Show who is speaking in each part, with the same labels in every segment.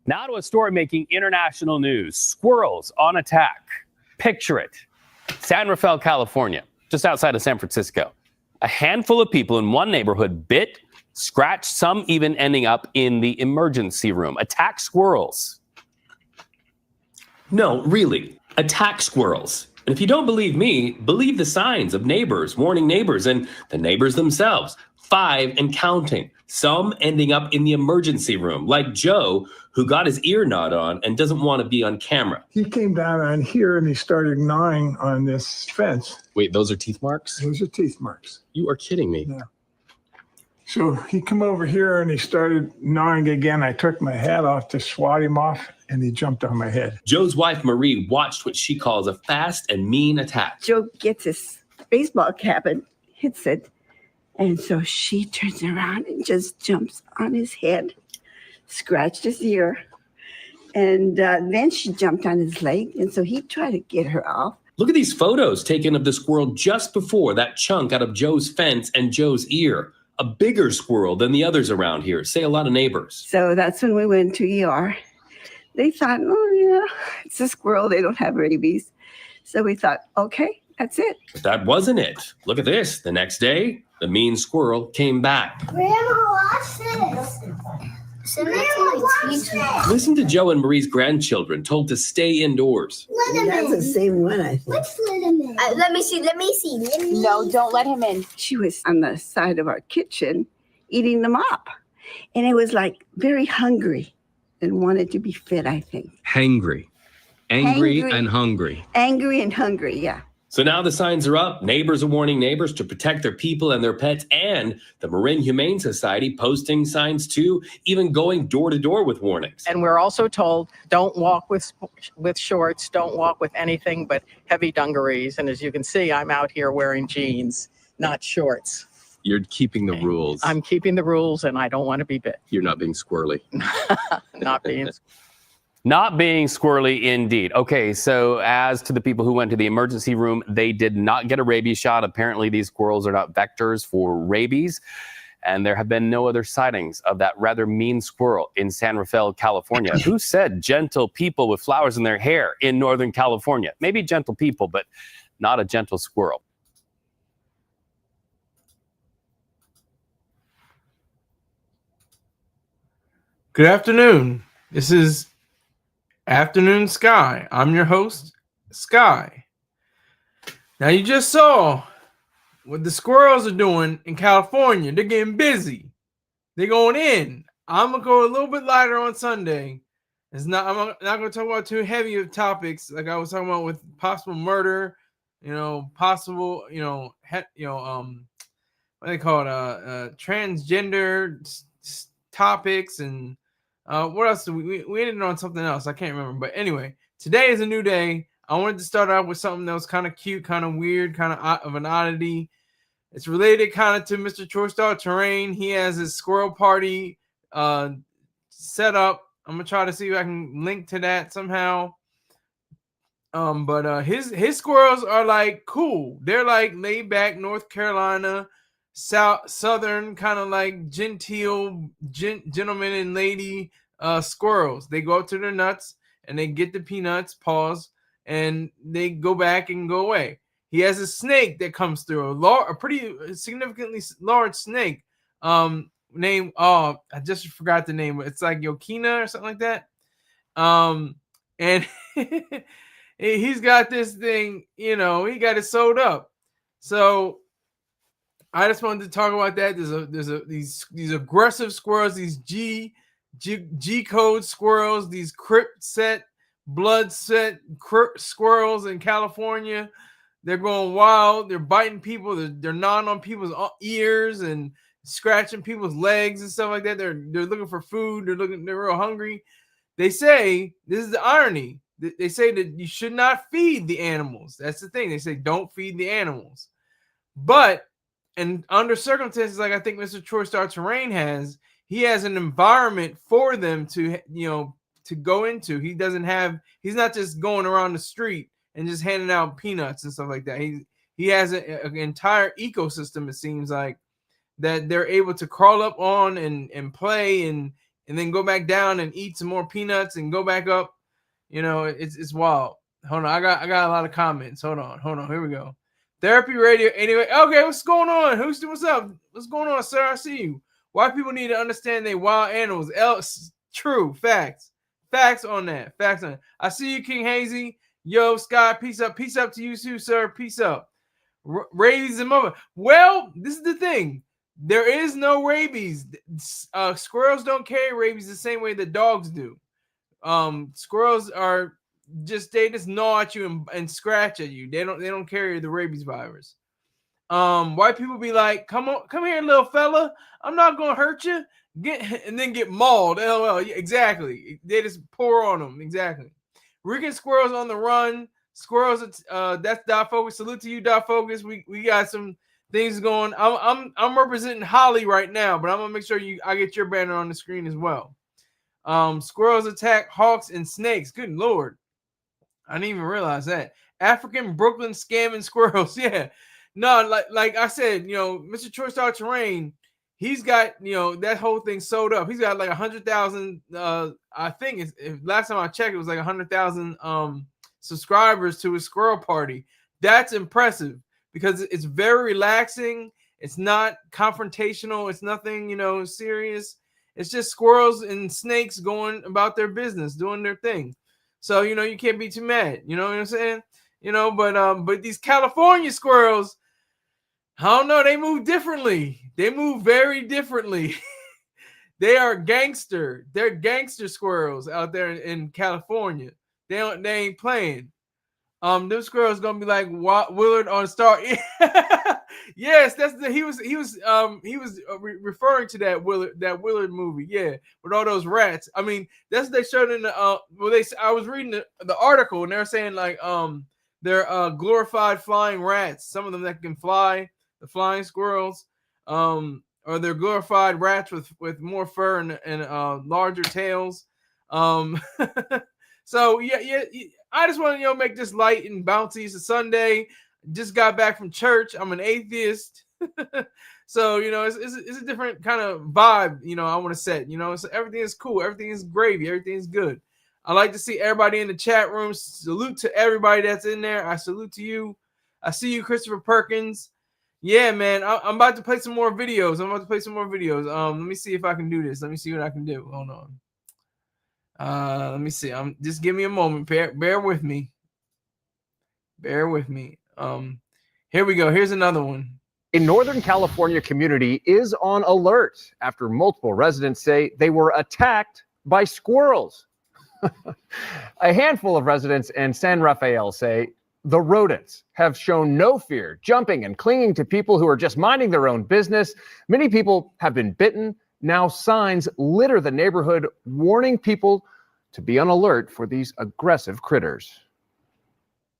Speaker 1: Now to a story making international news. Squirrels on attack. Picture it. San Rafael, California, just outside of San Francisco. A handful of people in one neighborhood bit, scratched, some even ending up in the emergency room. Attack squirrels. No, really, attack squirrels. And if you don't believe me, believe the signs of neighbors warning neighbors and the neighbors themselves. 5 and counting. Some ending up in the emergency room, like Joe, who got his ear gnawed on and doesn't want to be on camera.
Speaker 2: He came down on here and he started gnawing on this fence.
Speaker 3: Wait, those are teeth marks?
Speaker 2: Those are teeth marks.
Speaker 3: You are kidding me.
Speaker 2: Yeah. So he come over here and he started gnawing again. I took my hat off to swat him off and he jumped on my head.
Speaker 1: Joe's wife, Marie, watched what she calls a fast and mean attack.
Speaker 4: Joe gets his baseball cap and hits it. And so she turns around and just jumps on his head, scratched his ear. And then she jumped on his leg. And so he tried to get her off.
Speaker 1: Look at these photos taken of the squirrel just before that chunk out of Joe's fence and Joe's ear. A bigger squirrel than the others around here, say a lot of neighbors.
Speaker 4: So that's when we went to ER. They thought, oh, yeah, it's a squirrel. They don't have rabies. So we thought, okay, that's it.
Speaker 1: But that wasn't it. Look at this. The next day, the mean squirrel came back.
Speaker 5: Grandma, watch this.
Speaker 1: Listen to Joe and Marie's grandchildren told to stay indoors.
Speaker 6: That's the same one, I think.
Speaker 5: What's Lindemann? Let me see.
Speaker 7: No, don't let him in.
Speaker 4: She was on the side of our kitchen eating them up. And it was like very hungry and wanted to be fed, I think.
Speaker 3: Hangry. Angry
Speaker 4: Hangry.
Speaker 3: and hungry.
Speaker 4: Angry and hungry, yeah.
Speaker 1: So now the signs are up. Neighbors are warning neighbors to protect their people and their pets, and the Marin Humane Society posting signs too, even going door to door with warnings.
Speaker 8: And we're also told, don't walk with shorts, don't walk with anything but heavy dungarees. And as you can see, I'm out here wearing jeans, not shorts.
Speaker 3: You're keeping the rules.
Speaker 8: I'm keeping the rules and I don't want to be bit.
Speaker 3: You're not being squirrely.
Speaker 1: Not being squirrely indeed. Okay, so as to the people who went to the emergency room, they did not get a rabies shot. Apparently, these squirrels are not vectors for rabies. And there have been no other sightings of that rather mean squirrel in San Rafael, California. Who said gentle people with flowers in their hair in Northern California? Maybe gentle people, but not a gentle squirrel.
Speaker 9: Good afternoon. This is Afternoon Sky. I'm your host, Sky. Now you just saw what the squirrels are doing in California. They're getting busy. They're going in. I'm gonna go a little bit lighter on Sunday. I'm not gonna talk about too heavy of topics like I was talking about with possible murder, possible, what they call it, transgender topics and. What else? We ended on something else. I can't remember. But anyway, today is a new day. I wanted to start out with something that was kind of cute, kind of weird, kind of an oddity. It's related kind of to Mr. Chorstar Terrain. He has his squirrel party set up. I'm going to try to see if I can link to that somehow. But his squirrels are like cool. They're like laid back North Carolina, southern kind of like genteel gentleman and lady squirrels. They go up to their nuts and they get the peanuts, pause, and they go back and go away. He has a snake that comes through, a pretty significantly large snake. Name, I just forgot the name. It's like Yokina or something like that. And he's got this thing, he got it sewed up. So I just wanted to talk about that. These aggressive squirrels, these G code squirrels, these crypt set, blood set squirrels in California. They're going wild. They're biting people. They're gnawing on people's ears and scratching people's legs and stuff like that. They're looking for food. They're real hungry. They say, this is the irony. They say that you should not feed the animals. That's the thing. They say don't feed the animals. But and under circumstances like I think Mr. Chorstar Terrain has, he has an environment for them to go into. He's not just going around the street and just handing out peanuts and stuff like that. He has an entire ecosystem, it seems like, that they're able to crawl up on and play and and then go back down and eat some more peanuts and go back up. You know, it's wild. Hold on, I got a lot of comments. Hold on, here we go. Therapy radio. Anyway, okay, what's going on? Houston, what's up? What's going on, sir? I see you. White people need to understand they wild animals. True, facts on that. I see you, King Hazy. Yo, Scott, peace up to you too, sir. Peace up. Rabies and mother. Well, this is the thing. There is no rabies. Squirrels don't carry rabies the same way that dogs do. Squirrels they just gnaw at you and scratch at you. They don't carry the rabies virus. White people be like, come here, little fella. I'm not gonna hurt you. And then get mauled. LOL. Exactly. They just pour on them. Exactly. Rican squirrels on the run. Squirrels. That's Dot Focus. Salute to you, Dot Focus. We got some things going. I'm representing Holly right now, but I'm gonna make sure I get your banner on the screen as well. Squirrels attack hawks and snakes. Good Lord. I didn't even realize that. African Brooklyn scamming squirrels. Yeah. No, like I said, Mr. Choice Star Terrain, he's got, that whole thing sold up. He's got like 100,000, I think last time I checked, it was like 100,000 subscribers to his squirrel party. That's impressive because it's very relaxing. It's not confrontational. It's nothing, serious. It's just squirrels and snakes going about their business, doing their thing. So, you can't be too mad. You know what I'm saying? But these California squirrels, I don't know. They move differently. They move very differently. They are gangster. They're gangster squirrels out there in California. They ain't playing. Them squirrels gonna be like Willard on Star. Yes, he was referring to that Willard movie. Yeah, with all those rats. I mean, that's what they showed in the I was reading the article and they're saying like they're glorified flying rats. Some of them that can fly, the flying squirrels, or they're glorified rats with more fur and larger tails. So yeah. I just want to make this light and bouncy. It's a Sunday. Just got back from church. I'm an atheist. So, it's a different kind of vibe, I want to set, so everything is cool. Everything is gravy. Everything is good. I like to see everybody in the chat room. Salute to everybody that's in there. I salute to you. I see you, Christopher Perkins. Yeah, man. I'm about to play some more videos. Let me see if I can do this. Let me see what I can do. Hold on. Let me see. Just give me a moment. Bear with me. Here we go. Here's another one.
Speaker 10: A Northern California community is on alert after multiple residents say they were attacked by squirrels. A handful of residents in San Rafael say the rodents have shown no fear, jumping and clinging to people who are just minding their own business. Many people have been bitten. Now signs litter the neighborhood, warning people to be on alert for these aggressive critters.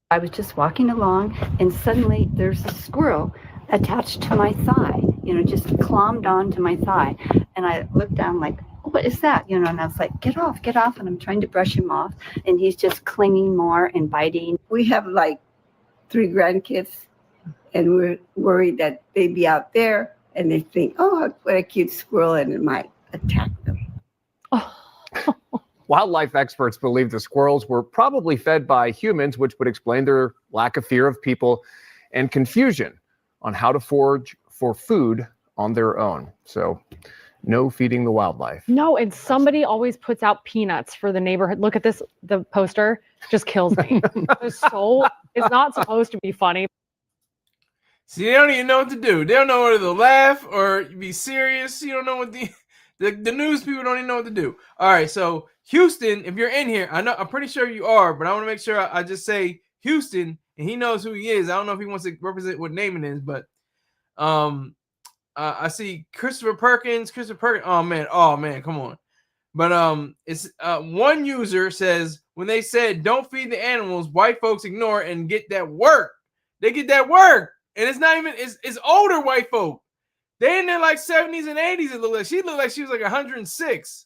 Speaker 4: I was just walking along and suddenly there's a squirrel attached to my thigh, just clombed onto my thigh. And I looked down like, what is that? And I was like, get off. And I'm trying to brush him off. And he's just clinging more and biting. We have like 3 grandkids and we're worried that they'd be out there and they think, oh, what a cute squirrel, and it might attack them.
Speaker 10: Wildlife experts believe the squirrels were probably fed by humans, which would explain their lack of fear of people and confusion on how to forage for food on their own. So no feeding the wildlife.
Speaker 11: No, and somebody always puts out peanuts for the neighborhood. Look at this. The poster just kills me. It's not supposed to be funny.
Speaker 9: See, they don't even know what to do. They don't know whether to laugh or be serious. You don't know what the news people don't even know what to do. All right, so Houston, if you're in here, I'm pretty sure you are, but I want to make sure I just say Houston, and he knows who he is. I don't know if he wants to represent what name it is, but I see Christopher Perkins. Oh man, come on. But it's one user says when they said don't feed the animals, white folks ignore it and get that work. They get that work. And it's not even, it's older white folk. They in their like 70s and 80s. It looked like she was like 106.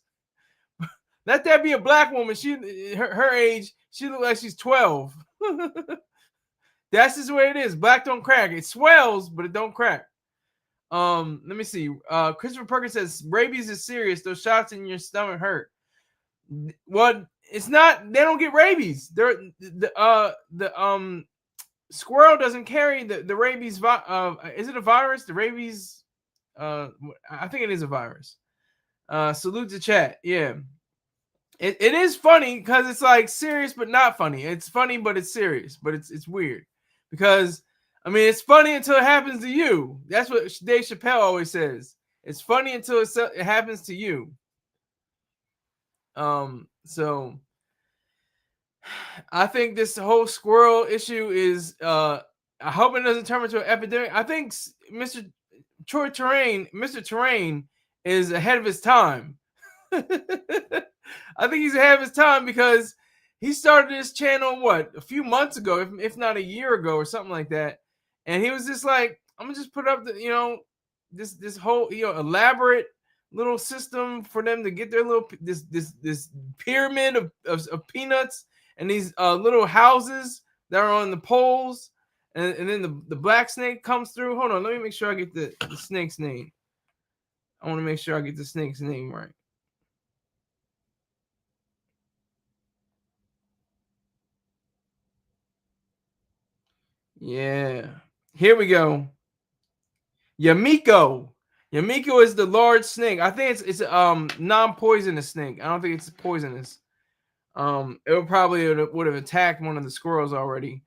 Speaker 9: Let that be a black woman. Her age, she looked like she's 12. That's just the way it is. Black don't crack. It swells, but it don't crack. Let me see. Christopher Perkins says rabies is serious. Those shots in your stomach hurt. Well, it's not. They don't get rabies. The squirrel doesn't carry the rabies. Is it a virus? The rabies. I think it is a virus. Salute to chat. Yeah. It is funny because it's like serious but not funny. It's funny but it's serious, but it's weird because I mean it's funny until it happens to you. That's what Dave Chappelle always says. It's funny until it happens to you. So I think this whole squirrel issue is I hope it doesn't turn into an epidemic. I think Mr. Terrain is ahead of his time. I think he's ahead of his time because he started this channel a few months ago, if not a year ago or something like that. And he was just like, I'm gonna just put up this whole elaborate little system for them to get their little this pyramid of peanuts and these little houses that are on the poles, and then the black snake comes through. Hold on, let me make sure I get the snake's name. I want to make sure I get the snake's name right. Yeah, here we go. Yamiko. Yamiko is the large snake. I think it's non-poisonous snake. I don't think it's poisonous. It probably would have attacked one of the squirrels already.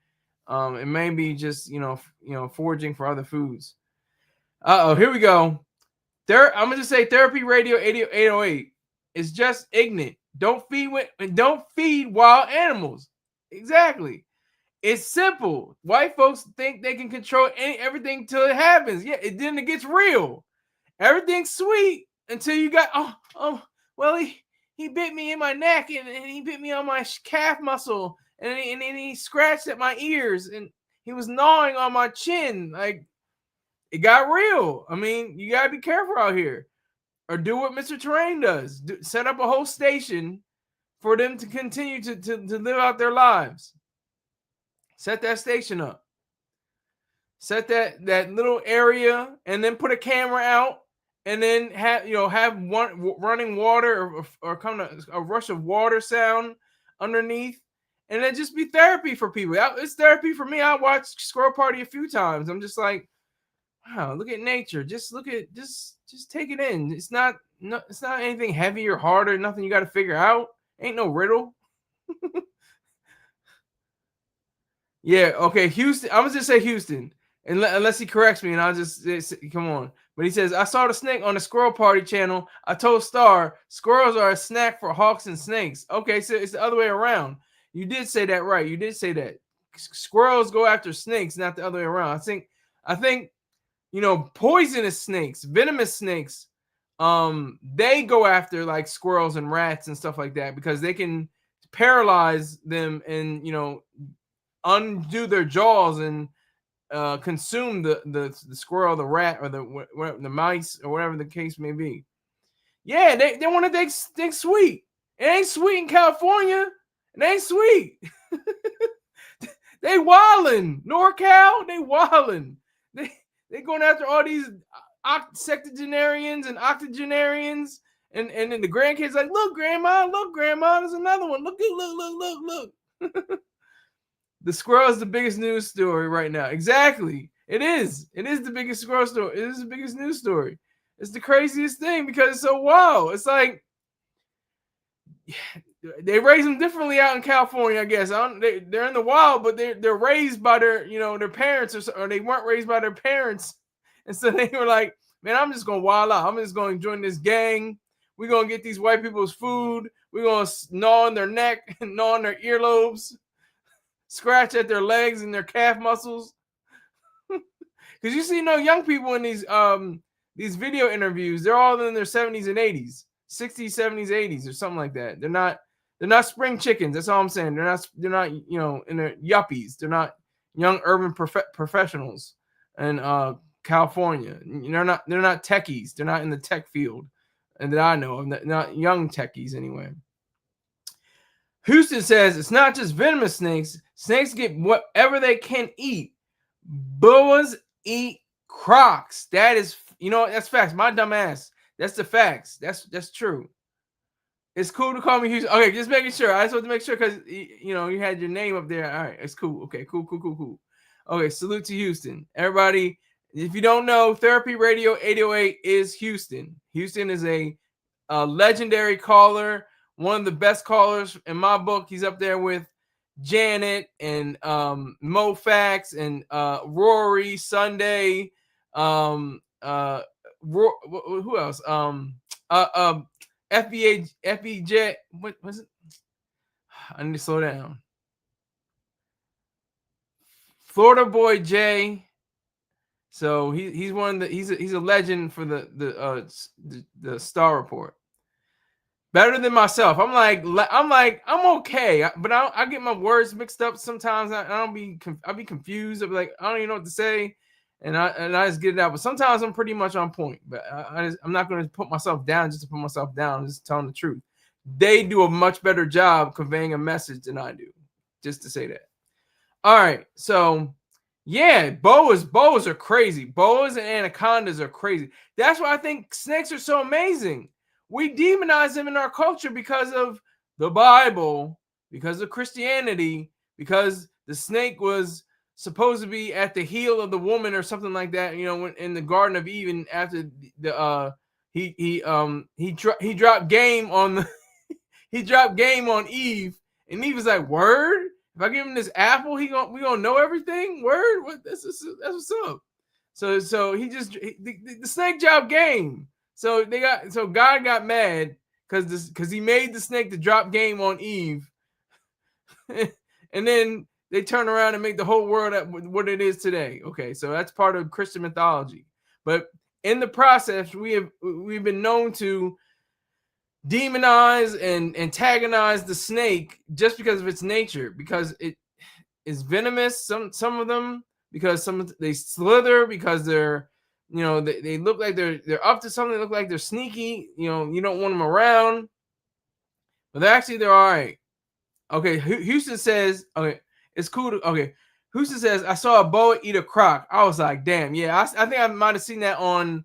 Speaker 9: It may be just foraging for other foods. Here we go. I'm gonna just say Therapy Radio 808 is just ignorant. Don't feed wild animals. Exactly. It's simple. White folks think they can control everything till it happens. Yeah, then it gets real. Everything's sweet until you got well he bit me in my neck and he bit me on my calf muscle and he scratched at my ears and he was gnawing on my chin. Like it got real. I mean, you gotta be careful out here, or do what Mr. Terrain does. Set up a whole station for them to continue to live out their lives. Set that station up. Set that little area, and then put a camera out, and then have one running water or kind of a rush of water sound underneath, and then just be therapy for people. It's therapy for me. I watched Squirrel Party a few times. I'm just like, wow, look at nature. Just take it in. It's not anything heavy or hard or nothing you got to figure out. Ain't no riddle. Yeah, okay, Houston. I'm gonna just say Houston, unless he corrects me, and I'll just come on. But he says, I saw the snake on the Squirrel Party channel. I told Star, squirrels are a snack for hawks and snakes. Okay, so it's the other way around. You did say that right. You did say that. Squirrels go after snakes, not the other way around. I think poisonous snakes, venomous snakes, they go after like squirrels and rats and stuff like that because they can paralyze them and undo their jaws and consume the squirrel, the rat, or the mice, or whatever the case may be. Yeah, they want to think sweet. It ain't sweet in California. It ain't sweet. They wildin'. NorCal, they wildin'. They going after all these septuagenarians and octogenarians, and then the grandkids like, look, grandma, there's another one. Look. The squirrel is the biggest news story right now. Exactly. It is. It is the biggest squirrel story. It is the biggest news story. It's the craziest thing because it's so wild. It's like they raise them differently out in California, I guess. They're in the wild, but they're raised by their parents, or they weren't raised by their parents. And so they were like, man, I'm just going to wild out. I'm just going to join this gang. We're going to get these white people's food. We're going to gnaw on their neck, gnaw on their earlobes, scratch at their legs and their calf muscles. Because you see young people in these video interviews, they're all in their 70s and 80s, 60s, 70s, 80s, or something like that. They're not spring chickens. That's all I'm saying. They're not in their yuppies. They're not young urban professionals in California. They're not techies. They're not in the tech field, and that I know of. Not young techies anyway. Houston says it's not just venomous snakes. Snakes get whatever they can eat. Boas eat crocs. That is You know what? That's facts. My dumb ass. That's the facts. That's true. It's cool to call me Houston. Okay, just making sure. I just want to make sure because you know you had your name up there. All right, it's cool. Okay, cool. Okay, salute to Houston, everybody. If you don't know, Therapy Radio 808 is Houston. Houston is a legendary caller, one of the best callers in my book. He's up there with Janet and Mo Fax and Rory Sunday. Who else? FBJ. What was it? I need to slow down. Florida Boy Jay. So he's one of the he's a legend for the Star Report. Better than myself. I'm okay, but I get my words mixed up sometimes. I'll be confused. I'll be like, I don't even know what to say, and I just get it out. But sometimes I'm pretty much on point. But I'm not going to put myself down just to put myself down. I'm just telling the truth. They do a much better job conveying a message than I do. Just to say that. All right, so yeah, boas are crazy. Boas and anacondas are crazy. That's why I think snakes are so amazing. We demonize them in our culture because of the Bible, because of Christianity, because the snake was supposed to be at the heel of the woman or something like that. You know, when in the Garden of Eden, after he dropped game on the he dropped game on Eve, and Eve was like, "Word, if I give him this apple, we gonna know everything. Word, what? That's what's up." So the snake dropped game. So God got mad because he made the snake to drop game on Eve, and then they turn around and make the whole world what it is today. Okay, so that's part of Christian mythology. But in the process, we've been known to demonize and antagonize the snake just because of its nature, because it is venomous. Some of them, because they slither, because they're, you know, they look like they're up to something. They look like they're sneaky. You know, you don't want them around, but they're all right. Okay, Houston says, okay, it's cool to, okay. Houston says, I saw a boa eat a croc. I was like, damn, yeah. I think I might have seen that on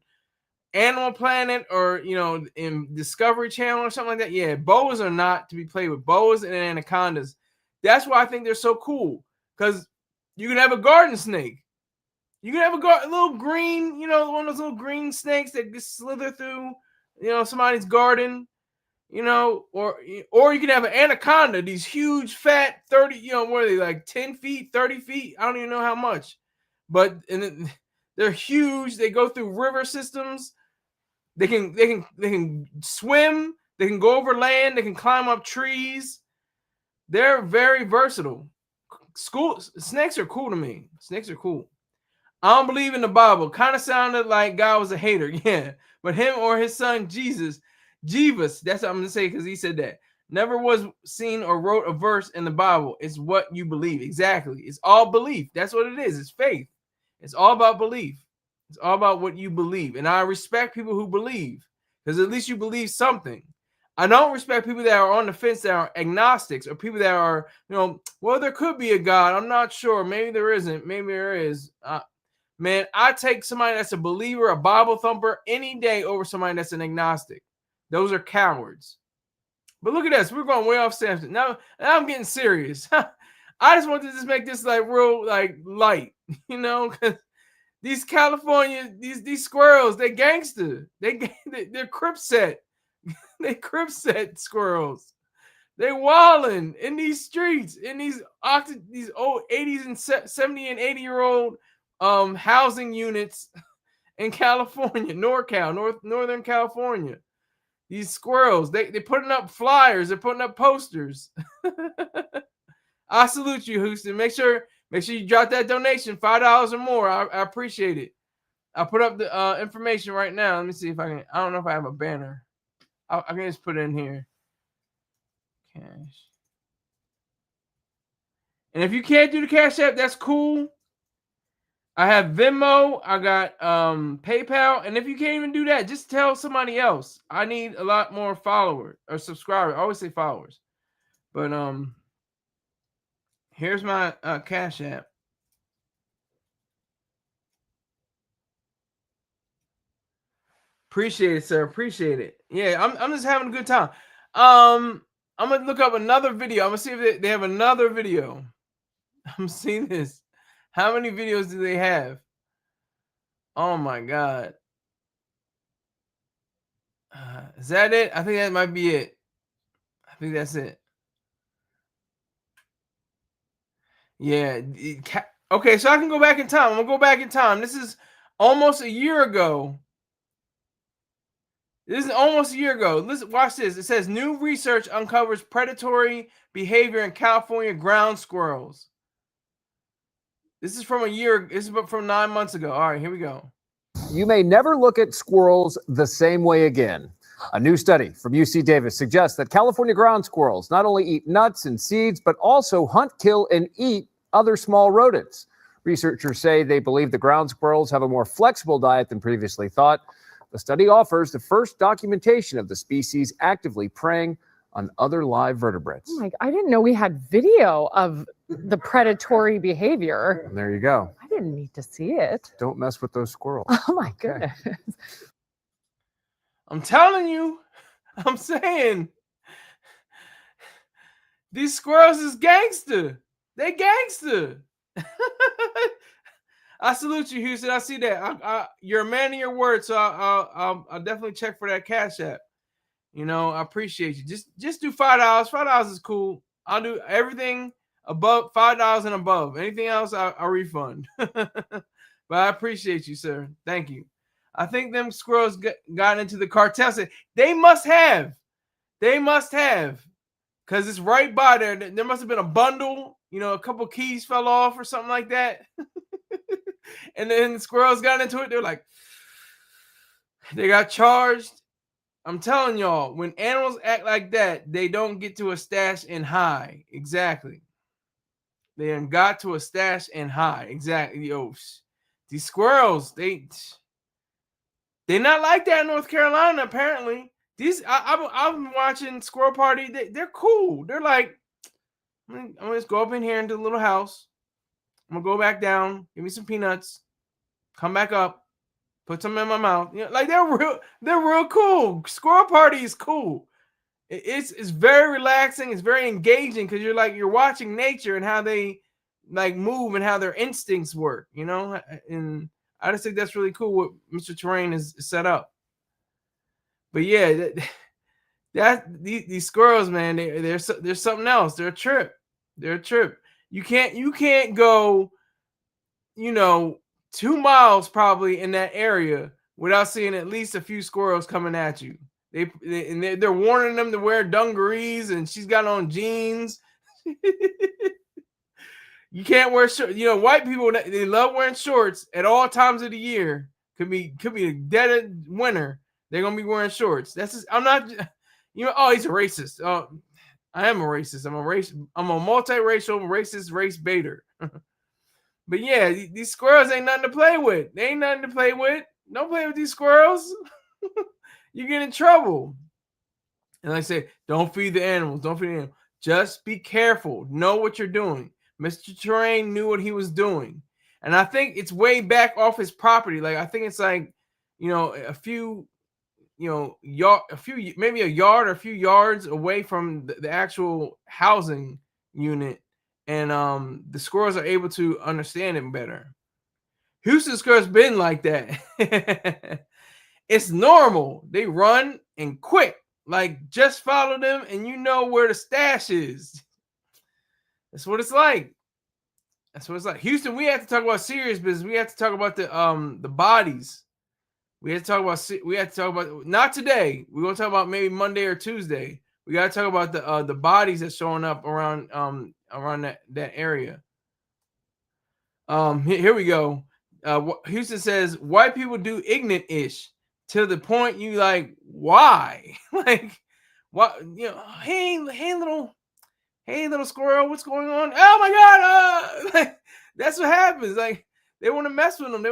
Speaker 9: Animal Planet or, you know, in Discovery Channel or something like that. Yeah, boas are not to be played with. Boas and anacondas. That's why I think they're so cool, because you can have a garden snake. You can have a little green, you know, one of those little green snakes that just slither through, you know, somebody's garden, you know, or you can have an anaconda, these huge, fat, 30, you know, what are they, like 10 feet, 30 feet? I don't even know how much, but they're huge. They go through river systems. They can swim. They can go over land. They can climb up trees. They're very versatile. Snakes are cool to me. Snakes are cool. I don't believe in the Bible. Kind of sounded like God was a hater. Yeah. But him or his son, Jeeves, that's what I'm going to say, because he said that. Never was seen or wrote a verse in the Bible. It's what you believe. Exactly. It's all belief. That's what it is. It's faith. It's all about belief. It's all about what you believe. And I respect people who believe, because at least you believe something. I don't respect people that are on the fence, that are agnostics, or people that are, you know, well, there could be a God. I'm not sure. Maybe there isn't. Maybe there is. Man, I take somebody that's a believer, a Bible thumper, any day over somebody that's an agnostic. Those are cowards. But look at this. We're going way off Samson. Now I'm getting serious. I just want to just make this like real, like light, you know, because these California, these squirrels, they gangster. They're crip set. They crip set squirrels. They wilding in these streets, in these old 80s and 70 and 80-year-old housing units in California, Northern California. These squirrels, they're putting up flyers, they're putting up posters. I salute you, Houston. Make sure you drop that donation, $5 or more. I appreciate it. I'll put up the information right now. Let me see if I can. I don't know if I have a banner. I can just put it in here. Cash. And if you can't do the Cash App, that's cool. I have Venmo. I got PayPal. And if you can't even do that, just tell somebody else. I need a lot more followers or subscribers. I always say followers. But here's my Cash App. Appreciate it, sir. Appreciate it. Yeah, I'm just having a good time. I'm gonna look up another video. I'm gonna see if they have another video. I'm seeing this. How many videos do they have? Oh my god. Is that it? I think that might be it. I think that's it. Yeah. Okay, so I can go back in time. I'm gonna go back in time. This is almost a year ago. Listen, watch this. It says new research uncovers predatory behavior in California ground squirrels. This is from from 9 months ago. All right, here we go.
Speaker 10: You may never look at squirrels the same way again. A new study from UC Davis suggests that California ground squirrels not only eat nuts and seeds, but also hunt, kill, and eat other small rodents. Researchers say they believe the ground squirrels have a more flexible diet than previously thought. The study offers the first documentation of the species actively preying on other live vertebrates.
Speaker 11: Oh my, I didn't know we had video of the predatory behavior.
Speaker 10: And there you go.
Speaker 11: I didn't need to see it.
Speaker 10: Don't mess with those squirrels.
Speaker 11: Oh my goodness.
Speaker 9: I'm telling you. I'm saying. These squirrels is gangster. They gangster. I salute you, Houston. I see that. You're a man of your word, so I'll definitely check for that Cash App. You know, I appreciate you. Just do $5. $5 is cool. I'll do everything above $5 and above. Anything else, I'll refund. But I appreciate you, sir. Thank you. I think them squirrels got into the cartel. They must have. Because it's right by there. There must have been a bundle. You know, a couple keys fell off or something like that. And then the squirrels got into it. They're like, they got charged. I'm telling y'all, when animals act like that, they don't get to a stash and hide. Exactly. They done got to a stash and hide. Exactly. Yo, these squirrels, they're not like that in North Carolina, apparently. I've been watching Squirrel Party. They're cool. They're like, I'm gonna just go up in here into the little house. I'm gonna go back down, give me some peanuts, come back up, put some in my mouth. You know, like they're real cool. Squirrel Party is cool. It's very relaxing. It's very engaging because you're watching nature and how they like move and how their instincts work. You know, and I just think that's really cool what Mr. Terrain is set up. But yeah, these squirrels, man, they're something else. They're a trip. You can't go, 2 miles probably in that area without seeing at least a few squirrels coming at you. They're warning them to wear dungarees, and she's got on jeans. You can't wear shorts. White people, they love wearing shorts at all times of the year. Could be dead of winter. They're gonna be wearing shorts. That's just, I'm not. Oh, he's a racist. I am a racist. I'm a multiracial racist race baiter. But yeah, these squirrels ain't nothing to play with. They ain't nothing to play with. Don't play with these squirrels. You get in trouble. And like I say, don't feed the animals. Don't feed the animals. Just be careful. Know what you're doing. Mr. Terrain knew what he was doing. And I think it's way back off his property. Like, I think it's like, a few, maybe a yard or a few yards away from the actual housing unit. And the squirrels are able to understand it better. Houston squirrels been like that. It's normal. They run and quit. Like, just follow them and you know where the stash is. That's what it's like. Houston, we have to talk about serious business. We have to talk about the bodies. We have to talk about not today. We're gonna talk about maybe Monday or Tuesday. We gotta talk about the bodies that's showing up around that area. Here we go. Houston says white people do ignorant-ish to the point you like, why? Like, what? Hey little squirrel, what's going on? Oh my God! That's what happens. Like, they want to mess with him.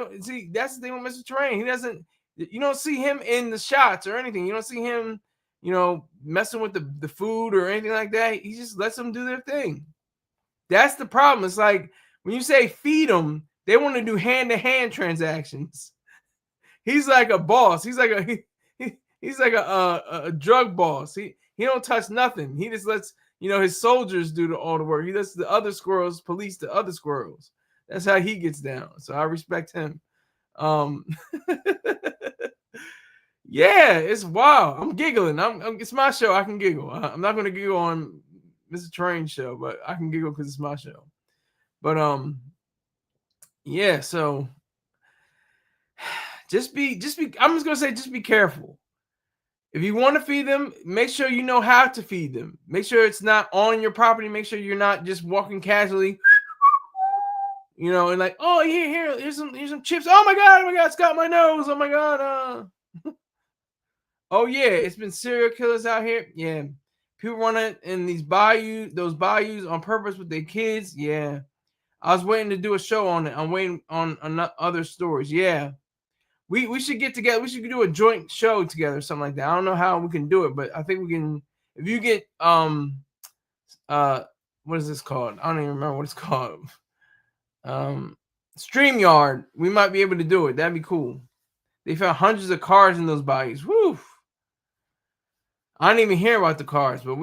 Speaker 9: That's the thing with Mr. Terrain. He doesn't. You don't see him in the shots or anything. You don't see him, messing with the food or anything like that. He just lets them do their thing. That's the problem. It's like when you say feed them, they want to do hand-to-hand transactions. He's like a boss. He's like He's like a drug boss. He don't touch nothing. He just lets his soldiers do all the work. He lets the other squirrels police the other squirrels. That's how he gets down. So I respect him. Yeah, it's wild. I'm giggling. It's my show. I can giggle. I'm not going to giggle on Mr. Train's show, but I can giggle because it's my show. But yeah. So just be. I'm just gonna say, just be careful. If you want to feed them, make sure you know how to feed them. Make sure it's not on your property. Make sure you're not just walking casually. And like, oh, here's some chips. Oh my god, it's got my nose. Oh my god. Oh yeah, it's been serial killers out here. Yeah, people running in those bayous on purpose with their kids. Yeah, I was waiting to do a show on it. I'm waiting on other stories. Yeah, we should get together. We should do a joint show together, or something like that. I don't know how we can do it, but I think we can. If you get what is this called? I don't even remember what it's called. StreamYard. We might be able to do it. That'd be cool. They found hundreds of cars in those bayous. Woo! I didn't even hear about the cars, but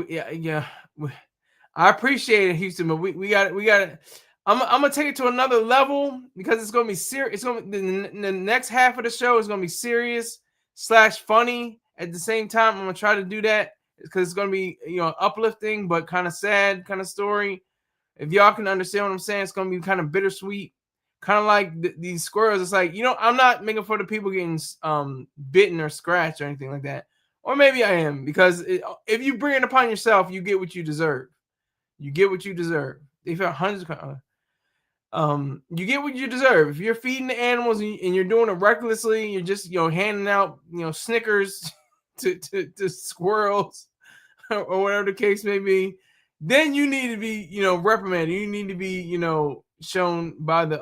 Speaker 9: I appreciate it, Houston. But we got it. I'm gonna take it to another level because it's gonna be serious. It's gonna the next half of the show is gonna be serious / funny at the same time. I'm gonna try to do that because it's gonna be uplifting but kind of sad kind of story. If y'all can understand what I'm saying, it's gonna be kind of bittersweet, kind of like these squirrels. It's like I'm not making fun of people getting bitten or scratched or anything like that. Or maybe I am, because if you bring it upon yourself, you get what you deserve. You get what you deserve. They found hundreds of you get what you deserve. If you're feeding the animals and you're doing it recklessly, you're just handing out Snickers to squirrels or whatever the case may be, then you need to be reprimanded. You need to be shown by the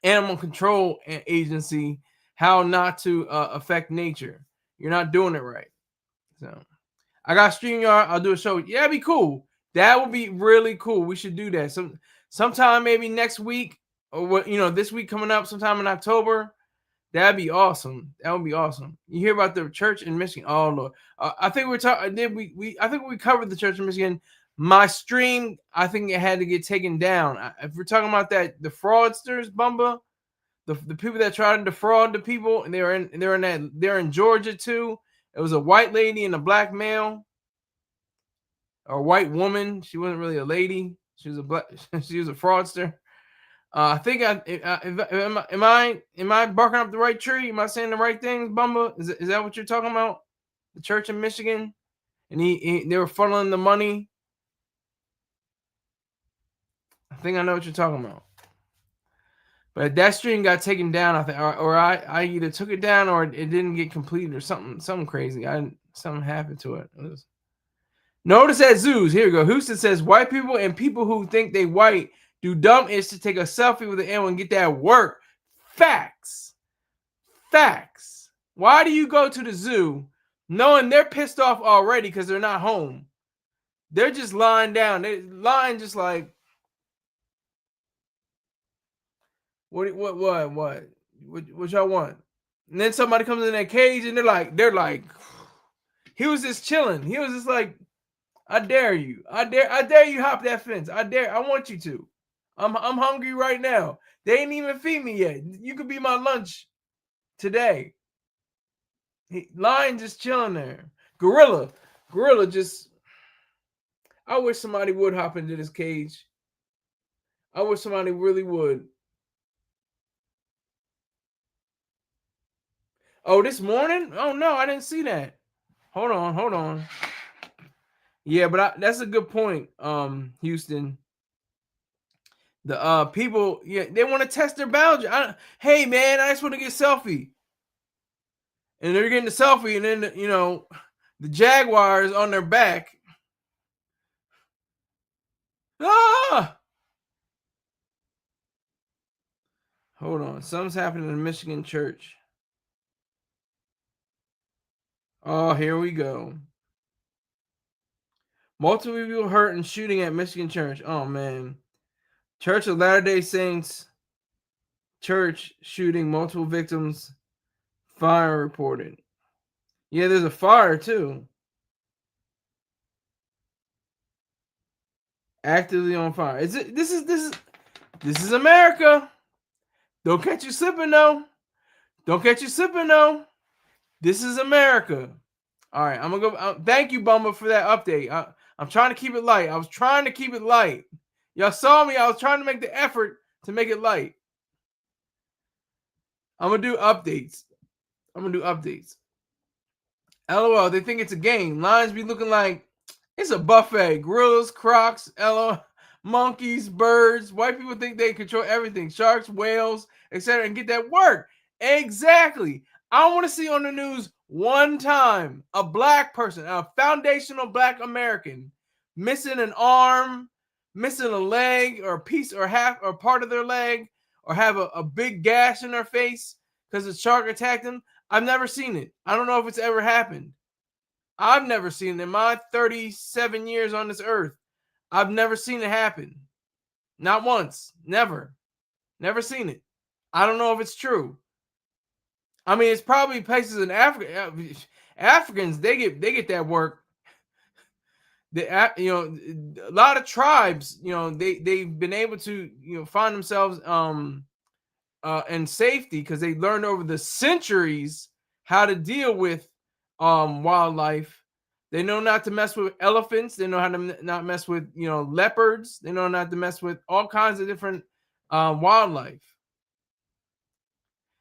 Speaker 9: animal control agency how not to affect nature. You're not doing it right. So I got StreamYard. I'll do a show. Yeah, it'd be cool. That would be really cool. We should do that. Sometime maybe next week, or this week coming up, sometime in October. That'd be awesome. That would be awesome. You hear about the church in Michigan? Oh Lord, I think we're talking. I think we covered the church in Michigan. My stream, I think it had to get taken down. If we're talking about that, the fraudsters, Bumba. The people that tried to defraud the people, and they're in Georgia too. It was a white lady and a black male, or a white woman. She wasn't really a lady. She was she was a fraudster. I think am I barking up the right tree? Am I saying the right things, Bumba? Is that what you're talking about? The church in Michigan, and they were funneling the money. I think I know what you're talking about. But that stream got taken down, I think, or I either took it down or it didn't get completed or something crazy. Something happened to it. Notice at zoos. Here we go. Houston says white people and people who think they white do dumb is to take a selfie with the animal and get that work. Facts. Why do you go to the zoo knowing they're pissed off already because they're not home? They're just lying down. They're lying just like. What y'all want? And then somebody comes in that cage and they're like, he was just chilling. He was just like, I dare you. I dare you hop that fence. I want you to. I'm hungry right now. They ain't even feed me yet. You could be my lunch today. Lion just chilling there. Gorilla just. I wish somebody would hop into this cage. I wish somebody really would. Oh, this morning? Oh no, I didn't see that. Hold on. Yeah, but that's a good point, Houston. The people, they want to test their boundary. Hey man, I just want to get a selfie. And they're getting the selfie, and then the jaguar is on their back. Ah! Hold on, something's happening in the Michigan church. Oh, here we go. Multiple people hurt in shooting at Michigan church. Oh, man. Church of Latter-day Saints church shooting, multiple victims, fire reported. Yeah, there's a fire too. Actively on fire. Is it? This is America. Don't catch you slipping though. Don't catch you slipping though. This is America. All right, I'm gonna go. Thank you, Bumba, for that update. I'm trying to keep it light. I was trying to keep it light. Y'all saw me. I was trying to make the effort to make it light. I'm gonna do updates. LOL. They think it's a game. Lions be looking like it's a buffet. Gorillas, crocs, LOL, monkeys, birds. White people think they control everything. Sharks, whales, etc. And get that work. Exactly. I want to see on the news one time a black person, a foundational black American, missing an arm, missing a leg, or a piece, or half, or part of their leg, or have a big gash in their face because a shark attacked them. I've never seen it. I don't know if it's ever happened. I've never seen it in my 37 years on this earth. I've never seen it happen. Not once. Never. Never seen it. I don't know if it's true. I mean, it's probably places in Africa. Africans, they get that work. A lot of tribes, they've been able to, find themselves in safety because they learned over the centuries how to deal with wildlife. They know not to mess with elephants. They know how to not mess with leopards. They know not to mess with all kinds of different wildlife.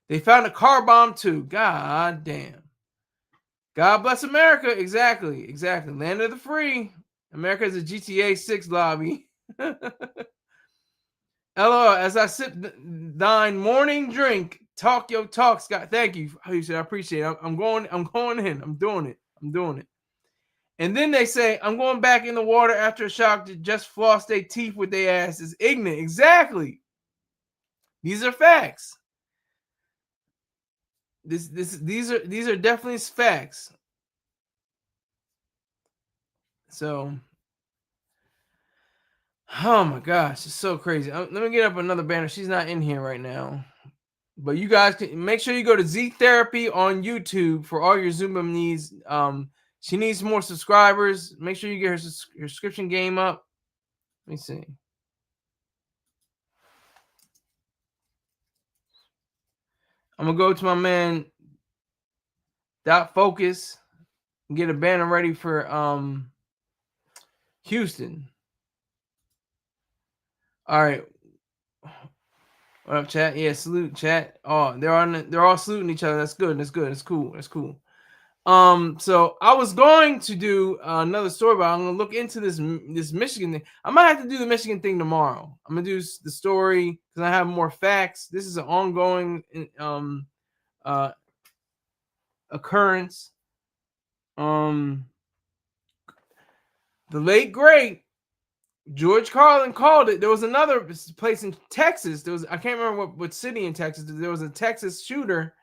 Speaker 9: They found a car bomb too. God damn. God bless America. Exactly. Land of the free. America is a GTA 6 lobby. LOL, as I sip thine morning drink, talk your talk, Scott. Thank you. I appreciate it. I'm going in. I'm doing it. And then they say, I'm going back in the water after a shock to just floss their teeth with their asses. Ignorant. Exactly. These are facts. These are definitely facts. So, oh my gosh, it's so crazy. Let me get up another banner. She's not in here right now, but you guys can make sure you go to Z Therapy on YouTube for all your Zumba needs. She needs more subscribers. Make sure you get her subscription game up. Let me see. I'm gonna go to my man Dot Focus and get a banner ready for Houston. All right. What up, chat? Yeah, salute, chat. Oh, they're all saluting each other. That's good. That's cool. So I was going to do another story, but I'm gonna look into this Michigan thing. I might have to do the Michigan thing tomorrow. I'm gonna do the story because I have more facts. This is an ongoing occurrence. The late great George Carlin called it. There was another place in Texas. I can't remember what city in Texas. There was a Texas shooter.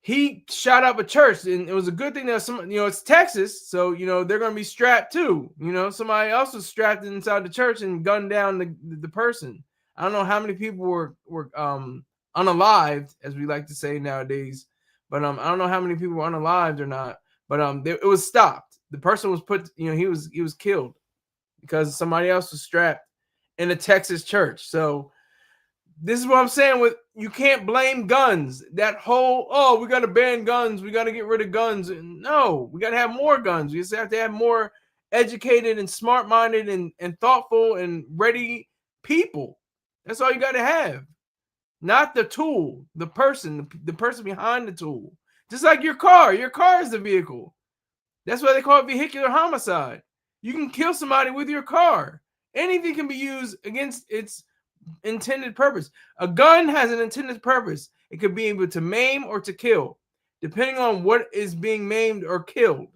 Speaker 9: He shot up a church, and it was a good thing that it's Texas, so they're gonna be strapped too. Somebody else was strapped inside the church and gunned down the person. I don't know how many people were unalived, as we like to say nowadays, but I don't know how many people were unalived or not. But it was stopped. The person was put, he was killed because somebody else was strapped in a Texas church. So this is what I'm saying with you can't blame guns. That whole, we got to ban guns. We got to get rid of guns. No, we got to have more guns. We just have to have more educated and smart-minded and thoughtful and ready people. That's all you got to have. Not the tool, the person behind the tool. Just like your car. Your car is the vehicle. That's why they call it vehicular homicide. You can kill somebody with your car. Anything can be used against its intended purpose. A gun has an intended purpose. It could be able to maim or to kill, depending on what is being maimed or killed.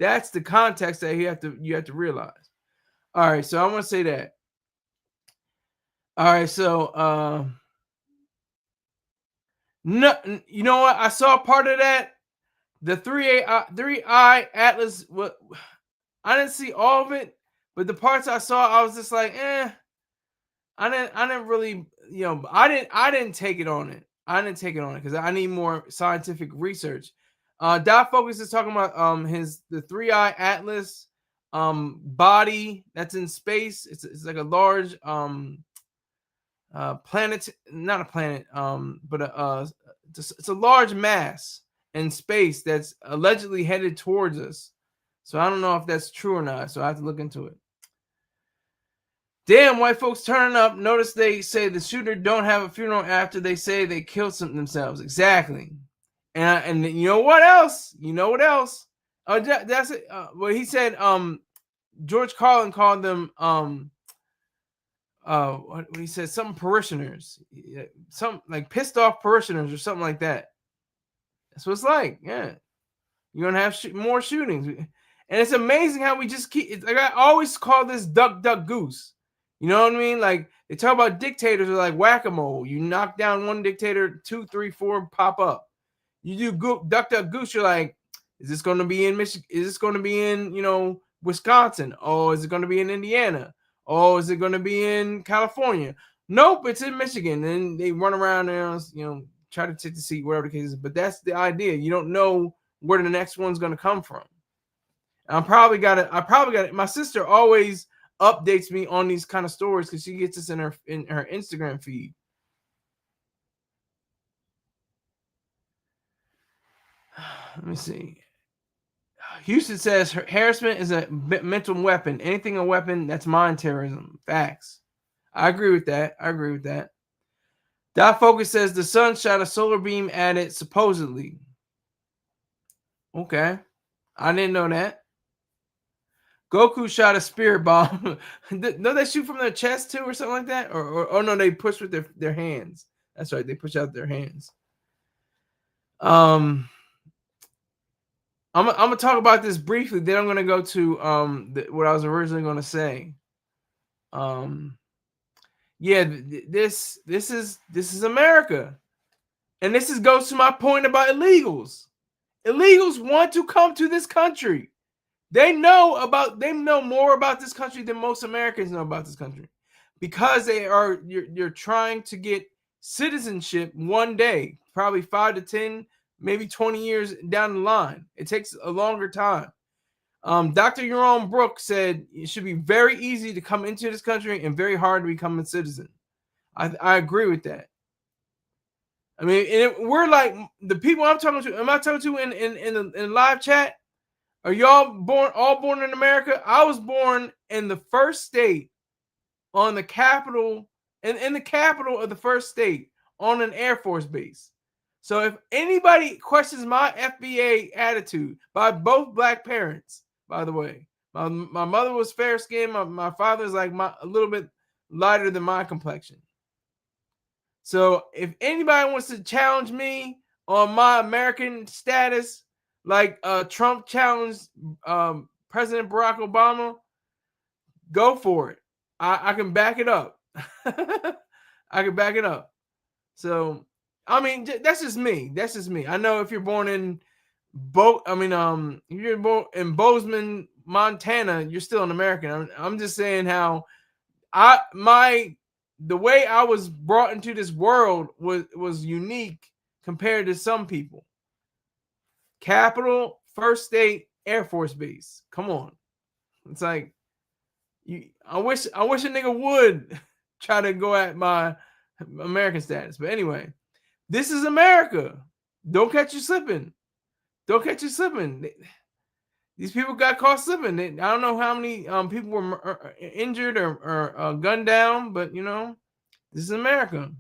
Speaker 9: That's the context that you have to realize. All right, so I want to say that. All right, so no, you know what? I saw part of that. The 3i Atlas. What I didn't see all of it, but the parts I saw, I was just like, I didn't really, I didn't take it on it. I didn't take it on it because I need more scientific research. Dot Focus is talking about the 3-eye atlas body that's in space. It's like a large planet, not a planet, but it's a large mass in space that's allegedly headed towards us. So I don't know if that's true or not. So I have to look into it. Damn, white folks turning up. Notice they say the shooter don't have a funeral after they say they killed themselves. Exactly. And you know what else? You know what else? Oh, that's it. Well, he said George Carlin called them what he said, some parishioners, some like pissed off parishioners or something like that. That's what it's like. Yeah, you're gonna have more shootings, and it's amazing how we just keep. It's like I always call this duck, duck, goose. You know what I mean? Like they talk about dictators are like whack-a-mole. You knock down one dictator, 2, 3, 4 pop up. You do duck, duck, goose. You're like, is this going to be in Michigan? Is this going to be in Wisconsin? Oh, is it going to be in Indiana? Oh, is it going to be in California? Nope, it's in Michigan. And they run around and try to take the seat, whatever the case is. But that's the idea. You don't know where the next one's going to come from. And I probably got it. My sister always updates me on these kind of stories because she gets this in her Instagram feed. Let me see. Houston says harassment is a mental weapon. Anything a weapon, that's mind terrorism. Facts. I agree with that. Dot Focus says the sun shot a solar beam at it, supposedly. Okay. I didn't know that. Goku shot a spirit bomb. Don't they shoot from their chest too or something like that? Or no, they push with their hands. That's right. They push out their hands. I'm gonna talk about this briefly. Then I'm gonna go to what I was originally gonna say. This is America, and this goes to my point about illegals. Illegals want to come to this country. They know more about this country than most Americans know about this country, because you're trying to get citizenship one day, probably 5 to 10. Maybe 20 years down the line. It takes a longer time. Dr. Jerome Brooks said it should be very easy to come into this country and very hard to become a citizen. I agree with that. I mean, we're like the people I'm talking to. Am I talking to in live chat? Are y'all born in America? I was born in the first state on the capital, in the capital of the first state on an Air Force base. So if anybody questions my FBA attitude, by both black parents, by the way, my mother was fair skinned. My father's like a little bit lighter than my complexion. So if anybody wants to challenge me on my American status, like Trump challenged President Barack Obama, go for it. I can back it up. I can back it up. So I mean, that's just me. I know if you're born in if you're born in Bozeman, Montana, you're still an American. I'm just saying how the way I was brought into this world was unique compared to some people. Capital, first state, Air Force base. Come on. It's like I wish a nigga would try to go at my American status. But anyway. This is America. Don't catch you slipping. These people got caught slipping. I don't know how many people were injured or gunned down, but this is America.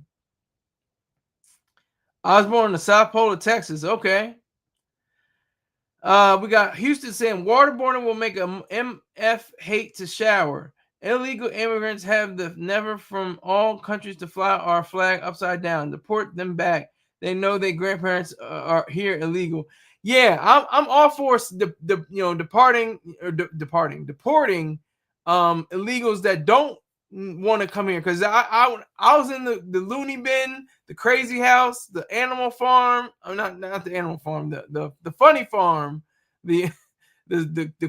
Speaker 9: I was born in the South Pole of Texas. Okay. We got Houston saying waterboarding will make a MF hate to shower. Illegal immigrants have the never from all countries to fly our flag upside down. Deport them back. They know their grandparents are here illegal. Yeah, I'm all for deporting illegals that don't want to come here, because I was in the loony bin, the crazy house, the animal farm. I'm not the animal farm, the funny farm, the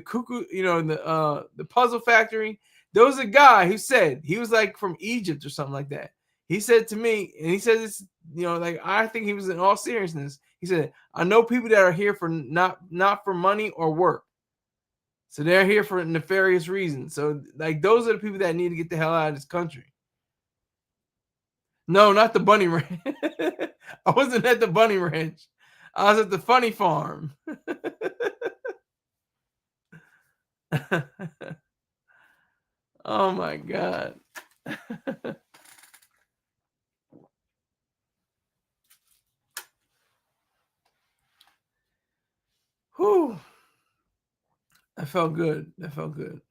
Speaker 9: cuckoo, the puzzle factory. There was a guy who said he was like from Egypt or something like that. He said to me, and he said this, like I think he was in all seriousness. He said, I know people that are here for not for money or work. So they're here for nefarious reasons. So like those are the people that need to get the hell out of this country. No, not the bunny ranch. I wasn't at the bunny ranch. I was at the funny farm. Oh my God. Whew. That felt good. That felt good.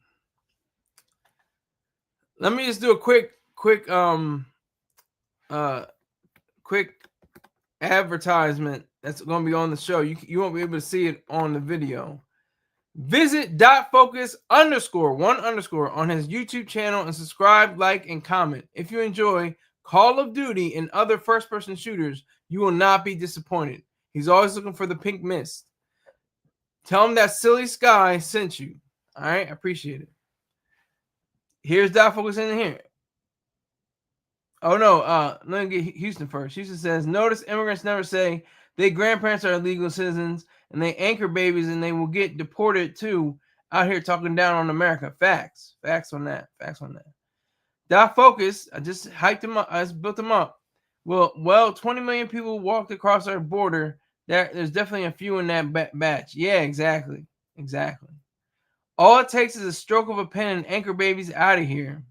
Speaker 9: Let me just do a quick advertisement that's going to be on the show. You won't be able to see it on the video. Visit .focus_1_ on his YouTube channel and subscribe, like, and comment. If you enjoy Call of Duty and other first-person shooters, you will not be disappointed. He's always looking for the pink mist. Tell him that Silly Sky sent you. All right, I appreciate it. Here's .focus in here. Oh no, let me get Houston first. Houston says, notice immigrants never say their grandparents are illegal citizens and they anchor babies and they will get deported too, out here talking down on America. Facts on that. .focus, I just hyped him up. I just built him up. Well, 20 million people walked across our border. There's definitely a few in that batch. Yeah, exactly. All it takes is a stroke of a pen and anchor babies out of here.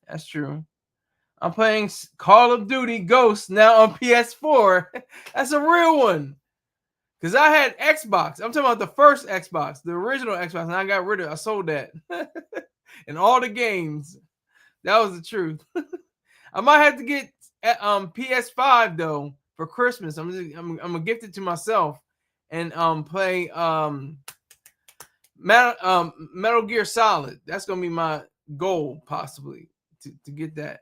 Speaker 9: That's true. I'm playing Call of Duty Ghosts now on PS4. That's a real one. Because I had Xbox. I'm talking about the first Xbox, the original Xbox, and I got rid of it. I sold that. And all the games. That was the truth. I might have to get PS5 though for Christmas. I'm gonna gift it to myself and play Metal Gear Solid. That's gonna be my goal, possibly, to get that.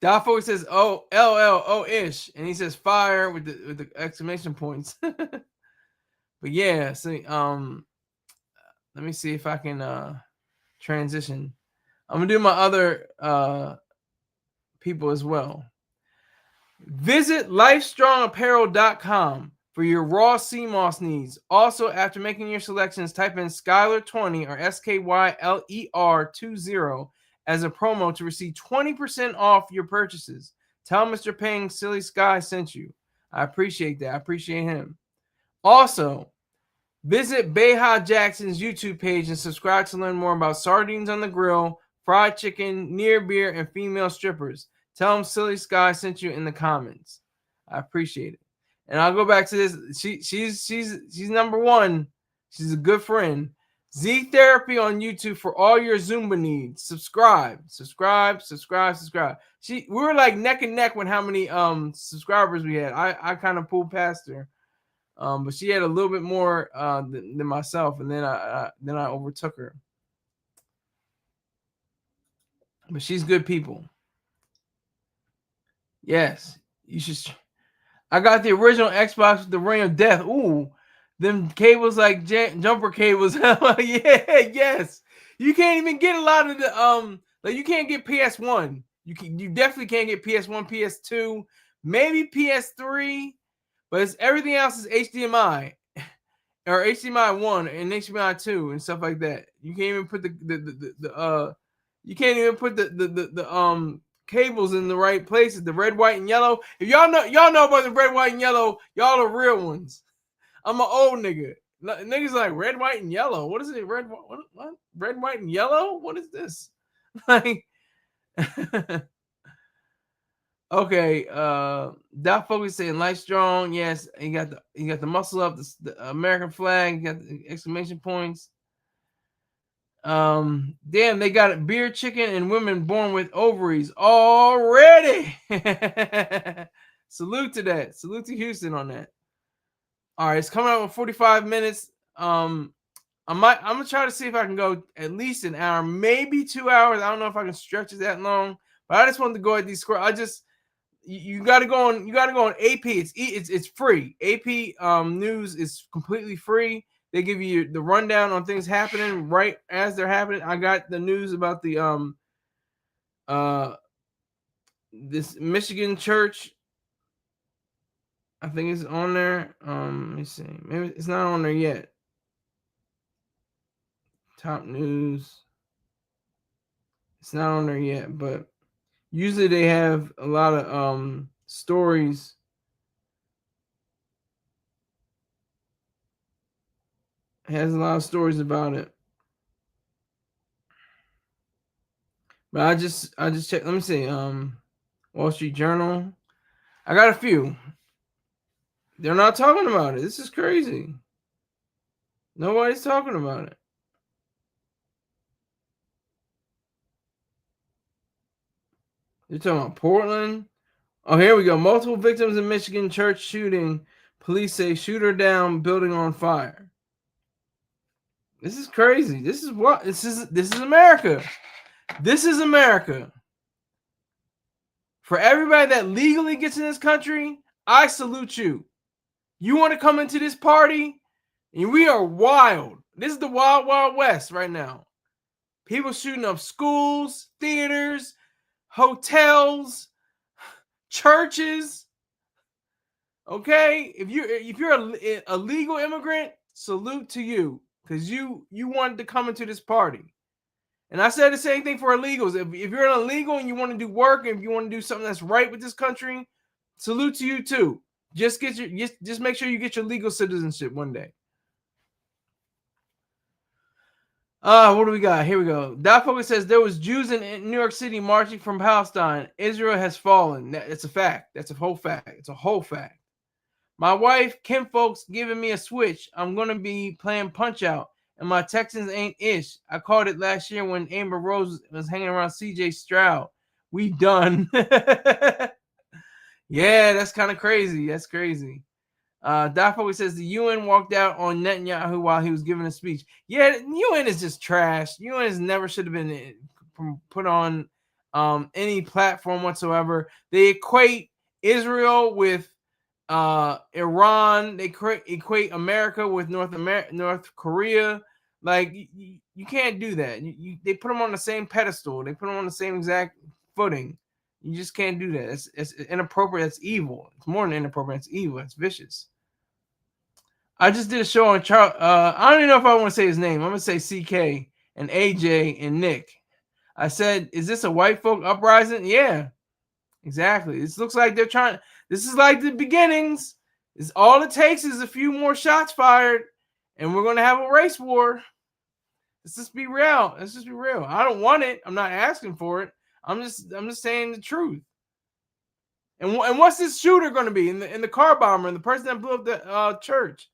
Speaker 9: Focus says, "Oh, ish," and he says "fire" with the exclamation points. But yeah, see, let me see if I can transition. I'm gonna do my other people as well. Visit lifestrongapparel.com for your raw CMOS needs. Also, after making your selections, type in Skyler20 or SKYLER20 as a promo to receive 20% off your purchases. Tell Mr. Ping Silly Sky sent you. I appreciate that. I appreciate him. Also, visit Beha Jackson's YouTube page and subscribe to learn more about sardines on the grill, fried chicken, near beer, and female strippers. Tell him Silly Sky sent you in the comments. I appreciate it. And I'll go back to this. She's number one. She's a good friend. Z Therapy on YouTube for all your Zumba needs. Subscribe. We were like neck and neck with how many subscribers we had. I kind of pulled past her. But she had a little bit more than myself, and then I overtook her. But she's good people. Yes, you should. I got the original Xbox with the Ring of Death. Ooh, them cables like jumper cables. Yeah, yes. You can't even get a lot of the like you can't get PS1. You definitely can't get PS1, PS2, maybe PS3, but everything else is HDMI or HDMI 1 and HDMI 2 and stuff like that. You can't even put the cables in the right places. The red, white, and yellow. If y'all know about the red, white, and yellow, y'all are real ones. I'm an old nigga. Niggas like red, white, and yellow. What is it? Red, what? Red, white, and yellow? What is this? Like, okay. Focus saying life strong. Yes, you got the muscle up, the American flag. You got the exclamation points. Damn, they got it. Beer, chicken, and women born with ovaries already. Salute to that. Salute to Houston on that. All right, it's coming out in 45 minutes. I'm gonna try to see if I can go at least an hour, maybe 2 hours. I don't know if I can stretch it that long, but I just wanted to go at these squirrels. You got to go on. You got to go on AP. It's free. AP news is completely free. They give you the rundown on things happening right as they're happening. I got the news about the this Michigan church, I think it's on there. Let me see. Maybe it's not on there yet. Top news. It's not on there yet, but usually they have a lot of stories. It has a lot of stories about it. But I just checked. Let me see. Wall Street Journal. I got a few. They're not talking about it. This is crazy. Nobody's talking about it. They're talking about Portland. Oh, here we go. Multiple victims in Michigan church shooting. Police say shooter down, building on fire. This is crazy. This is what? This is America. This is America. For everybody that legally gets in this country, I salute you. You want to come into this party? And we are wild. This is the wild, wild west right now. People shooting up schools, theaters, hotels, churches. Okay? If you're a legal immigrant, salute to you. Because you wanted to come into this party. And I said the same thing for illegals. If you're an illegal and you want to do work, and if you want to do something that's right with this country, salute to you too. Just make sure you get your legal citizenship one day. What do we got? Here we go. Dot Focus says there was Jews in New York City marching from Palestine. Israel has fallen. It's a fact. That's a whole fact. It's a whole fact. My wife, Kim Folks, giving me a switch. I'm going to be playing Punch Out, and my Texans ain't ish. I called it last year when Amber Rose was hanging around CJ Stroud. We done. Yeah, that's kind of crazy. That's crazy. Dafo says the UN walked out on Netanyahu while he was giving a speech. Yeah, UN is just trash. UN never should have been put on any platform whatsoever. They equate Israel with Iran. They equate America with North Korea. Like you can't do that. They put them on the same pedestal. They put them on the same exact footing. You just can't do that. It's inappropriate. It's evil. It's more than inappropriate. It's evil. It's vicious. I just did a show on Charles. I don't even know if I want to say his name. I'm going to say CK and AJ and Nick. I said, is this a white folk uprising? Yeah, exactly. This looks like they're trying. This is like the beginnings. It's all it takes is a few more shots fired, and we're going to have a race war. Let's just be real. Let's just be real. I don't want it. I'm not asking for it. I'm just saying the truth. And what's this shooter going to be in the car bomber and the person that blew up the church,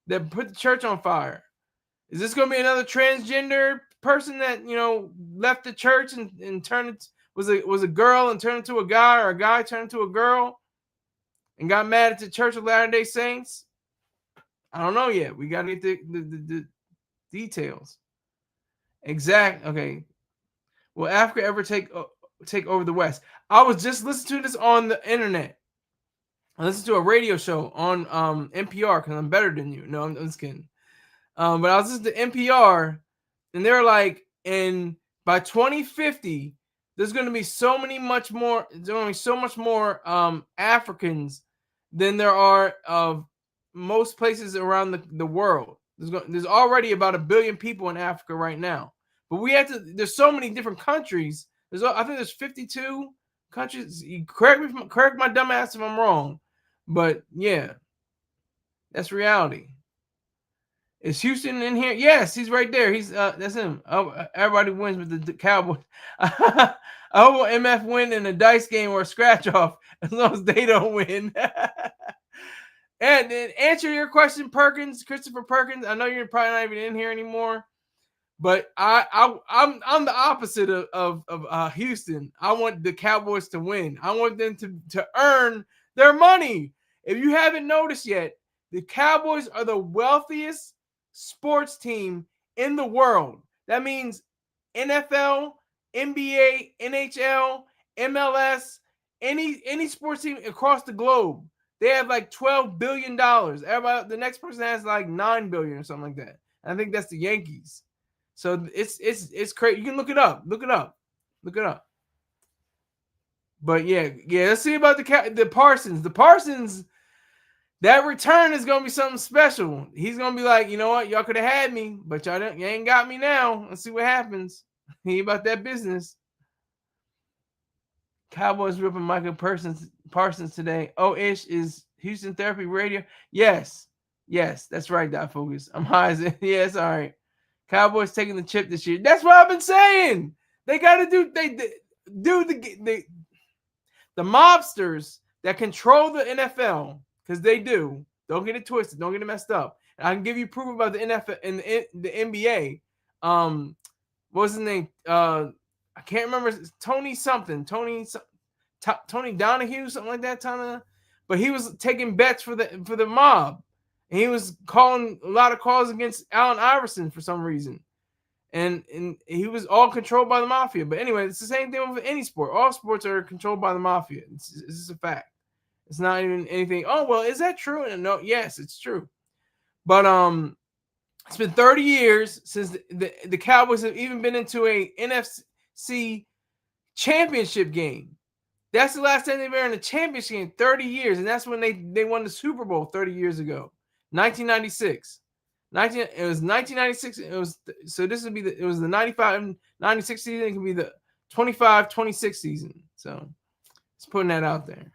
Speaker 9: that put the church on fire? Is this going to be another transgender person that left the church and turned it was a girl and turned into a guy, or a guy turned into a girl and got mad at the Church of Latter-day Saints? I don't know yet. We got to get the details. Exact. Okay. Will Africa ever take over the West? I was just listening to this on the internet. I listened to a radio show on NPR because I'm better than you. No, I'm just kidding. But I was listening to NPR, and they're like, by 2050, there's going to be so much more Africans than there are of most places around the world. There's already about 1 billion people in Africa right now. But there's so many different countries. I think there's 52 countries. You correct my dumb ass if I'm wrong. But yeah, that's reality. Is Houston in here? Yes, he's right there. That's him. Oh, everybody wins with the Cowboys. I hope MF win in a dice game or a scratch off, as long as they don't win. And then answer your question, Christopher Perkins. I know you're probably not even in here anymore. But I'm the opposite of Houston. I want the Cowboys to win. I want them to earn their money. If you haven't noticed yet, the Cowboys are the wealthiest sports team in the world. That means NFL, NBA, NHL, MLS, any sports team across the globe. They have like $12 billion. Everybody, the next person has like $9 billion or something like that. And I think that's the Yankees. So it's crazy. You can look it up. But yeah. Let's see about the Parsons. The Parsons, that return is gonna be something special. He's gonna be like, you know what, y'all could have had me, but you ain't got me now. Let's see what happens. He ain't about that business. Cowboys ripping Michael Parsons today. Oh, Ish is Houston Therapy Radio. Yes, that's right. That focus. I'm high as it. Yes, all right. Cowboys taking the chip this year. That's what I've been saying. They got to do. They do the mobsters that control the NFL, because they do. Don't get it twisted. Don't get it messed up. And I can give you proof about the NFL and the NBA. What was his name? I can't remember. Tony something. Tony Donahue, something like that. But he was taking bets for the mob, and he was calling a lot of calls against Allen Iverson for some reason, and he was all controlled by the mafia. But anyway, it's the same thing with any sport. All sports are controlled by the mafia. It's just a fact. It's not even anything. Oh well, is that true? And no, yes, it's true. But it's been 30 years since the Cowboys have even been into a NFC championship game. That's the last time they were in a championship game, 30 years. And that's when they won the Super Bowl 30 years ago, 1996. It was 1996. So this would be it was the 95-96 season. It could be the 25-26 season. So just putting that out there.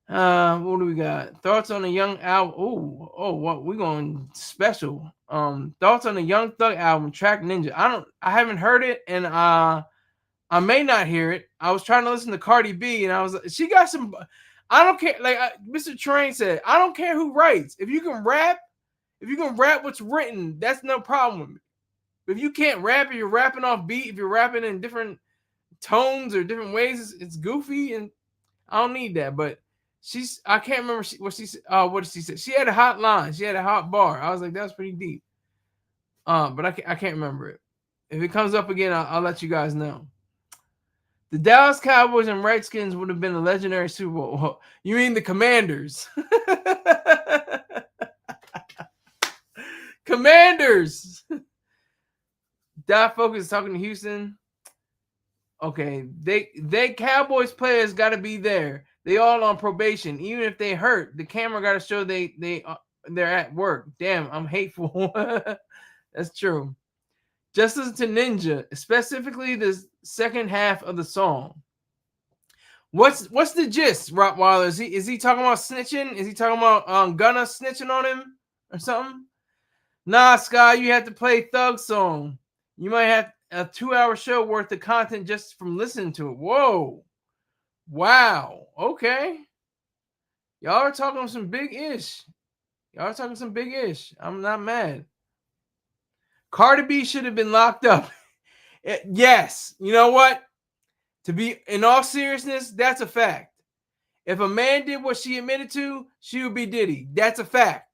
Speaker 9: What do we got? Thoughts on the Young album? What we going special? Thoughts on the Young Thug album, Track Ninja. I haven't heard it, and I may not hear it. I was trying to listen to Cardi B, and she got some. I don't care. Like Mr. Train said, I don't care who writes. If you can rap what's written, that's no problem. If you can't rap, if you're rapping off beat, if you're rapping in different tones or different ways, it's goofy, and I don't need that. But I can't remember what she said. What did she say? She had a hot line. She had a hot bar. I was like, that was pretty deep. But I can't remember it. If it comes up again, I'll let you guys know. The Dallas Cowboys and Redskins would have been a legendary Super Bowl. You mean the Commanders? Commanders. Dot Focus is talking to Houston. Okay, they Cowboys players got to be there. They all on probation. Even if they hurt, the camera got to show they're at work. Damn, I'm hateful. That's true. Just listen to Ninja, specifically the second half of the song. What's the gist, Rottweiler? Is he talking about snitching? Is he talking about Gunna snitching on him or something? Nah, Sky, you have to play Thug song. You might have a 2-hour show worth of content just from listening to it. Whoa. Wow. Okay. Y'all are talking some big ish. I'm not mad. Cardi B should have been locked up. Yes. You know what? To be in all seriousness, that's a fact. If a man did what she admitted to, she would be Diddy. That's a fact.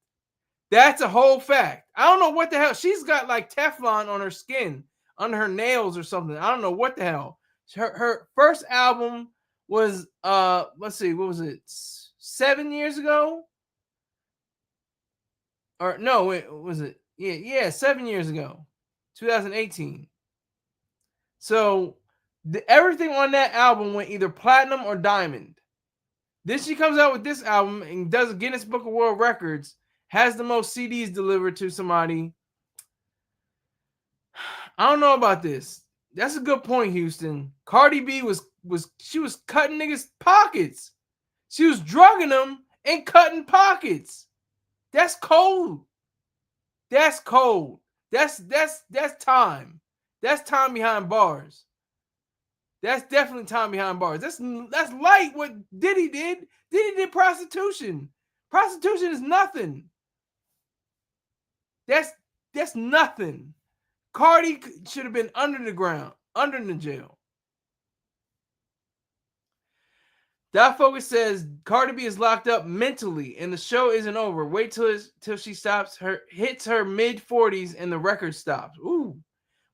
Speaker 9: That's a whole fact. I don't know what the hell. She's got like Teflon on her skin, under her nails or something. I don't know what the hell. Her first album was let's see, what was it? 7 years ago? Or no, was it? Yeah, 7 years ago. 2018. So everything on that album went either platinum or diamond. Then she comes out with this album and does a Guinness Book of World Records, has the most CDs delivered to somebody. I don't know about this. That's a good point, Houston. Cardi B was cutting niggas' pockets. She was drugging them and cutting pockets. That's cold. That's cold. That's time. That's time behind bars. That's definitely time behind bars. That's light what Diddy did. Diddy did prostitution. Prostitution is nothing. That's nothing. Cardi should have been under the ground, under the jail. That Focus says Cardi B is locked up mentally and the show isn't over. Wait till she hits her mid-40s and the record stops. Ooh.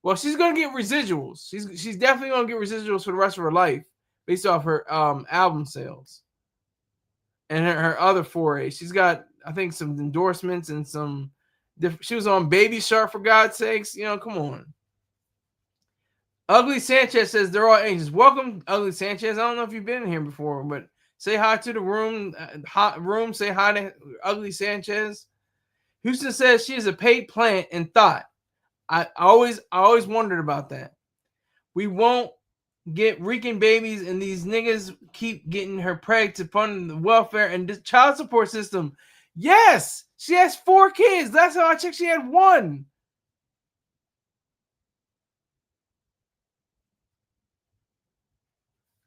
Speaker 9: Well, she's gonna get residuals. She's definitely gonna get residuals for the rest of her life based off her album sales and her other foray. She's got, I think, some endorsements and some. She was on Baby Shark, for God's sakes. You know, come on. Ugly Sanchez says they're all angels. Welcome, Ugly Sanchez. I don't know if you've been in here before, but say hi to the room. Hot room. Say hi to Ugly Sanchez. Houston says she is a paid plant and thought. I always wondered about that. We won't get reeking babies, and these niggas keep getting her pregnant to fund the welfare and the child support system. Yes, she has 4 kids. That's how I checked. She had 1.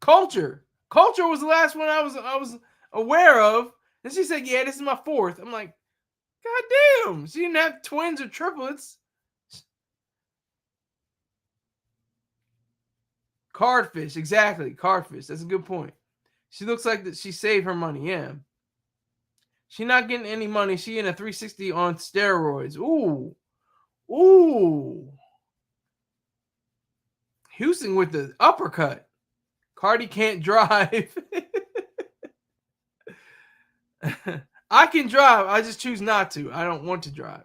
Speaker 9: Culture was the last one I was aware of, and she said, "Yeah, this is my 4th." I'm like, God damn, she didn't have twins or triplets. Cardfish, exactly. Cardfish. That's a good point. She looks like that she saved her money. Yeah. She not getting any money. She in a 360 on steroids. Ooh. Houston with the uppercut. Cardi can't drive. I can drive. I just choose not to. I don't want to drive.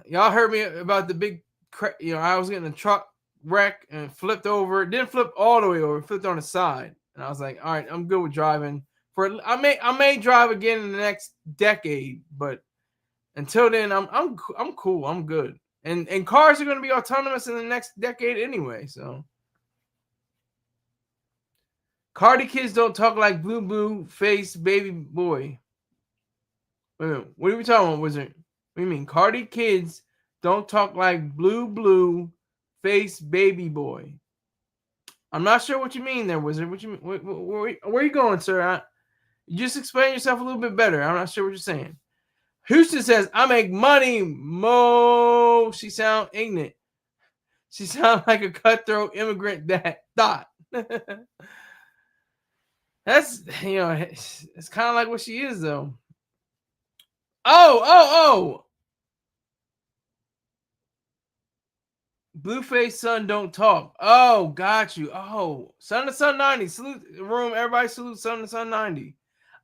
Speaker 9: Y'all heard me about the big, I was getting a truck wreck and flipped over. It didn't flip all the way over. It flipped on the side. And I was like, all right, I'm good with driving. I may drive again in the next decade, but until then, I'm cool. I'm good. And cars are going to be autonomous in the next decade anyway. So Cardi kids don't talk like blue face baby boy. Wait a minute, what are we talking about, Wizard? What do you mean? Cardi kids don't talk like blue face baby boy. I'm not sure what you mean there, Wizard. What you mean? Where are you going, sir? You just explain yourself a little bit better. I'm not sure what you're saying. Houston says, I make money, Mo. She sound ignorant. She sound like a cutthroat immigrant that thought. That's, it's kind of like what she is, though. Oh. Blueface son don't talk. Oh, got you. Oh, Son to Son 90. Salute the room. Everybody salute Son to Son 90.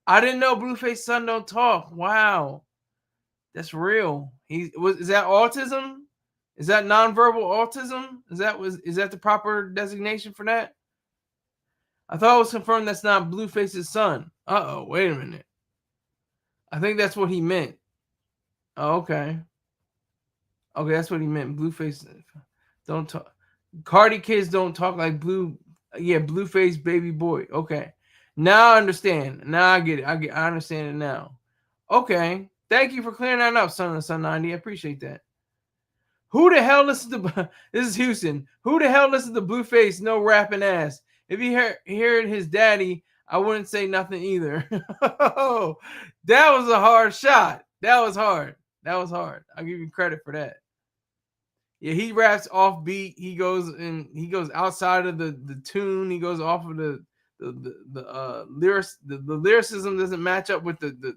Speaker 9: I didn't know Blueface son don't talk. Wow. That's real. Is that autism? Is that nonverbal autism? Is that the proper designation for that? I thought it was confirmed that's not Blueface's son. Uh-oh, wait a minute. I think that's what he meant. Oh, okay. Okay, that's what he meant. Blueface don't talk. Cardi kids don't talk like Blueface baby boy. Okay. Now I understand. Now I get it. I understand it now. Okay. Thank you for clearing that up, Son of Son 90. I appreciate that. Who the hell listens to this is Houston? Who the hell listens to Blueface no rapping ass? If he heard his daddy, I wouldn't say nothing either. That was a hard shot. That was hard. I'll give you credit for that. Yeah, he raps off beat. He goes outside of the tune. He goes off of the lyrics. The lyricism doesn't match up with the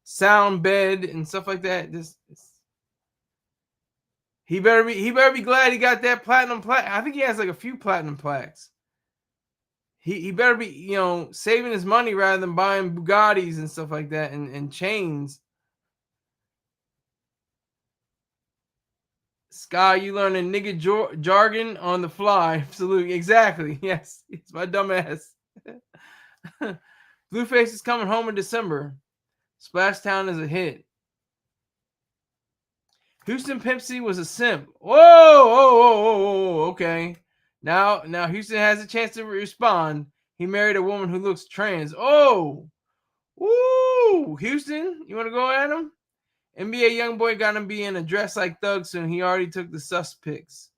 Speaker 9: sound bed and stuff like that. He better be glad he got that platinum plaque. I think he has like a few platinum plaques. He better be, saving his money rather than buying Bugattis and stuff like that and chains. Sky, you learning nigga jargon on the fly. Absolutely. Exactly. Yes. It's my dumb ass. Blueface is coming home in December. Splashtown is a hit. Houston Pimp C was a simp. Whoa. Okay. Now Houston has a chance to respond. He married a woman who looks trans. Oh. Woo. Houston, you want to go at him? NBA YoungBoy got him be in a dress like thug soon. He already took the sus pics.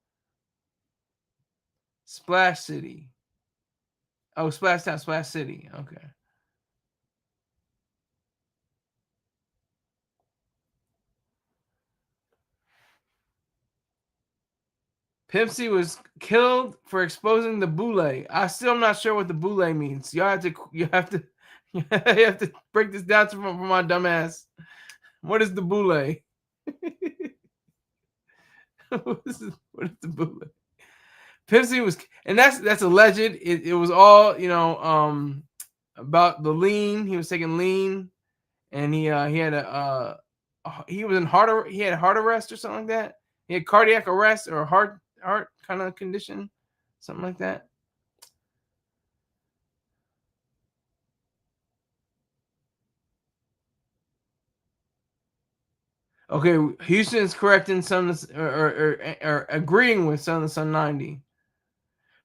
Speaker 9: Splash City. Oh, Splashtown, Splash City. Okay. Pimp C was killed for exposing the boule. I still am not sure what the boule means. You have to break this down for my dumb ass. What is the boule? What is the boule? Pimp C was, and that's alleged. It was all about the lean. He was taking lean, and he had he had heart arrest or something like that. He had cardiac arrest or heart kind of condition, something like that. Okay, Houston's correcting or agreeing with Son of the Sun 90.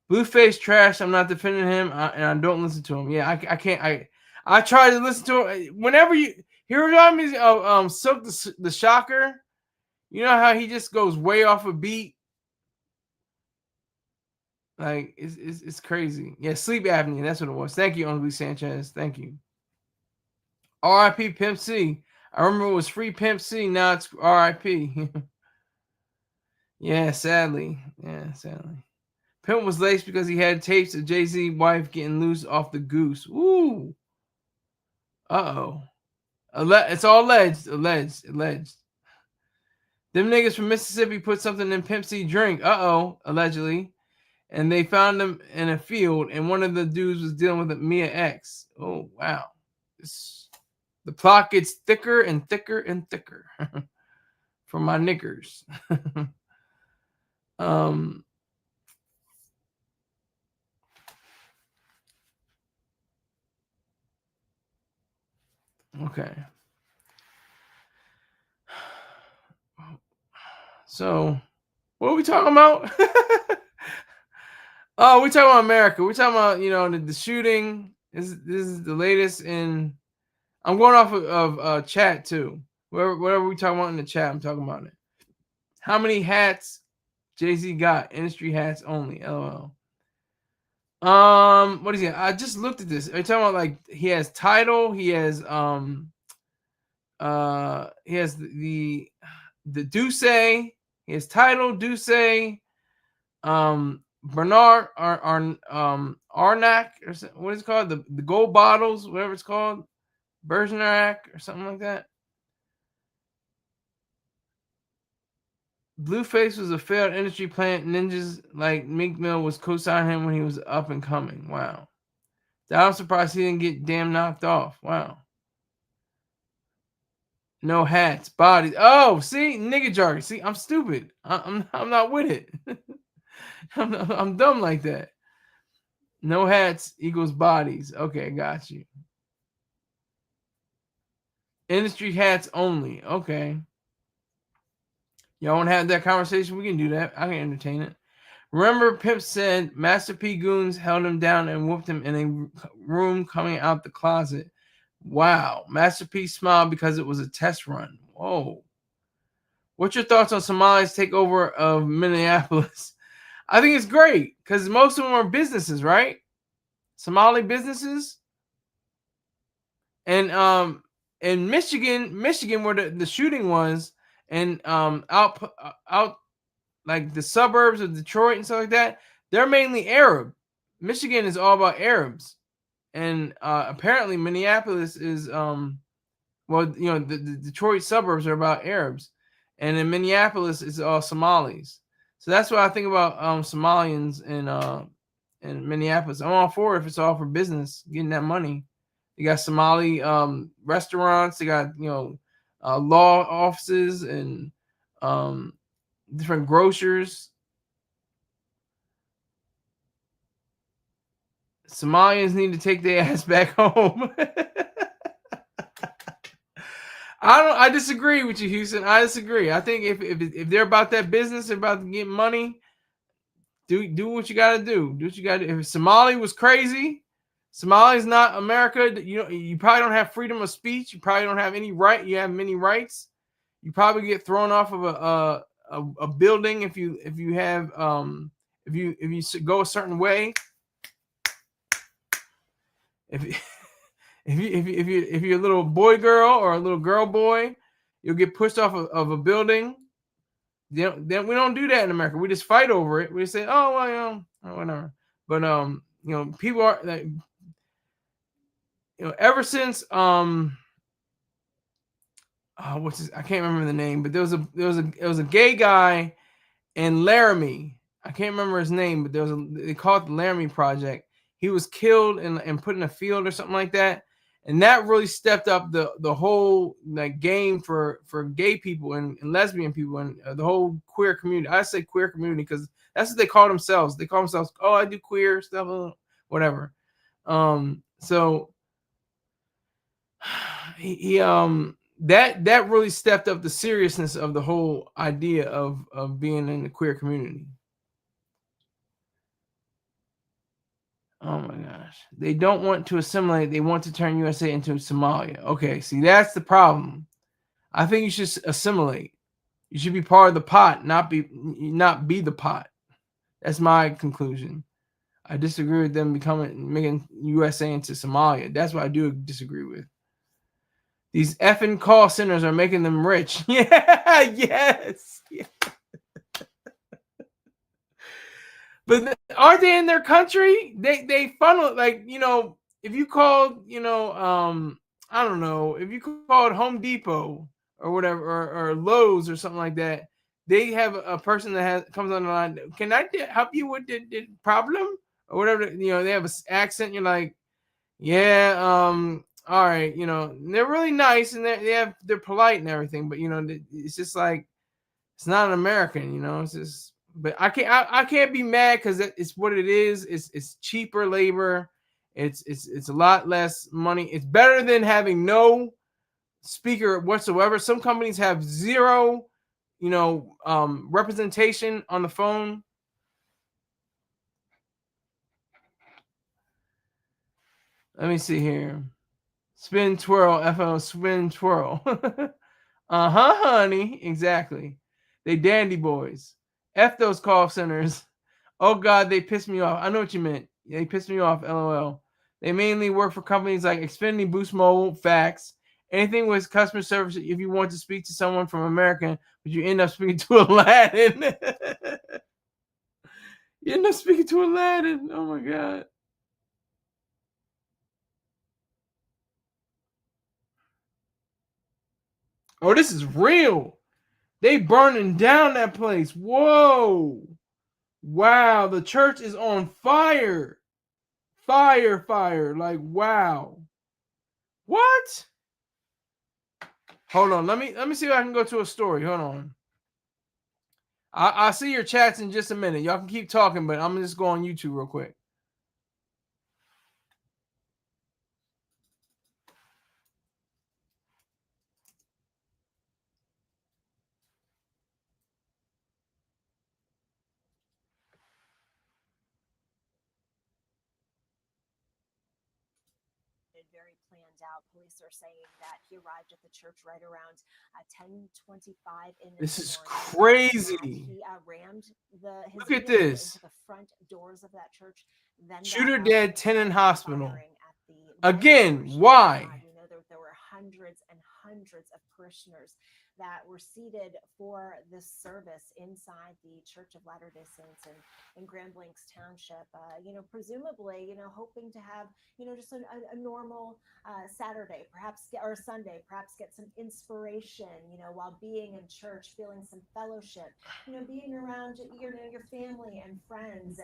Speaker 9: Blueface trash. I'm not defending him, and I don't listen to him. Yeah, I can't. I try to listen to him whenever you. He reminds me of Silk the Shocker. You know how he just goes way off a beat. Like it's crazy. Yeah, sleep apnea. That's what it was. Thank you, Luis Sanchez. Thank you. R.I.P. Pimp C. I remember it was Free Pimp C. Now it's R.I.P. Yeah, sadly. Pimp was laced because he had tapes of Jay-Z wife getting loose off the goose. Ooh. Uh-oh. It's all alleged. Them niggas from Mississippi put something in Pimp C drink. Uh-oh. Allegedly. And they found him in a field, and one of the dudes was dealing with a Mia X. Oh, wow. The plot gets thicker and thicker and thicker for my niggers. Okay. So, what are we talking about? Oh, we're talking about America. We're talking about, the shooting. This is the latest in. I'm going off of chat too. Whatever we talking about in the chat, I'm talking about it. How many hats Jay-Z got? Industry hats only. LOL. What is he? I just looked at this. Are you talking about like he has title? He has the Duce. He has title Duce. Bernard Arnac or what is it called? The gold bottles, whatever it's called. Bergerac or something like that. Blueface was a failed industry plant. Ninjas like Meek Mill was co-signing him when he was up and coming. Wow. I'm surprised he didn't get damn knocked off. Wow. No hats, bodies. Oh, see, nigga jargon. See, I'm stupid. I'm not with it. I'm dumb like that. No hats equals bodies. Okay, got you. Industry hats only. Okay. Y'all want to have that conversation? We can do that. I can entertain it. Remember, Pimp said Master P goons held him down and whooped him in a room coming out the closet. Wow. Master P smiled because it was a test run. Whoa. What's your thoughts on Somalia's takeover of Minneapolis? I think it's great because most of them are businesses, right? Somali businesses. And in Michigan, where the shooting was, and out like the suburbs of Detroit and stuff like that, they're mainly Arab. Michigan is all about Arabs, and apparently Minneapolis is the Detroit suburbs are about Arabs, and in Minneapolis it's all Somalis. So that's what I think about Somalians in Minneapolis. I'm all for it if it's all for business, getting that money. They got Somali restaurants. They got law offices and different grocers. Somalians need to take their ass back home. I disagree with you, Houston. I disagree. I think if they're about that business, they're about to get money. Do what you got to do. Do what you got to do. If Somali was crazy, Somalia is not America. You probably don't have freedom of speech. You probably don't have any right. You have many rights. You probably get thrown off of a building if you go a certain way. If you're a little boy girl or a little girl boy, you'll get pushed off of a building. Then we don't do that in America. We just fight over it. We just say, oh well, whatever. But people are like, ever since I can't remember the name, but there was a gay guy in Laramie. I can't remember his name, but they called it the Laramie Project. He was killed and put in a field or something like that. And that really stepped up the whole like game for gay people and lesbian people and the whole queer community. I say queer community because that's what they call themselves. They call themselves, oh, I do queer stuff, whatever. So he that really stepped up the seriousness of the whole idea of being in the queer community. Oh my gosh. They don't want to assimilate. They want to turn USA into Somalia. Okay, see, that's the problem. I think you should assimilate. You should be part of the pot, not be the pot. That's my conclusion. I disagree with them making USA into Somalia. That's what I do disagree with. These effing call centers are making them rich. Yeah, yes. Yeah. But aren't they in their country? They funnel, like, you know, if you called, you know, I don't know, if you called Home Depot or whatever, or Lowe's or something like that, they have a person that comes on the line. Can I help you with the problem or whatever? You know, they have an accent. You're like, yeah, all right, you know, they're really nice and they're polite and everything, but you know, it's just like it's not an American, you know, it's just. But I can't be mad because it's what it is. It's cheaper labor. It's a lot less money. It's better than having no speaker whatsoever. Some companies have zero, you know, representation on the phone. Let me see here. Spin twirl, FL spin twirl. Honey, exactly. They dandy boys. F those call centers. Oh, God, they pissed me off. I know what you meant. They pissed me off, LOL. They mainly work for companies like Xfinity, Boost Mobile, Fax, anything with customer service. If you want to speak to someone from America, but you end up speaking to Aladdin. You end up speaking to Aladdin. Oh, my God. Oh, this is real. They burning down that place. Whoa. Wow. The church is on fire. Fire. Like, wow. What? Hold on. Let me see if I can go to a story. Hold on. I'll see your chats in just a minute. Y'all can keep talking, but I'm going to just go on YouTube real quick.
Speaker 12: Very planned out. Police are saying that he arrived at the church right around 10:25 in the
Speaker 9: This is
Speaker 12: morning.
Speaker 9: crazy.
Speaker 12: He rammed his
Speaker 9: Look at
Speaker 12: vehicle
Speaker 9: this.
Speaker 12: into the front doors of that church. Then
Speaker 9: Shooter
Speaker 12: got out
Speaker 9: dead,
Speaker 12: and
Speaker 9: 10 in
Speaker 12: started
Speaker 9: hospital.
Speaker 12: firing at the
Speaker 9: Again,
Speaker 12: parishioners.
Speaker 9: why?
Speaker 12: We know that there were hundreds and hundreds of parishioners that were seated for this service inside the Church of Latter-day Saints in Grand Blancs Township. Presumably, hoping to have, just a normal Saturday, perhaps, or Sunday, perhaps get some inspiration, while being in church, feeling some fellowship, being around, your family and friends,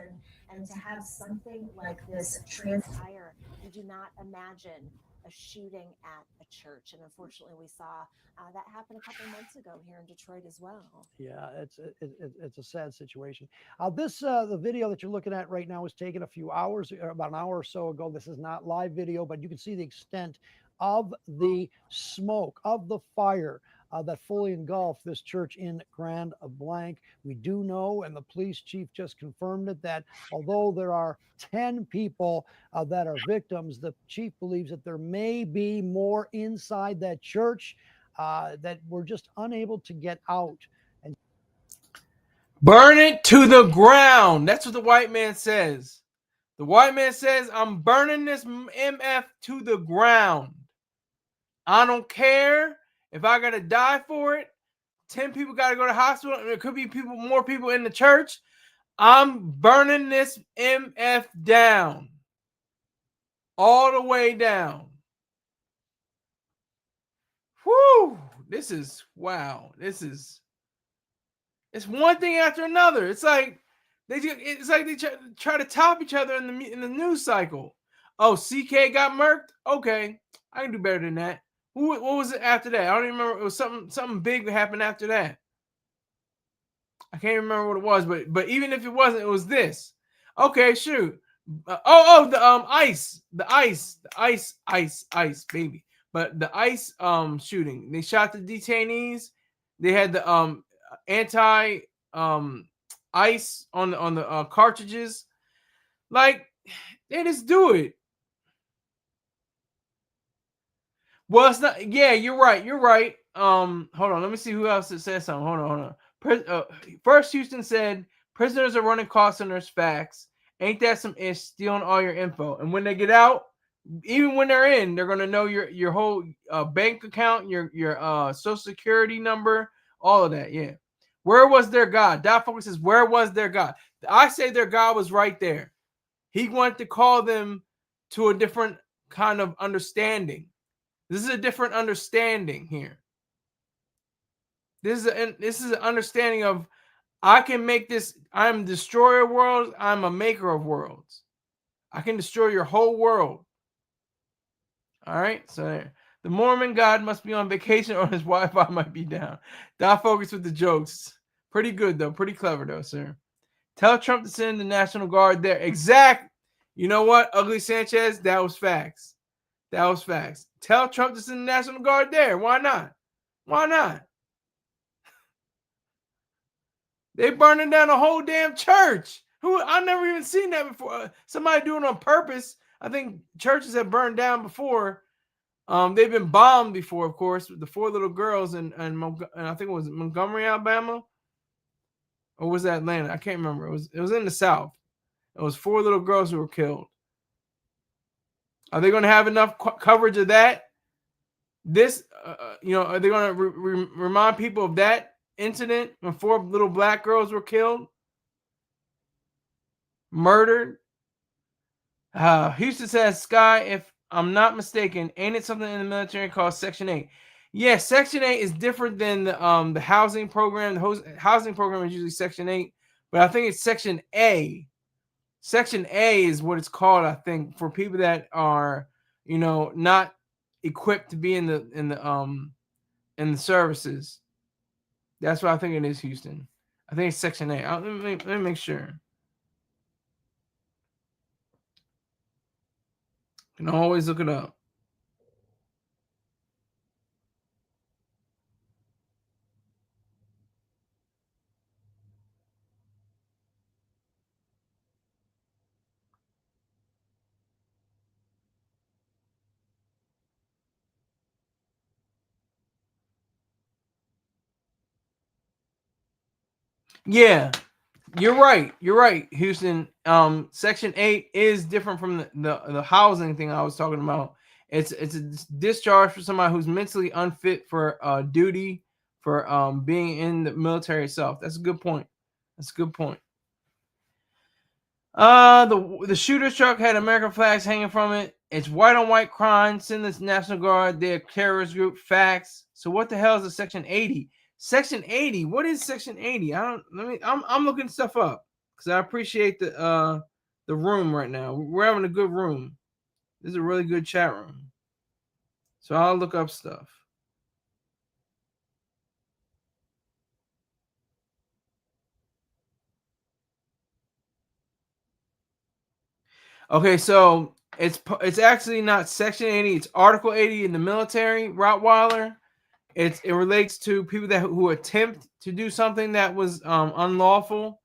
Speaker 12: and to have something like this transpire. You do not imagine a shooting at a church, and unfortunately we saw that happen a couple months ago here in Detroit as well.
Speaker 13: Yeah, it's a sad situation. The video that you're looking at right now was taken a few hours, about an hour or so ago. This is not live video, but you can see the extent of the smoke, of the fire that fully engulfed this church in Grand Blanc. We do know, and the police chief just confirmed it, that although there are 10 people that are victims, the chief believes that there may be more inside that church that were just unable to get out. And
Speaker 9: burn it to the ground. That's what the white man says. The white man says, I'm burning this MF to the ground. I don't care if I got to die for it. 10 people got to go to the hospital. There could be more people in the church. I'm burning this MF down. All the way down. Whew. This is, wow. It's one thing after another. It's like they try to top each other in the news cycle. Oh, CK got murked? Okay. I can do better than that. What was it after that? I don't even remember. It was something big that happened after that. I can't remember what it was, but even if it wasn't, it was this. Okay, shoot. The ice, baby. But the ice shooting. They shot the detainees. They had the anti ice on the cartridges. Like, they just do it. Well, it's not. Yeah, you're right. You're right. Hold on. Let me see who else said something. Hold on. First, Houston said prisoners are running call centers. Facts. Ain't that some ish? Stealing all your info. And when they get out, even when they're in, they're gonna know your whole bank account, your social security number, all of that. Yeah. Where was their God? Dot Focus says, where was their God? I say their God was right there. He wanted to call them to a different kind of understanding. This is a different understanding here. This is an understanding of, I can make this. I'm a destroyer of worlds. I'm a maker of worlds. I can destroy your whole world. All right. So there. The Mormon God must be on vacation or his Wi-Fi might be down. Dot Focus with the jokes. Pretty good though. Pretty clever though, sir. Tell Trump to send the National Guard there. Exact. You know what, Ugly Sanchez? That was facts. That was facts. Tell Trump to send the National Guard there. Why not? Why not? They burning down a whole damn church. I've never even seen that before. Somebody doing it on purpose. I think churches have burned down before. They've been bombed before, of course, with the 4 little girls and I think it was Montgomery, Alabama, or was that Atlanta? I can't remember. It was in the South. It was 4 little girls who were killed. Are they going to have enough coverage of that? This, are they going to remind people of that incident when 4 little black girls were killed, murdered? Houston says, Sky, if I'm not mistaken, ain't it something in the military called Section 8? Yeah, Section 8 is different than the housing program. The housing program is usually Section 8, but I think it's Section A. Section A is what it's called, I think, for people that are, not equipped to be in the services. That's what I think it is, Houston. I think it's Section A. Let me make sure. You can always look it up. Yeah, you're right. You're right, Houston. Section 8 is different from the housing thing I was talking about. It's a discharge for somebody who's mentally unfit for duty, for being in the military itself. That's a good point. That's a good point. The shooter's truck had American flags hanging from it. It's white on white crime. Send this National Guard. They're a terrorist group. Facts. So what the hell is a Section 80? Section 80. What is Section 80? I'm looking stuff up because I appreciate the room right now. We're having a good room. This is a really good chat room. So I'll look up stuff. Okay, so it's actually not Section 80. It's Article 80 in the military, Rottweiler. It relates to people who attempt to do something that was unlawful.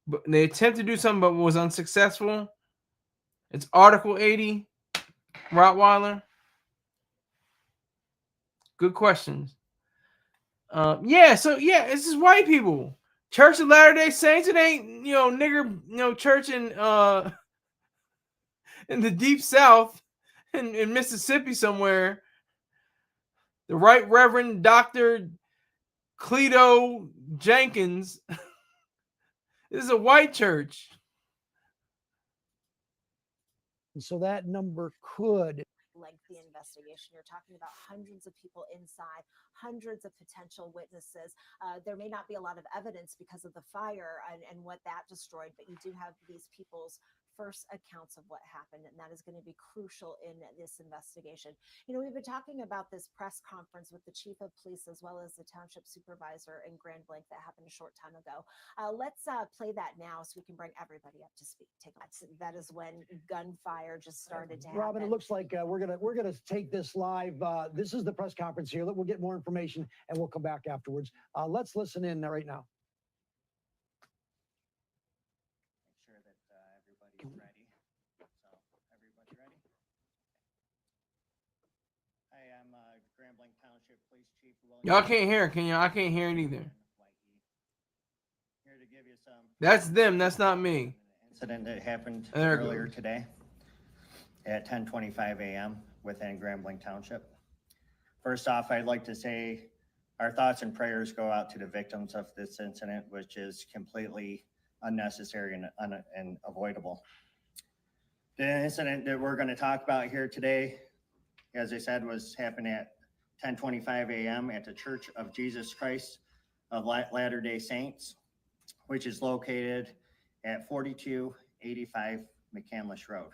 Speaker 9: But they attempt to do something but was unsuccessful. It's Article 80, Rottweiler. Good questions. It's just white people. Church of Latter-day Saints. It ain't, nigger, church in the deep South in Mississippi somewhere. The Right Reverend Dr. Cleto Jenkins. This is a white church.
Speaker 13: And so that number could
Speaker 12: lengthy investigation. You're talking about hundreds of people inside, hundreds of potential witnesses. There may not be a lot of evidence because of the fire and what that destroyed, but you do have these people's first accounts of what happened, and that is going to be crucial in this investigation. You know, we've been talking about this press conference with the chief of police as well as the township supervisor in Grand Blanc that happened a short time ago. Let's play that now so we can bring everybody up to speed. Take a look. That is when gunfire just started to happen.
Speaker 13: Robin, it looks like we're gonna take this live. This is the press conference here. We'll get more information and we'll come back afterwards. Let's listen in right now.
Speaker 14: Make sure that everybody's ready. So, everybody ready? Hi, I'm Grand Blanc Township Police Chief William.
Speaker 9: Y'all can't hear, can y'all? I can't hear it either.
Speaker 14: Here to give you some.
Speaker 9: That's them. That's not me.
Speaker 14: Incident that happened
Speaker 9: There it
Speaker 14: earlier
Speaker 9: goes.
Speaker 14: today at 10:25 a.m. within Grand Blanc Township. First off, I'd like to say our thoughts and prayers go out to the victims of this incident, which is completely unnecessary and avoidable. The incident that we're going to talk about here today, as I said, was happened at 10:25 a.m. at the Church of Jesus Christ of Latter-day Saints, which is located at 4285 McCandless Road.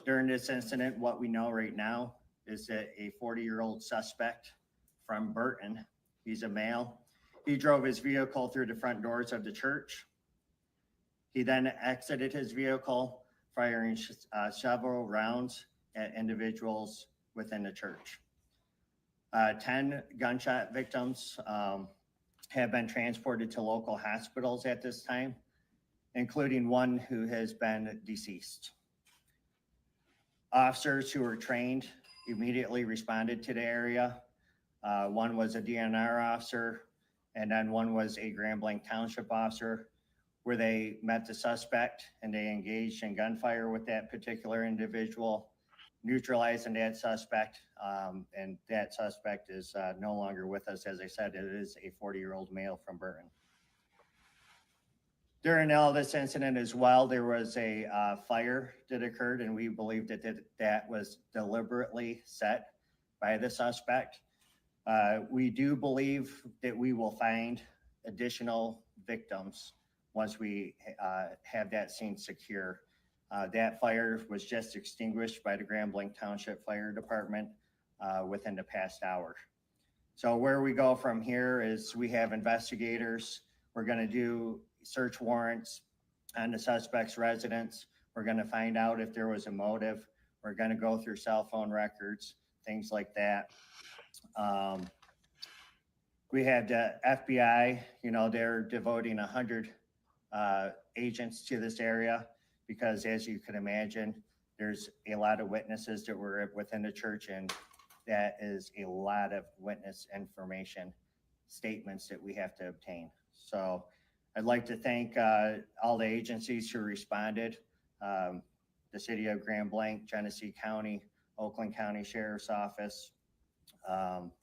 Speaker 14: During this incident, what we know right now is that a 40-year-old suspect from Burton, he's a male, he drove his vehicle through the front doors of the church. He then exited his vehicle, firing several rounds at individuals within the church. 10 gunshot victims have been transported to local hospitals at this time, including one who has been deceased. Officers who were trained immediately responded to the area. One was a DNR officer, and then one was a Grand Blanc Township officer, where they met the suspect and they engaged in gunfire with that particular individual, neutralizing that suspect, and that suspect is no longer with us. As I said, it is a 40-year-old male from Burton. During all this incident as well, there was a fire that occurred, and we believe that was deliberately set by the suspect. We do believe that we will find additional victims once we have that scene secure. That fire was just extinguished by the Grand Blanc Township Fire Department within the past hour. So where we go from here is we have investigators. We're going to do search warrants on the suspect's residence. We're going to find out if there was a motive. We're going to go through cell phone records, things like that. We had the FBI, you know, they're devoting 100 agents to this area because, as you can imagine, there's a lot of witnesses that were within the church, and that is a lot of witness information, statements that we have to obtain. So I'd like to thank all the agencies who responded, the City of Grand Blanc, Genesee County, Oakland County Sheriff's Office,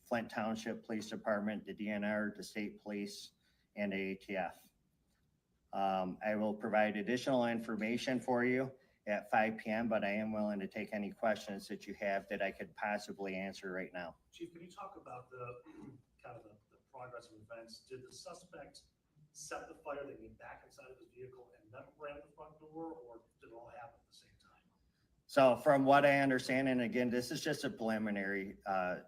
Speaker 14: Flint Township Police Department, the DNR, the State Police, and the ATF. I will provide additional information for you at 5 p.m., but I am willing to take any questions that you have that I could possibly answer right now.
Speaker 15: Chief, can you talk about the kind of the progress of events? Did the suspect set the fire, they get back inside of his vehicle and then ran the front door, or did it all happen at the same time?
Speaker 14: So from what I understand, and again, this is just a preliminary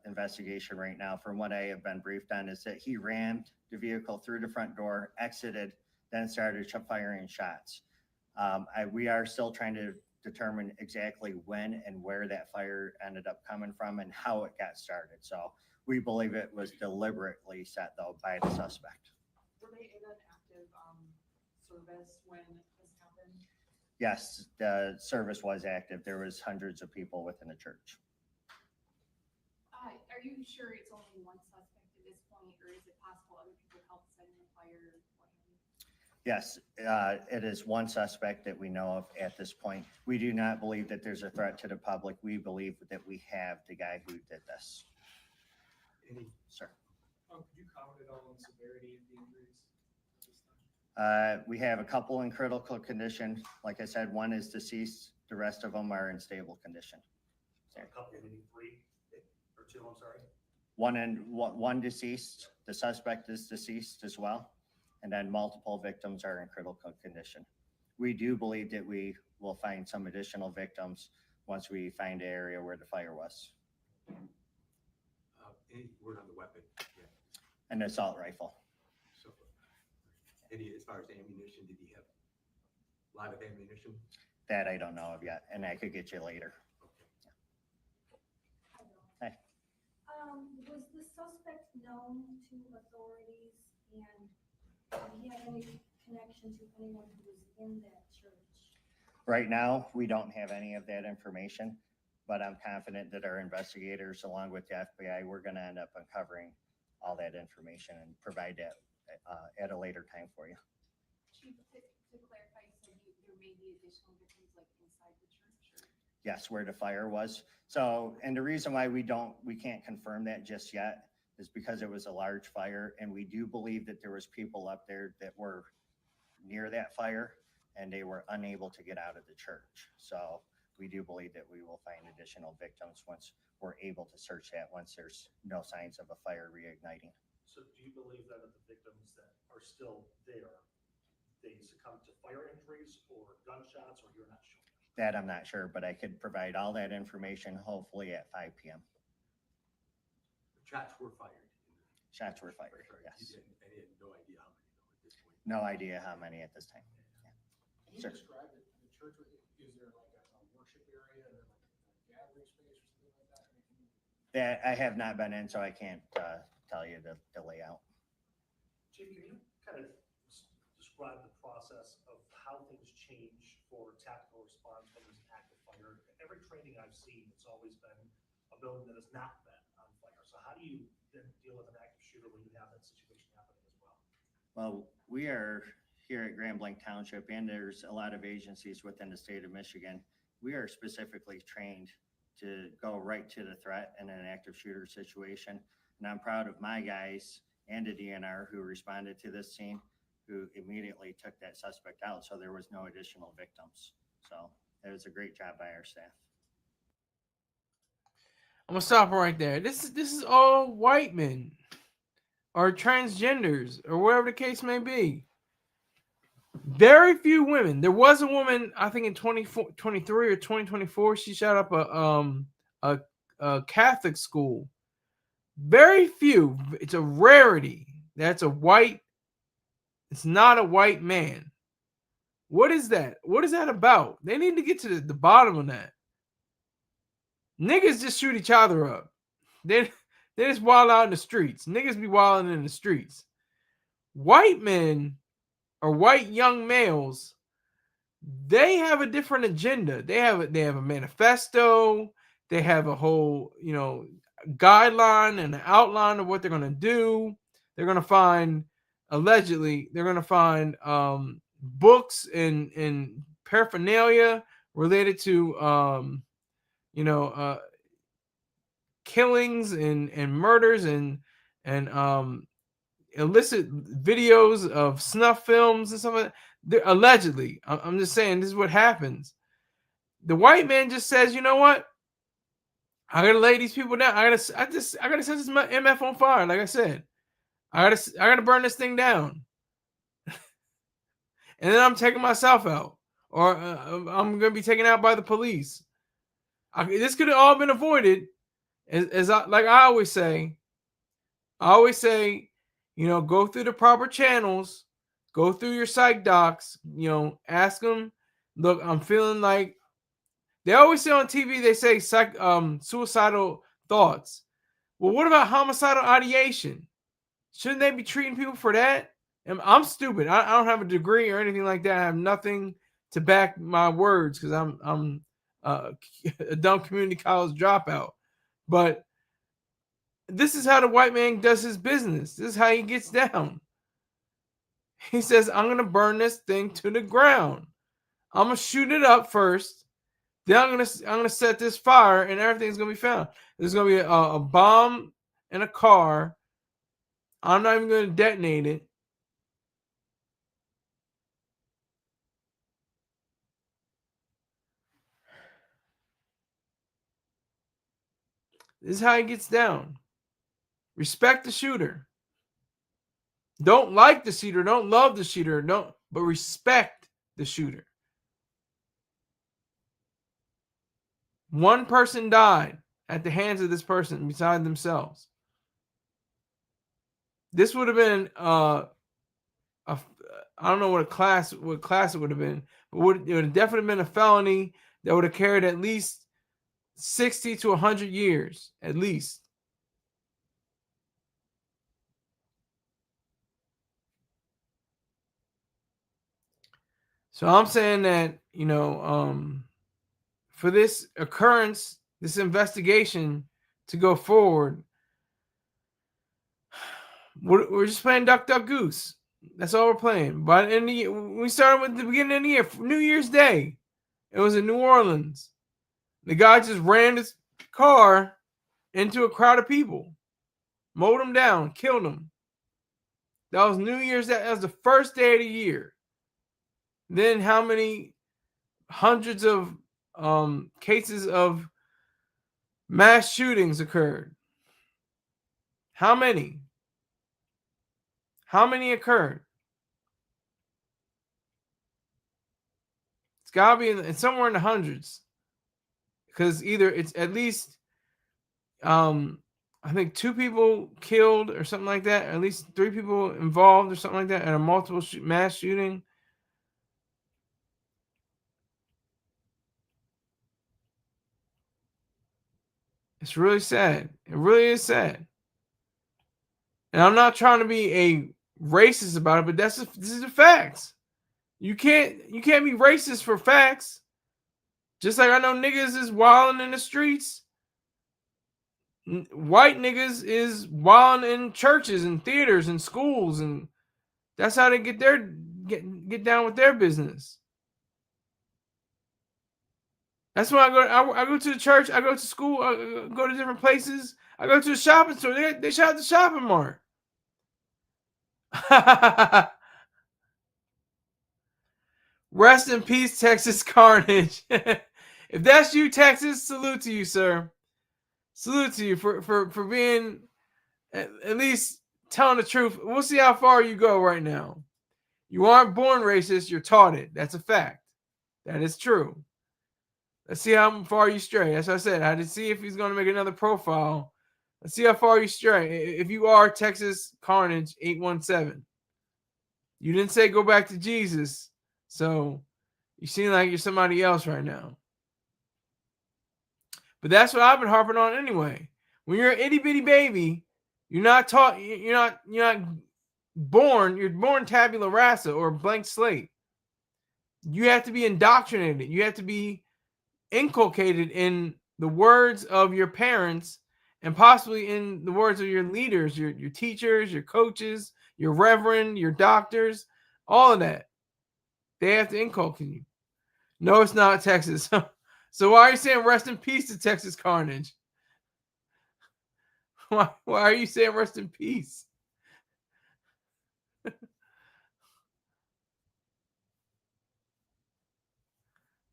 Speaker 14: investigation right now, from what I have been briefed on, is that he rammed the vehicle through the front door, exited, then started firing shots. We are still trying to determine exactly when and where that fire ended up coming from and how it got started. So we believe it was deliberately set, though, by the suspect.
Speaker 16: Were they in an active service when this happened?
Speaker 14: Yes, the service was active. There was hundreds of people within the church.
Speaker 16: Are you sure it's only one suspect at this point, or is it possible other people helped set the fire?
Speaker 14: Yes, it is one suspect that we know of at this point. We do not believe that there's a threat to the public. We believe that we have the guy who did this. Sir.
Speaker 17: Could you comment on the severity of the injuries?
Speaker 14: We have a couple in critical condition. Like I said, one is deceased. The rest of them are in stable condition.
Speaker 15: A couple, meaning 3 or 2, I'm sorry.
Speaker 14: One deceased. The suspect is deceased as well. And then multiple victims are in critical condition. we do believe that we will find some additional victims once we find the area where the fire was.
Speaker 18: Any word on the weapon? Yeah.
Speaker 14: An assault rifle.
Speaker 18: So, as far as ammunition, did he have a lot of ammunition?
Speaker 14: That I don't know of yet, and I could get you later. Hey.
Speaker 16: Was the suspect known to authorities, and did he have any connection to anyone who was in that church?
Speaker 14: Right now, we don't have any of that information, but I'm confident that our investigators, along with the FBI, we're going to end up uncovering all that information and provide that at a later time for you.
Speaker 16: Chief, to clarify, you said there may be additional victims like inside the church? Or?
Speaker 14: Yes, where the fire was. So, and the reason why we can't confirm that just yet is because it was a large fire, and we do believe that there was people up there that were near that fire and they were unable to get out of the church. So we do believe that we will find additional victims once we're able to search that, once there's no signs of a fire reigniting.
Speaker 15: So do you believe that the victims that are still there, they succumbed to fire injuries or gunshots, or you're not sure?
Speaker 14: That I'm not sure, but I could provide all that information hopefully at 5 p.m.
Speaker 18: Shots were fired.
Speaker 14: Shots were fired, yes.
Speaker 18: He had no idea how many though at this point.
Speaker 14: No idea how many at this time.
Speaker 17: Can you describe the church? Is there like a worship area and then like a gathering space or something like that?
Speaker 14: That I have not been in, so I can't tell you the layout.
Speaker 15: Chief, can you kind of describe the process of how things change for tactical response when there's an active fire? Every training I've seen, it's always been a building that has not been on fire. So how do you then deal with an active shooter when you have that situation happening as well?
Speaker 14: Well, we are here at Grand Blanc Township, and there's a lot of agencies within the state of Michigan. We are specifically trained to go right to the threat in an active shooter situation. And I'm proud of my guys and the DNR who responded to this scene, who immediately took that suspect out. So there was no additional victims. So it was a great job by our staff.
Speaker 9: I'm gonna stop right there. This is all white men or transgenders or whatever the case may be. Very few women. There was a woman, I think in 2023 or 2024, she shot up a Catholic school. Very few. It's a rarity. That's a white. It's not a white man. What is that? What is that about? They need to get to the bottom of that. Niggas just shoot each other up. They just wild out in the streets. Niggas be wilding in the streets. White men or white young males, they have a different agenda. They have a manifesto. They have a whole, guideline and an outline of what they're gonna do. They're gonna find, allegedly, they're gonna find books and paraphernalia related to killings and murders and illicit videos of snuff films and stuff like that. Allegedly, I'm just saying this is what happens. The white man just says, you know what? I gotta lay these people down. I gotta set this MF on fire. Like I said, I gotta burn this thing down, and then I'm taking myself out, or I'm gonna be taken out by the police. This could have all been avoided, I always say. Go through the proper channels, go through your psych docs, ask them, look, I'm feeling like, they always say on TV, they say suicidal thoughts. Well, what about homicidal ideation? Shouldn't they be treating people for that? I'm stupid. I don't have a degree or anything like that. I have nothing to back my words because I'm a dumb community college dropout. But this is how the white man does his business. This is how he gets down. He says, I'm going to burn this thing to the ground. I'm going to shoot it up first. Then I'm going to set this fire and everything's going to be found. There's going to be a bomb in a car. I'm not even going to detonate it. This is how he gets down. Respect the shooter. Don't like the shooter. Don't love the shooter. But respect the shooter. One person died at the hands of this person beside themselves. This would have been I don't know what class it would have been, but it would have definitely been a felony that would have carried at least 60 to 100 years, at least. So I'm saying that, for this occurrence, this investigation to go forward, we're just playing duck, duck, goose. That's all we're playing. But we started with the beginning of the year, New Year's Day. It was in New Orleans. The guy just ran his car into a crowd of people, mowed them down, killed them. That was New Year's Day. That was the first day of the year. Then how many hundreds of cases of mass shootings occurred? How many? How many occurred? It's got to be it's somewhere in the hundreds. Because either it's at least, I think 2 people killed or something like that, or at least 3 people involved or something like that in a multiple mass shooting. It's really sad. It really is sad. And I'm not trying to be a racist about it, but this is the facts. You can't be racist for facts. Just like I know niggas is wilding in the streets. White niggas is wilding in churches and theaters and schools, and that's how they get down with their business. That's why I go to the church, I go to school, I go to different places, I go to the shopping store. They shot at the shopping mart. Rest in peace, Texas Carnage. If that's you, Texas, salute to you, sir. Salute to you for being at least telling the truth. We'll see how far you go right now. You aren't born racist, you're taught it. That's a fact. That is true. Let's see how far you stray. As I said, I had to see if he's going to make another profile. Let's see how far you stray. If you are Texas Carnage 817, you didn't say go back to Jesus, so you seem like you're somebody else right now. But that's what I've been harping on anyway. When you're an itty bitty baby, you're not taught. You're not born. You're born tabula rasa or blank slate. You have to be indoctrinated. You have to be inculcated in the words of your parents and possibly in the words of your leaders, your teachers, your coaches, your reverend, your doctors, all of that. They have to inculcate you. No, it's not Texas. So why are you saying rest in peace to Texas Carnage? Why are you saying rest in peace?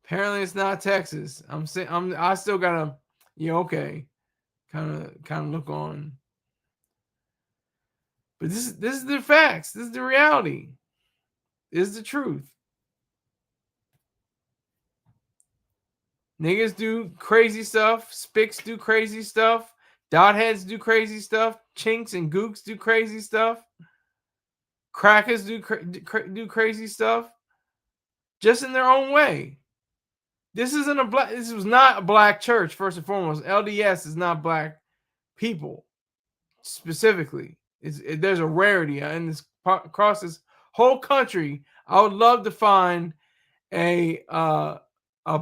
Speaker 9: Apparently it's not Texas. I still gotta, okay, kind of look on. But this is the facts. This is the reality. This is the truth. Niggas do crazy stuff. Spics do crazy stuff. Dotheads do crazy stuff. Chinks and gooks do crazy stuff. Crackers do crazy stuff. Just in their own way. This was not a black church, first and foremost. LDS is not black people, specifically. There's a rarity in this across this whole country. I would love to find a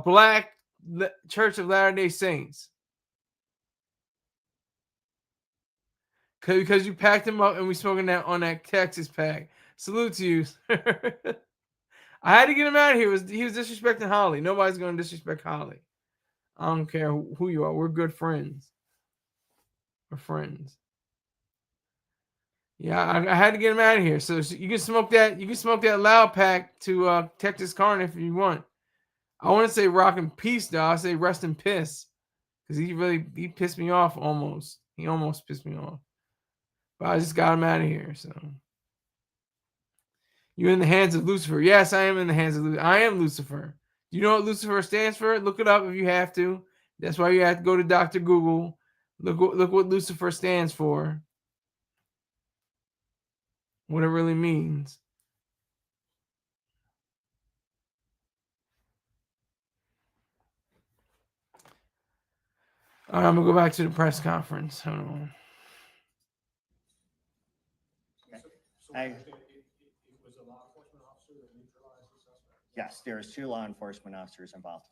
Speaker 9: black Church of Latter-day Saints, because you packed him up and we smoking that on that Texas pack. Salute to you. I had to get him out of here. He was disrespecting Holly. Nobody's going to disrespect Holly. I don't care who you are. We're good friends. We're friends. Yeah, I had to get him out of here. So you can smoke that. You can smoke that loud pack to Texas Carnage if you want. I want to say rock and peace, though. I say rest in piss, because he pissed me off almost. He almost pissed me off. But I just got him out of here. So You're in the hands of Lucifer. Yes, I am in the hands of Lucifer. I am Lucifer. Do you know what Lucifer stands for? Look it up if you have to. That's why you have to go to Dr. Google. Look what Lucifer stands for. What it really means. All right, I'm going to go back to the press conference. Hold on.
Speaker 14: Yes, there's 2 law enforcement officers involved.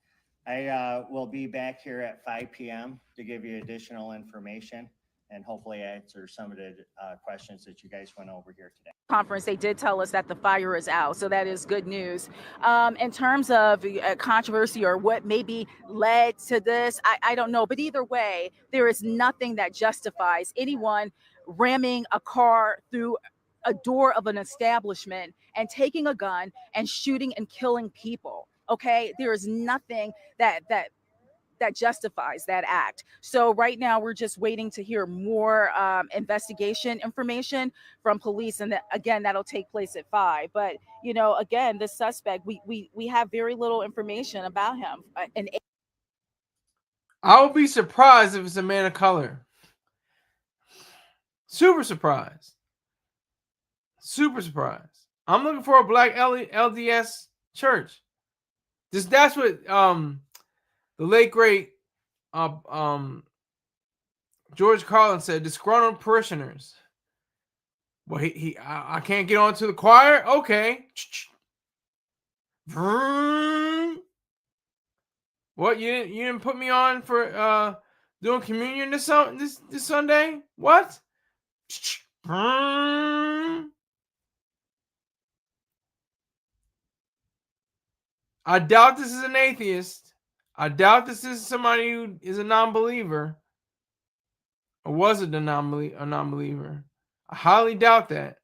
Speaker 14: I will be back here at 5 p.m. to give you additional information and hopefully answer some of the questions that you guys went over here today.
Speaker 7: Conference, they did tell us that the fire is out, so that is good news. In terms of controversy or what maybe led to this, I don't know, but either way, there is nothing that justifies anyone ramming a car through a door of an establishment and taking a gun and shooting and killing people. Okay, there is nothing that justifies that act. So right now we're just waiting to hear more investigation information from police, and again that'll take place at 5. But you know, again, the suspect, we have very little information about him. And
Speaker 9: I would be surprised if it's a man of color. Super surprised. Super surprised. I'm looking for a black LDS church. That's what the late great George Carlin said. Disgruntled parishioners. Well, I can't get onto the choir. Okay. What, you didn't put me on for doing communion this Sunday? What? I doubt this is an atheist. I doubt this is somebody who is a non-believer or was a non-believer. I highly doubt that.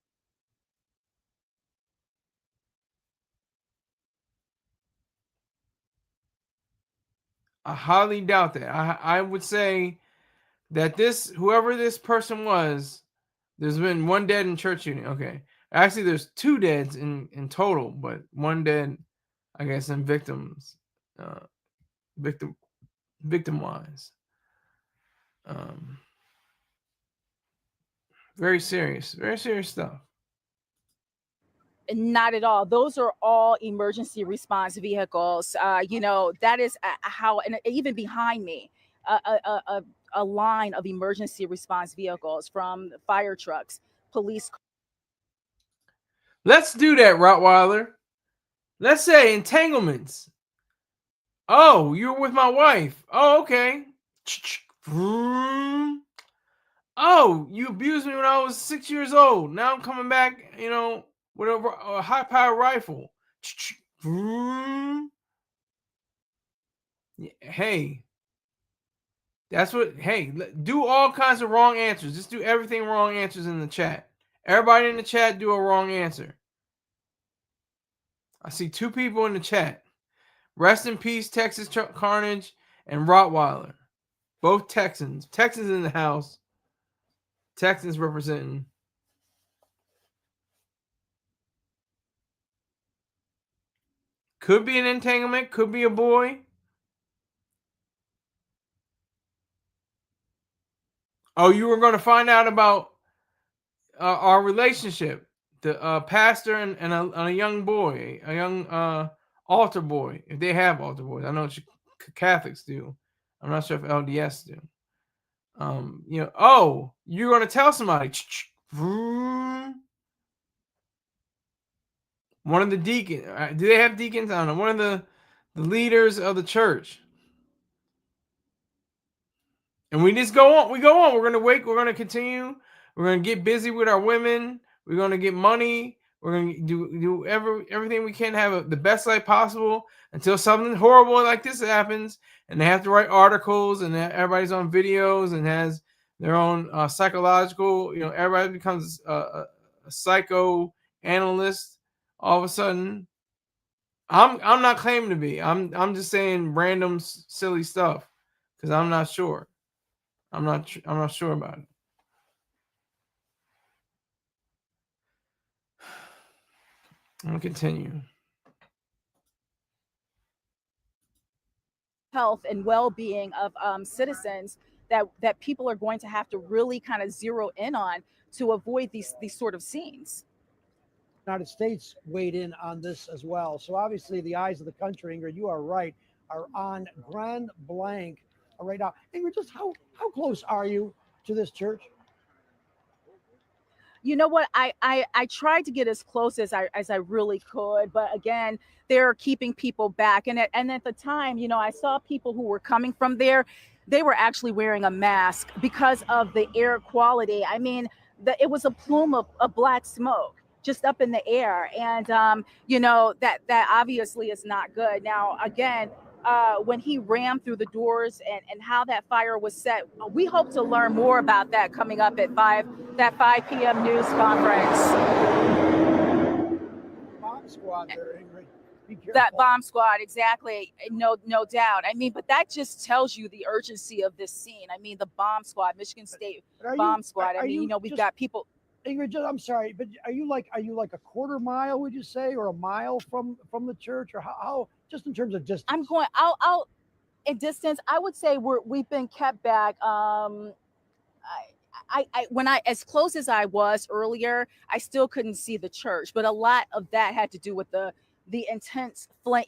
Speaker 9: I highly doubt that. I would say that whoever this person was, there's been 1 dead in church shooting. Okay. Actually, there's 2 deads in total, but 1 dead, I guess, in victims. Victim-wise. Very serious stuff.
Speaker 7: not at all. Those are all emergency response vehicles. You know, that is how, and even behind me, a line of emergency response vehicles, from fire trucks, police.
Speaker 9: Let's do that, Rottweiler. Let's say entanglements. Oh, you're with my wife. Oh, okay. Oh, you abused me when I was 6 years old. Now I'm coming back, you know, with a high-powered rifle. Hey, that's what, hey, do all kinds of wrong answers. Just do everything wrong answers in the chat. Everybody in the chat do a wrong answer. I see 2 people in the chat. Rest in peace, Texas Carnage and Rottweiler. Both Texans. Texans in the house. Texans representing. Could be an entanglement. Could be a boy. Oh, you were going to find out about our relationship. The pastor and a young boy. A young altar boy. If they have altar boys. I know Catholics do. I'm not sure if LDS do. You know, oh, you're going to tell somebody. One of the deacons. Do they have deacons? I don't know. One of the leaders of the church. And we just go on. We go on. We're going to wait. We're going to continue. We're going to get busy with our women. We're going to get money. We're going to do everything we can to have the best life possible until something horrible like this happens. And they have to write articles, and everybody's on videos and has their own psychological, you know, everybody becomes a psychoanalyst all of a sudden. I'm not claiming to be. I'm just saying random silly stuff because I'm not sure. I'm not sure about it. I'll continue.
Speaker 7: Health and well-being of citizens that people are going to have to really kind of zero in on to avoid these sort of scenes.
Speaker 13: United States weighed in on this as well. So obviously the eyes of the country, Ingrid, you are right, are on Grand Blanc right now. Ingrid, just how close are you to this church?
Speaker 7: You know what? I tried to get as close as I really could, but again, they're keeping people back. And at the time, you know, I saw people who were coming from there. They were actually wearing a mask because of the air quality. I mean, it was a plume of black smoke just up in the air, and you know that obviously is not good. Now, again, when he rammed through the doors and how that fire was set, we hope to learn more about that coming up at 5 p.m. news conference.
Speaker 13: Bomb squad there, Ingrid. Be careful.
Speaker 7: That bomb squad, exactly. No doubt. I mean, but that just tells you the urgency of this scene. I mean, the bomb squad, Michigan State bomb squad. I mean, you know, we've got people.
Speaker 13: Ingrid, I'm sorry, but are you like a quarter mile, would you say, or a mile from the church, or how just in terms of distance?
Speaker 7: I'm going. I'll in distance. I would say we've been kept back. When I as close as I was earlier, I still couldn't see the church, but a lot of that had to do with the intense flame,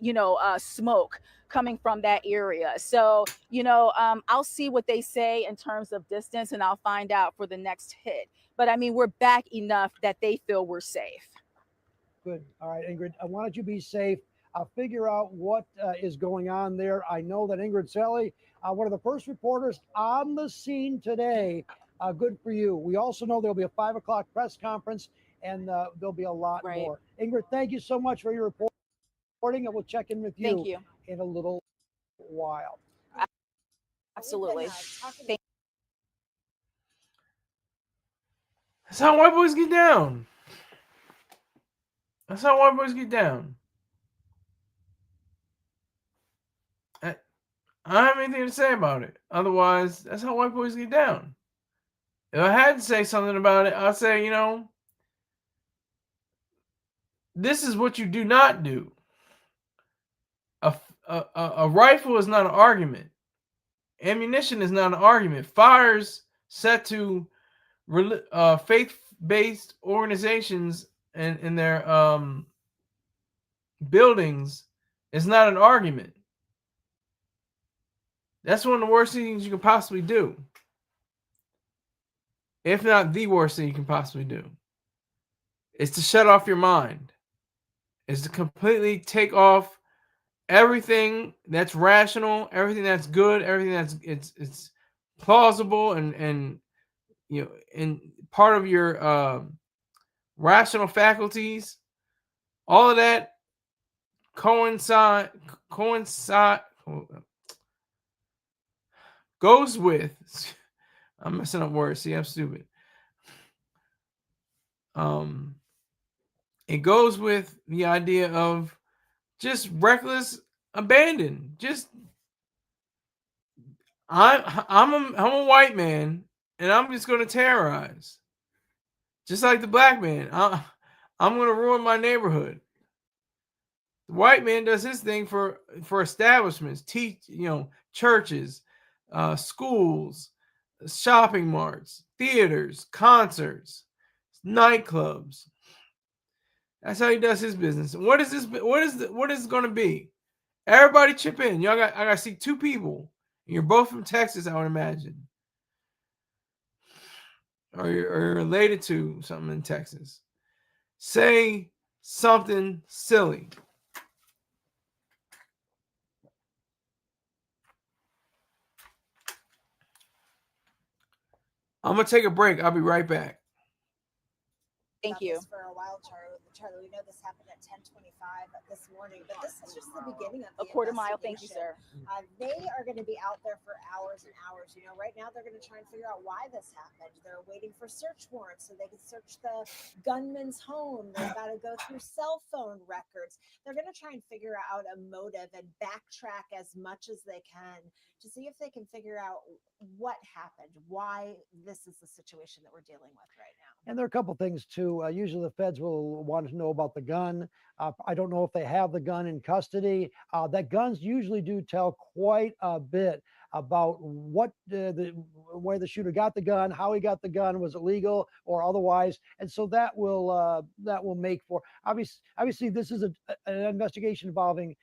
Speaker 7: smoke coming from that area. So, I'll see what they say in terms of distance, and I'll find out for the next hit. But I mean, we're back enough that they feel we're safe.
Speaker 13: Good. All right, Ingrid, I wanted you to be safe. I'll figure out what is going on there. I know that Ingrid Selle, one of the first reporters on the scene today. Good for you. We also know there'll be a 5 o'clock press conference, and there'll be a lot more. Ingrid, thank you so much for your reporting, and we'll check in with you in a little while.
Speaker 7: Absolutely.
Speaker 9: That's how white boys get down. That's how white boys get down. I don't have anything to say about it. Otherwise, that's how white boys get down. If I had to say something about it, I'd say, this is what you do not do. A rifle is not an argument. Ammunition is not an argument. Fires set to faith-based organizations and their buildings is not an argument. That's one of the worst things you can possibly do. If not the worst thing you can possibly do. Is to shut off your mind. Is to completely take off everything that's rational, everything that's good, everything that's it's plausible and part of your rational faculties. All of that goes with, I'm messing up words. See, I'm stupid. It goes with the idea of just reckless abandon. Just I'm a white man, and I'm just going to terrorize, just like the black man. I'm going to ruin my neighborhood. The white man does his thing for establishments, churches, schools, shopping marts, theaters, concerts, nightclubs. That's how he does his business. What is this? What is it going to be? Everybody chip in. I got to see two people. And you're both from Texas, I would imagine, or you're related to something in Texas. Say something silly. I'm gonna take a break. I'll be right back.
Speaker 7: Thank you.
Speaker 12: For a while, Charlie, we know this happened at 10:25 this morning, but this is just the beginning of the
Speaker 7: a quarter mile. Thank you, sir.
Speaker 12: They are going to be out there for hours and hours. Right now they're going to try and figure out why this happened. They're waiting for search warrants so they can search the gunman's home. They've got to go through cell phone records. They're going to try and figure out a motive and backtrack as much as they can to see if they can figure out what happened, why this is the situation that we're dealing with right now.
Speaker 13: And there are a couple things too. to, usually the feds will want to know about the gun. I don't know if they have the gun in custody. That guns usually do tell quite a bit about what where the shooter got the gun, how he got the gun, was it legal or otherwise, and so that will make for obviously this is an investigation involving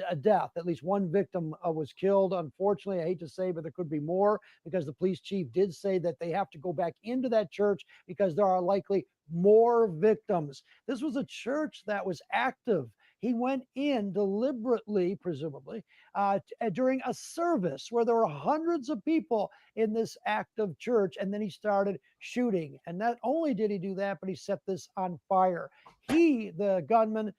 Speaker 13: a death. At least one victim was killed. Unfortunately, I hate to say, but there could be more, because the police chief did say that they have to go back into that church because there are likely more victims. This was a church that was active. He went in deliberately, presumably, during a service where there were hundreds of people in this active church, and then he started shooting. And not only did he do that, but he set this on fire. He, the gunman,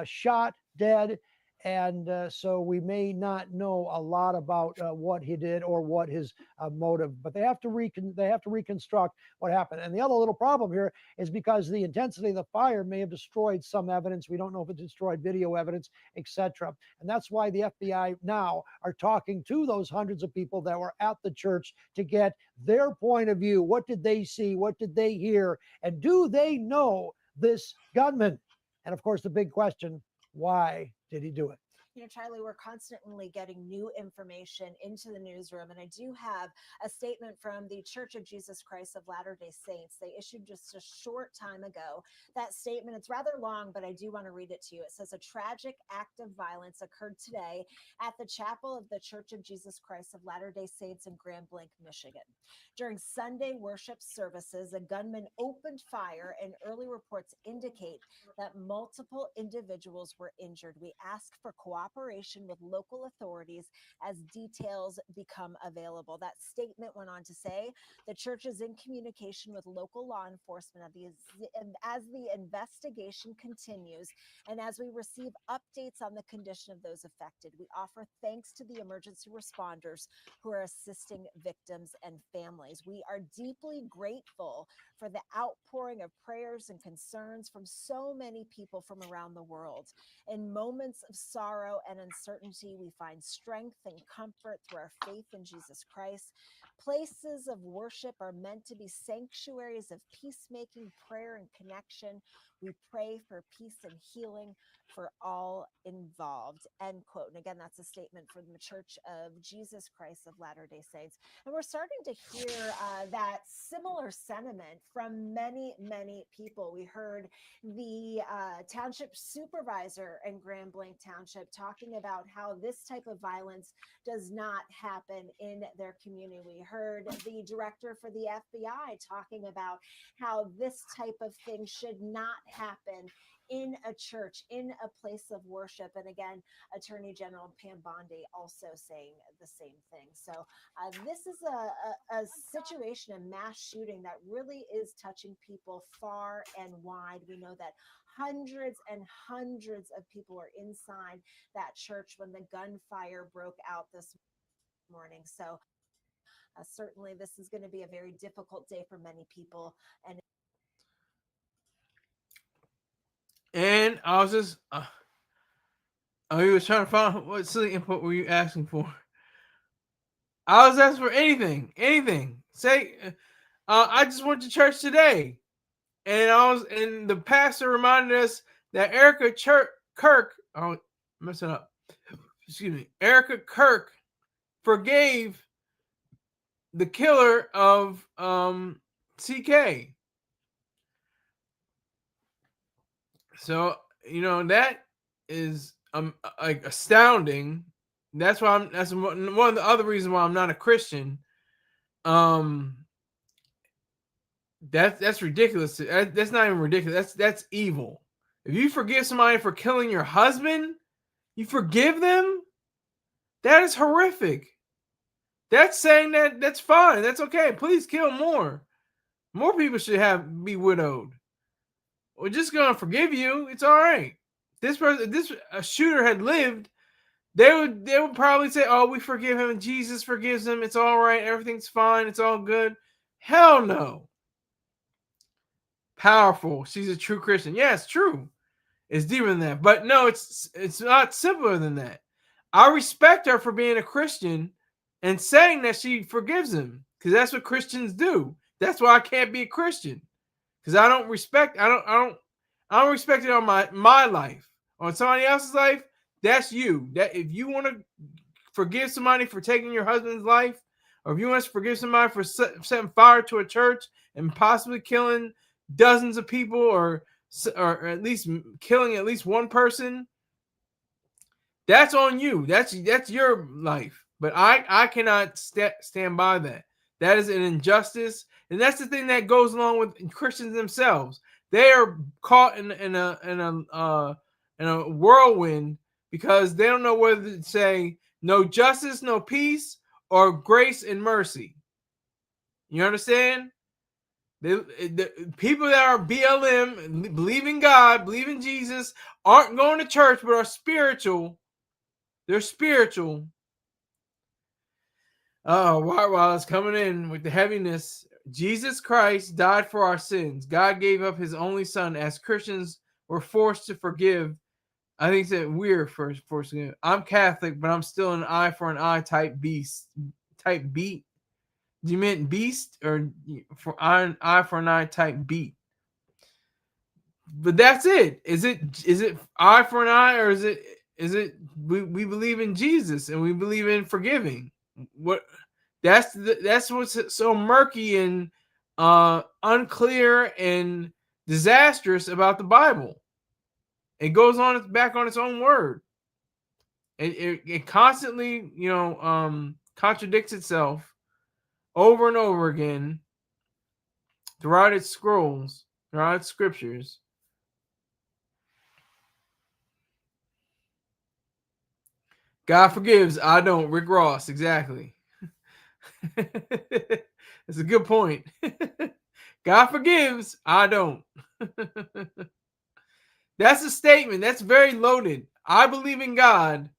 Speaker 13: shot dead. And so we may not know a lot about what he did or what his motive, but they have to reconstruct what happened. And the other little problem here is because the intensity of the fire may have destroyed some evidence. We don't know if it destroyed video evidence, etc. And that's why the FBI now are talking to those hundreds of people that were at the church to get their point of view. What did they see? What did they hear? And do they know this gunman? And of course, the big question, why did he do it?
Speaker 12: You know, Charlie, we're constantly getting new information into the newsroom, and I do have a statement from the Church of Jesus Christ of Latter-day Saints. They issued just a short time ago that statement. It's rather long, but I do want to read it to you. It says, a tragic act of violence occurred today at the chapel of the Church of Jesus Christ of Latter-day Saints in Grand Blanc, Michigan. During Sunday worship services, a gunman opened fire, and early reports indicate that multiple individuals were injured. We ask for cooperation with local authorities as details become available. That statement went on to say the church is in communication with local law enforcement as the investigation continues, and as we receive updates on the condition of those affected. We offer thanks to the emergency responders who are assisting victims and families. We are deeply grateful for the outpouring of prayers and concerns from so many people from around the world. In moments of sorrow and uncertainty, we find strength and comfort through our faith in Jesus Christ. Places of worship are meant to be sanctuaries of peacemaking, prayer, and connection. We pray for peace and healing for all involved, end quote. And again, that's a statement from the Church of Jesus Christ of Latter-day Saints. And we're starting to hear that similar sentiment from many, many people. We heard the township supervisor in Grand Blanc Township talking about how this type of violence does not happen in their community. We heard the director for the FBI talking about how this type of thing should not happen in a church, in a place of worship. And again, Attorney General Pam Bondi also saying the same thing. So this is a situation, a mass shooting that really is touching people far and wide. We know that hundreds and hundreds of people are inside that church when the gunfire broke out this morning. So certainly this is going to be a very difficult day for many people.
Speaker 9: And I was just, he was trying to find out what silly input were you asking for. I was asking for anything. Say, I just went to church today, and the pastor reminded us that Erica Kirk, oh, mess it up. Excuse me, Erica Kirk forgave the killer of CK. So, you know, that is like astounding. That's why that's one of the other reasons why I'm not a Christian. That's ridiculous. That's not even ridiculous. That's evil. If you forgive somebody for killing your husband, you forgive them? That is horrific. That's saying that's fine. That's okay. Please kill more. More people should be widowed. We're just gonna forgive you. It's all right. This shooter had lived, they would probably say, "Oh, we forgive him. Jesus forgives him. It's all right. Everything's fine. It's all good." Hell no. Powerful. She's a true Christian. Yeah, it's true. It's deeper than that. But no, it's not simpler than that. I respect her for being a Christian and saying that she forgives him, because that's what Christians do. That's why I can't be a Christian. because I don't respect it on my life. On somebody else's life, that's you. That if you want to forgive somebody for taking your husband's life, or if you want to forgive somebody for setting fire to a church and possibly killing dozens of people, or at least killing at least one person, that's on you. That's your life. But I cannot stand by that. That is an injustice, and that's the thing that goes along with Christians themselves. They are caught in a whirlwind because they don't know whether to say no justice, no peace, or grace and mercy. You understand? The people that are BLM, believe in God, believe in Jesus, aren't going to church but are spiritual. They're spiritual. Oh, while it's coming in with the heaviness. Jesus Christ died for our sins. God gave up his only son. As Christians, we're forced to forgive. I think that we're forced to forgive. I'm Catholic, but I'm still an eye for an eye type beast. Type beat. Do you meant beast or for eye for an eye type beat? But that's it. Is it eye for an eye, or is it we believe in Jesus and we believe in forgiving? What that's what's so murky and unclear and disastrous about the Bible. It goes on back on its own word. It constantly, contradicts itself over and over again throughout its scrolls, throughout its scriptures. God forgives, I don't. Rick Ross, exactly. That's a good point. God forgives, I don't. That's a statement. That's very loaded. I believe in God,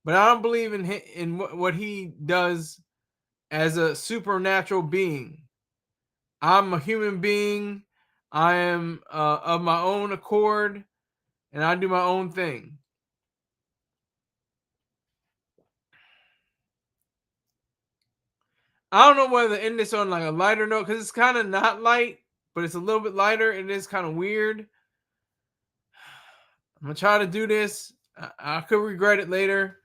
Speaker 9: but I don't believe in what he does as a supernatural being. I'm a human being. I am of my own accord, and I do my own thing. I don't know whether to end this on like a lighter note, because it's kind of not light, but it's a little bit lighter, and it's kind of weird. I'm gonna try to do this. I could regret it later.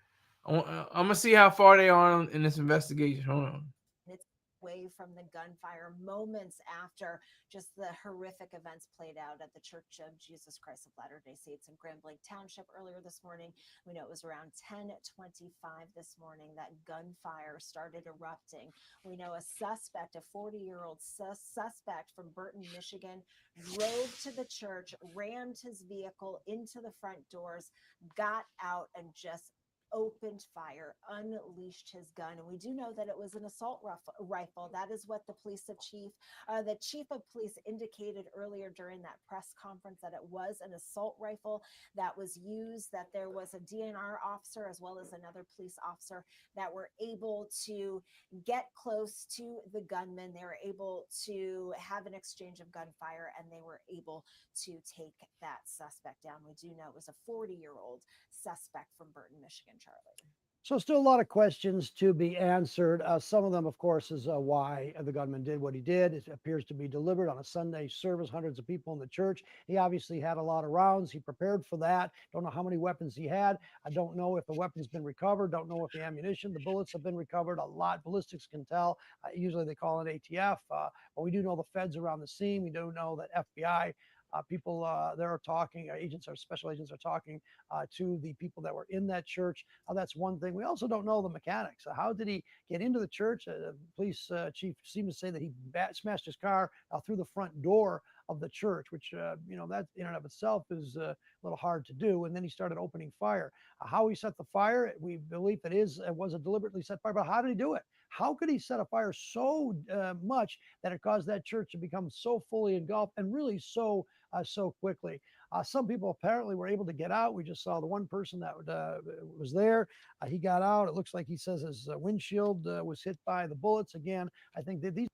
Speaker 9: I'm gonna see how far they are in this investigation. Hold on.
Speaker 12: It's away from the gunfire moments after just the horrific events played out at the Church of Jesus Christ of Latter-day Saints in Grambling Township earlier this morning. We know it was around 10:25 this morning that gunfire started erupting. We know a suspect, a 40-year-old suspect from Burton, Michigan, drove to the church, rammed his vehicle into the front doors, got out, and just opened fire, unleashed his gun. And we do know that it was an assault rifle. That is what the chief of police indicated earlier during that press conference, that it was an assault rifle that was used, that there was a DNR officer as well as another police officer that were able to get close to the gunman. They were able to have an exchange of gunfire, and they were able to take that suspect down. We do know it was a 40-year-old suspect from Burton, Michigan, Charlie.
Speaker 13: So still a lot of questions to be answered. Some of them, of course, is why the gunman did what he did. It appears to be deliberate on a Sunday service, hundreds of people in the church. He obviously had a lot of rounds. He prepared for that. Don't know how many weapons he had. I don't know if the weapon's been recovered. Don't know if the ammunition, the bullets have been recovered. A lot. Ballistics can tell. Usually they call it ATF. But we do know the feds around the scene. We do know that FBI people there are talking, special agents are talking to the people that were in that church. That's one thing. We also don't know the mechanics. How did he get into the church? The police chief seemed to say that he smashed his car through the front door of the church, which, that in and of itself is a little hard to do. And then he started opening fire. How he set the fire, we believe it was a deliberately set fire, but how did he do it? How could he set a fire so much that it caused that church to become so fully engulfed and really so quickly? Some people apparently were able to get out. We just saw the one person that was there. He got out. It looks like he says his windshield was hit by the bullets. Again, I think that these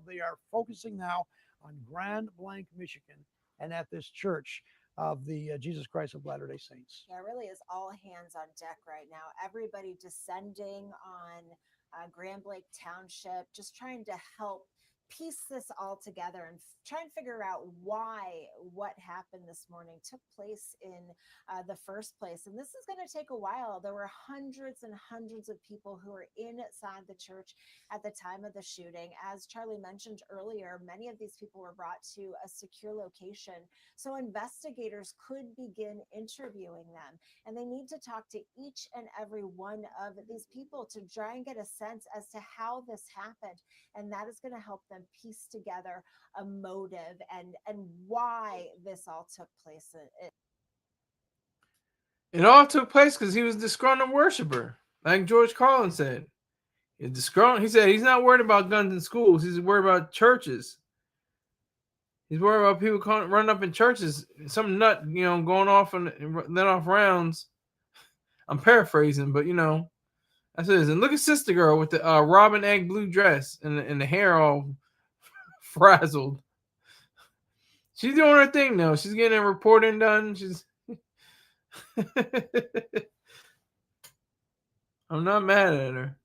Speaker 13: they are focusing now on Grand Blanc, Michigan, and at this church. of the Jesus Christ of Latter-day Saints.
Speaker 12: Yeah, it really is all hands on deck right now. Everybody descending on Grand Lake Township, just trying to help piece this all together and try and figure out why what happened this morning took place in the first place. And this is going to take a while. There were hundreds and hundreds of people who were inside the church at the time of the shooting. As Charlie mentioned earlier, many of these people were brought to a secure location so investigators could begin interviewing them. And they need to talk to each and every one of these people to try and get a sense as to how this happened. And that is going to help them piece together a motive and why this all took place.
Speaker 9: It all took place because he was a disgruntled worshiper, like George Carlin said. He's disgruntled. He said he's not worried about guns in schools. He's worried about churches. He's worried about people running up in churches. Some nut, going off and letting off rounds. I'm paraphrasing, but that's what it is. And look at Sister Girl with the robin egg blue dress and the hair all frazzled. She's doing her thing though. She's getting her reporting done. She's I'm not mad at her.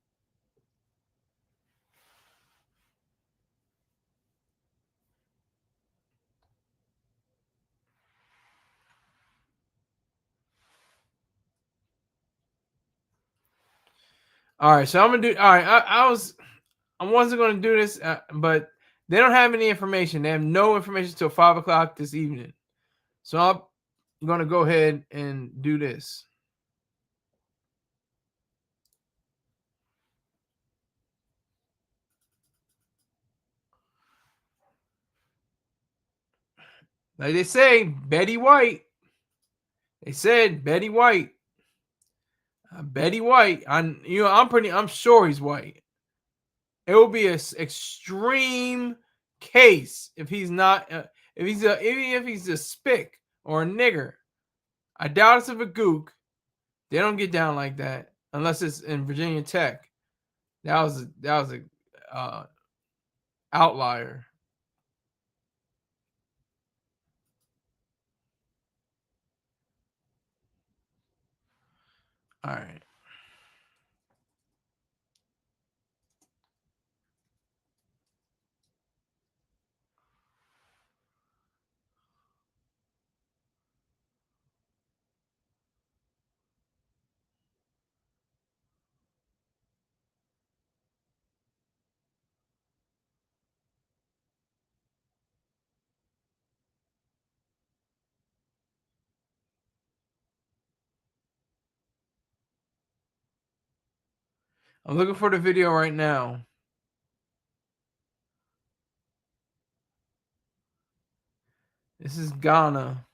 Speaker 9: All right, so I'm gonna do. All right, I wasn't gonna do this, but they don't have any information. They have no information till 5 o'clock this evening. So I'm gonna go ahead and do this. Like they say, Betty White. They said Betty White. Betty White. I'm sure he's white. It will be an extreme case if he's not. Even if he's a spick or a nigger. I doubt it's of a gook. They don't get down like that unless it's in Virginia Tech. That was a outlier. All right. I'm looking for the video right now. This is Ghana.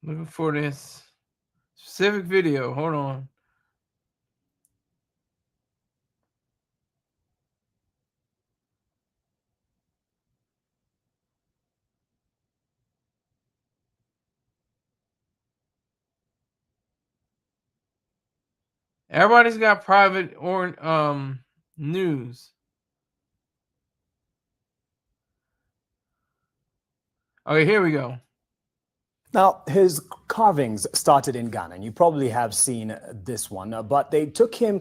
Speaker 9: Looking for this specific video. Hold on. Everybody's got private or news. Okay, here we go.
Speaker 19: Now, his carvings started in Ghana, and you probably have seen this one, but they took him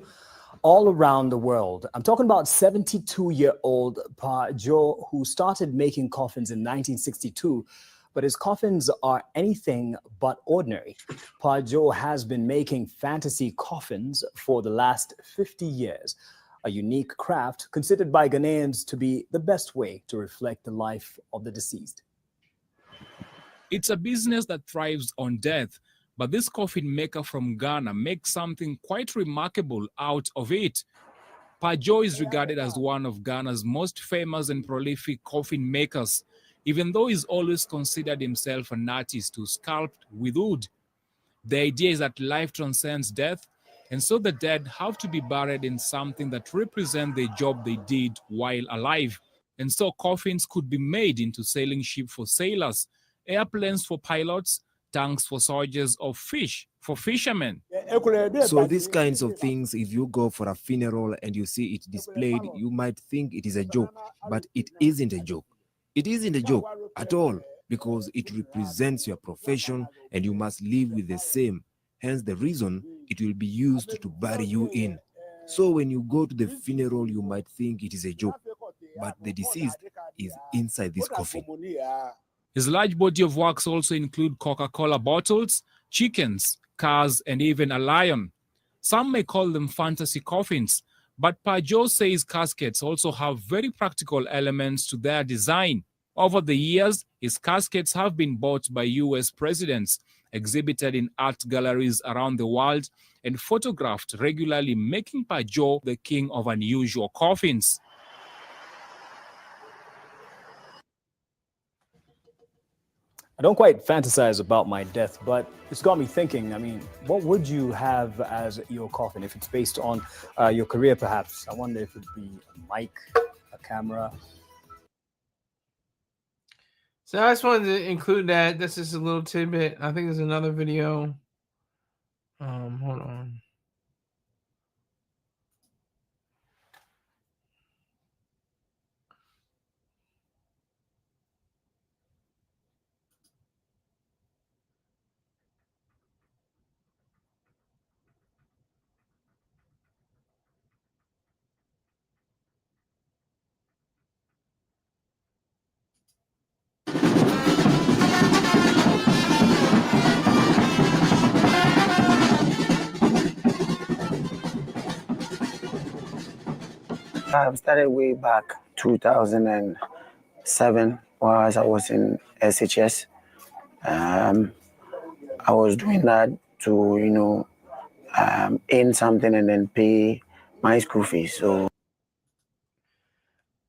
Speaker 19: all around the world. I'm talking about 72-year-old Pa Joe, who started making coffins in 1962, but his coffins are anything but ordinary. Pa Joe has been making fantasy coffins for the last 50 years, a unique craft considered by Ghanaians to be the best way to reflect the life of the deceased.
Speaker 20: It's a business that thrives on death, but this coffin maker from Ghana makes something quite remarkable out of it. Pa Joe is regarded as one of Ghana's most famous and prolific coffin makers. even though he's always considered himself an artist who sculpted with wood. The idea is that life transcends death, and so the dead have to be buried in something that represents the job they did while alive. And so coffins could be made into sailing ships for sailors, airplanes for pilots, tanks for soldiers, or fish for fishermen.
Speaker 21: So these kinds of things, if you go for a funeral and you see it displayed, you might think it is a joke, but it isn't a joke. It isn't a joke at all, because it represents your profession and you must live with the same. Hence the reason it will be used to bury you in. So when you go to the funeral, you might think it is a joke, but the deceased is inside this coffin.
Speaker 20: His large body of works also include Coca-Cola bottles, chickens, cars, and even a lion. Some may call them fantasy coffins, but Pajot says caskets also have very practical elements to their design. Over the years, his caskets have been bought by US presidents, exhibited in art galleries around the world, and photographed regularly, making Pajot the king of unusual coffins.
Speaker 19: I don't quite fantasize about my death, but it's got me thinking. I mean, what would you have as your coffin if it's based on your career, perhaps? I wonder if it would be a mic, a camera.
Speaker 9: So I just wanted to include that. That's just a little tidbit. I think there's another video. Hold on.
Speaker 22: I started way back 2007 while I was in SHS. I was doing that to, earn something and then pay my school fees. So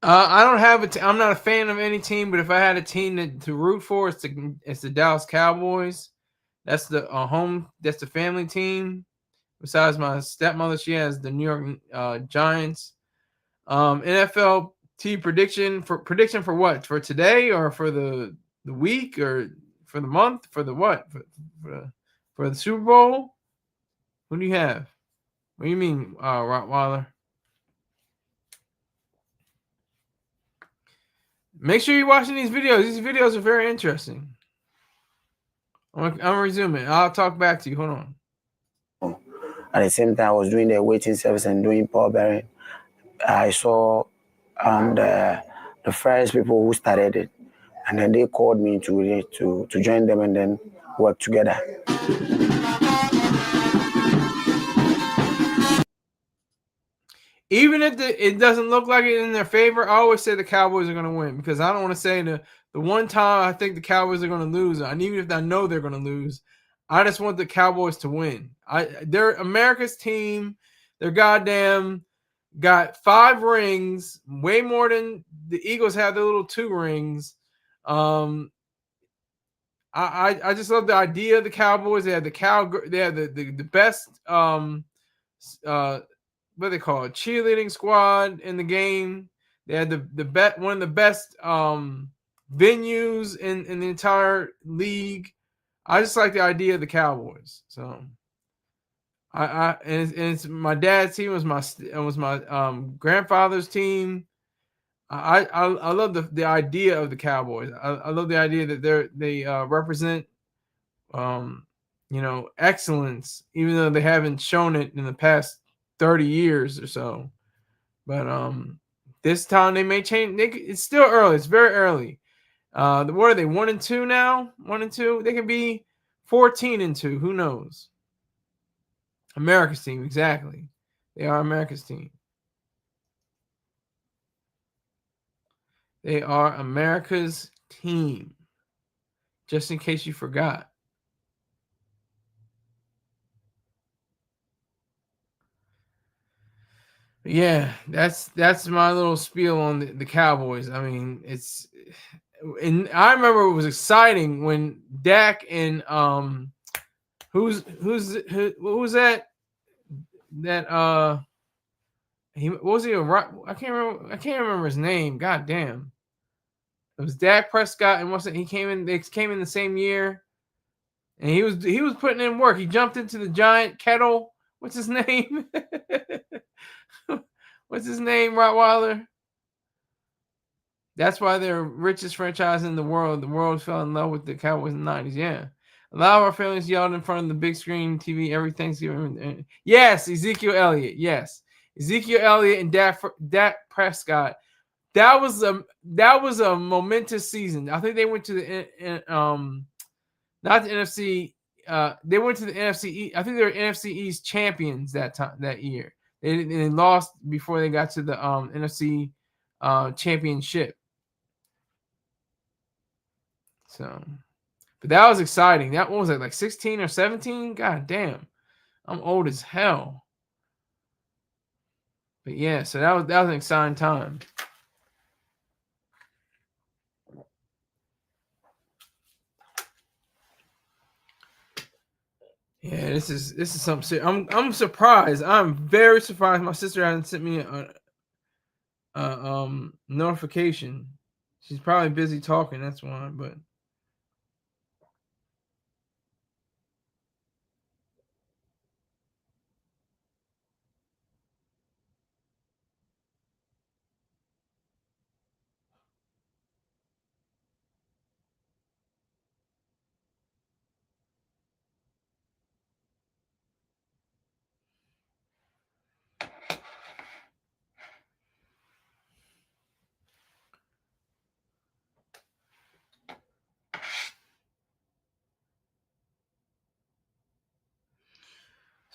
Speaker 9: I don't have I'm not a fan of any team, but if I had a team to root for, it's the Dallas Cowboys. That's the home. That's the family team. Besides my stepmother, she has the New York Giants. NFL team prediction for what? For today or for the week or for the month? For the what? For the Super Bowl? Who do you have? What do you mean, Rottweiler? Make sure you're watching these videos. These videos are very interesting. I'm gonna resume it. I'll talk back to you. Hold on.
Speaker 22: at the same time I was doing the waiting service and doing pallbearing, I saw the first people who started it, and then they called me to join them and then work together.
Speaker 9: Even if it doesn't look like it in their favor, I always say the Cowboys are going to win, because I don't want to say the one time I think the Cowboys are going to lose, and even if I know they're going to lose, I just want the Cowboys to win. They're America's team. They're goddamn got 5 rings, way more than the Eagles have their little 2 rings. I just love the idea of the Cowboys. They had the best what they call it, cheerleading squad in the game. They had one of the best venues in the entire league. I just like the idea of the Cowboys. So it's my dad's team. It was my grandfather's team. I love the idea of the Cowboys. I love the idea that they represent excellence, even though they haven't shown it in the past 30 years or so. But this time they may change. It's still early. It's very early. What are they, 1-2 now? 1-2. They can be 14-2. Who knows? America's team, exactly. They are America's team. They are America's team. Just in case you forgot. Yeah, that's my little spiel on the Cowboys. I mean, and I remember it was exciting when Dak and who was that he what was he I can't remember his name. God damn. It was Dak Prescott and they came in the same year. And he was putting in work. He jumped into the giant kettle. What's his name? What's his name, Rottweiler? That's why they're richest franchise in the world. The world fell in love with the Cowboys in the 90s. Yeah. A lot of our families yelled in front of the big screen TV every Thanksgiving. Yes, Ezekiel Elliott. Yes. Ezekiel Elliott and Dak Prescott. That was a momentous season. I think they went to the not the NFC. They went to the NFC East. I think they were NFC East champions that year. They lost before they got to the NFC championship. So, but that was exciting. That what was it, like 16 or 17? God damn, I'm old as hell. But yeah, so that was an exciting time. Yeah, this is something. I'm surprised. I'm very surprised. My sister hasn't sent me a notification. She's probably busy talking. That's why. But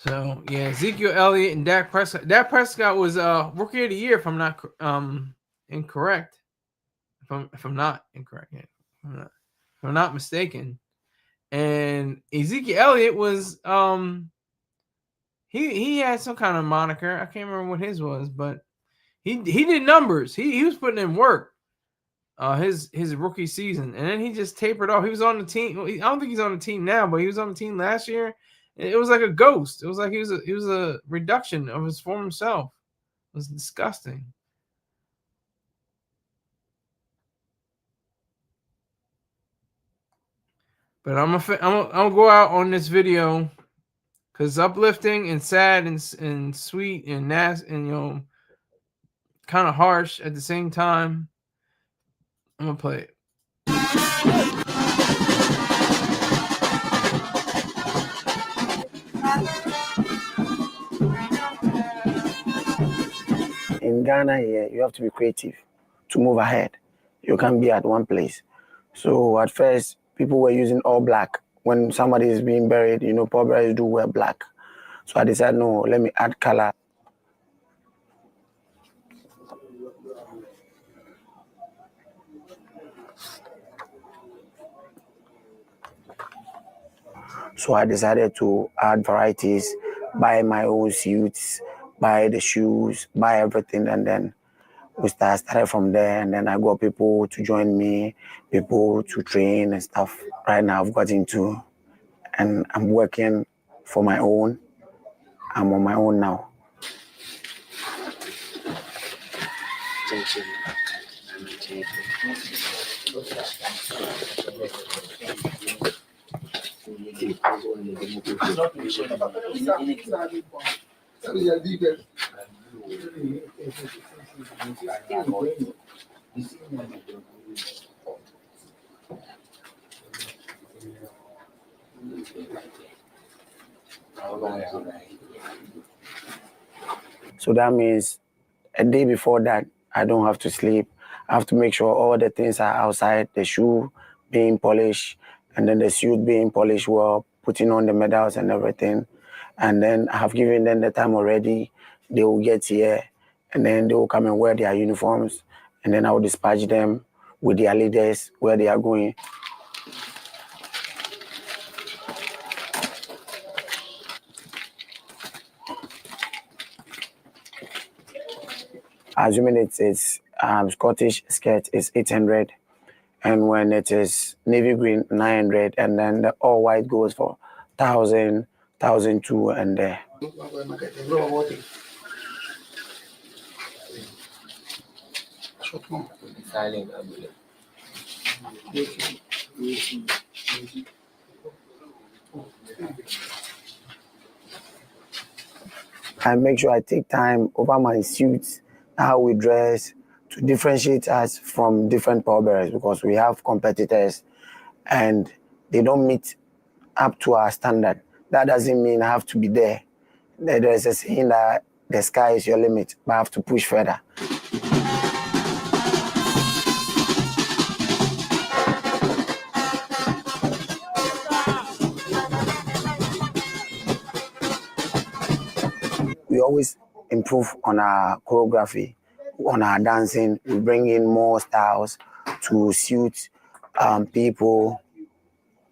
Speaker 9: so yeah, Ezekiel Elliott and Dak Prescott. Dak Prescott was rookie of the year, if I'm not incorrect. If I'm not incorrect, yeah. If I'm not mistaken. And Ezekiel Elliott was he had some kind of moniker. I can't remember what his was, but he did numbers. He was putting in work. His rookie season, and then he just tapered off. He was on the team. I don't think he's on the team now, but he was on the team last year. It was like a ghost. It was like he was a reduction of his former self. It was disgusting. But I'm gonna go out on this video because it's uplifting and sad and sweet and nasty and kind of harsh at the same time. I'm gonna play it.
Speaker 22: In Ghana here, you have to be creative to move ahead. You can't be at one place. So at first, people were using all black. When somebody is being buried, pallbearers do wear black. So I decided, no, let me add color. So I decided to add varieties, buy my own suits, buy the shoes, buy everything, and then we started from there. And then I got people to join me, people to train and stuff. Right now I've got into, and I'm working for my own. I'm on my own now. So that means a day before that, I don't have to sleep. I have to make sure all the things are outside, the shoe being polished, and then the suit being polished well, putting on the medals and everything. And then I have given them the time already. They will get here, and then they will come and wear their uniforms. And then I will dispatch them with their leaders where they are going. Assuming it's Scottish skirt is 800, And when it is navy green, 900, and then the all white goes for 1,000, 1,002, and there. I make sure I take time over my suits, how we dress, to differentiate us from different pallbearers, because we have competitors and they don't meet up to our standard. That doesn't mean I have to be there. There's a saying that the sky is your limit, but I have to push further. We always improve on our choreography, on our dancing. We bring in more styles to suit people,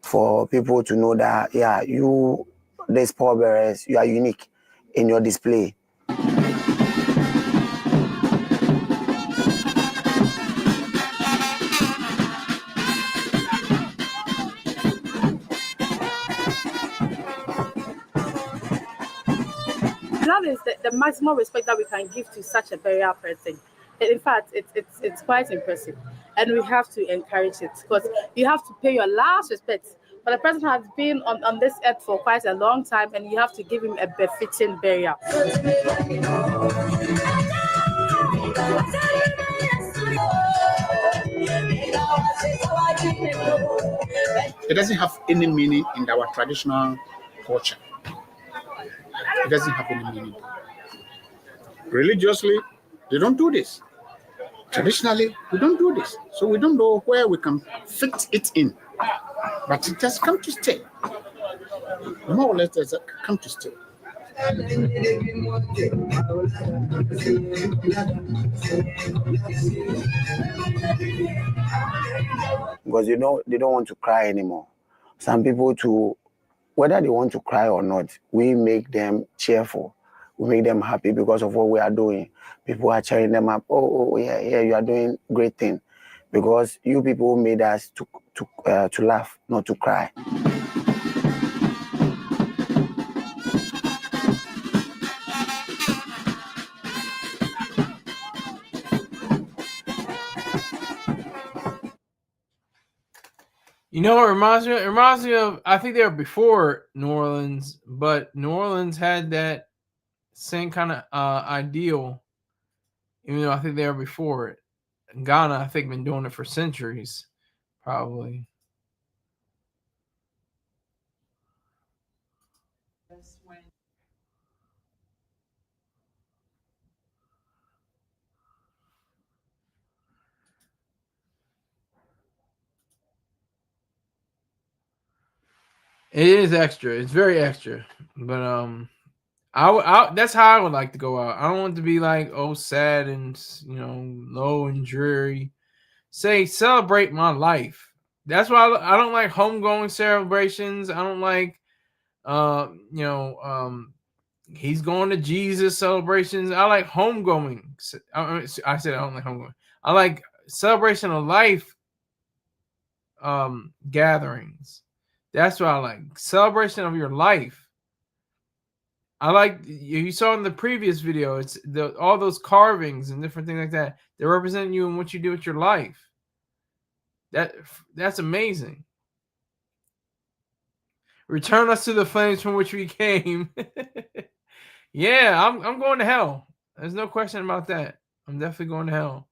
Speaker 22: for people to know that, yeah, you, these pallbearers, you are unique in your display.
Speaker 2: That is the maximum respect that we can give to such a burial person. In fact, it's quite impressive, and we have to encourage it, because you have to pay your last respect. But the person has been on this earth for quite a long time, and you have to give him a befitting burial.
Speaker 6: It doesn't have any meaning in our traditional culture. It doesn't have any meaning. Religiously, they don't do this. Traditionally, we don't do this. So we don't know where we can fit it in. But it has come to stay. More or less, it has come to stay.
Speaker 22: Because they don't want to cry anymore. Some people, to whether they want to cry or not, we make them cheerful. We make them happy because of what we are doing. People are cheering them up. Oh, yeah, you are doing great thing. Because you people made us to laugh, not to cry.
Speaker 9: You know what reminds me? It reminds me of, I think they were before New Orleans, but New Orleans had that same kind of ideal, even though I think they were before it. Ghana, I think, been doing it for centuries, probably. It is extra. It's very extra. But I that's how I would like to go out. I don't want to be like, oh, sad and, you know, low and dreary. Say, celebrate my life. That's why I don't like homegoing celebrations. I don't like he's going to Jesus celebrations. I like homegoing. I said I don't like homegoing. I like celebration of life gatherings. That's what I like. Celebration of your life. I like, you saw in the previous video, it's all those carvings and different things like that. They represent you and what you do with your life. That's amazing. Return us to the flames from which we came. Yeah, I'm going to hell. There's no question about that. I'm definitely going to hell.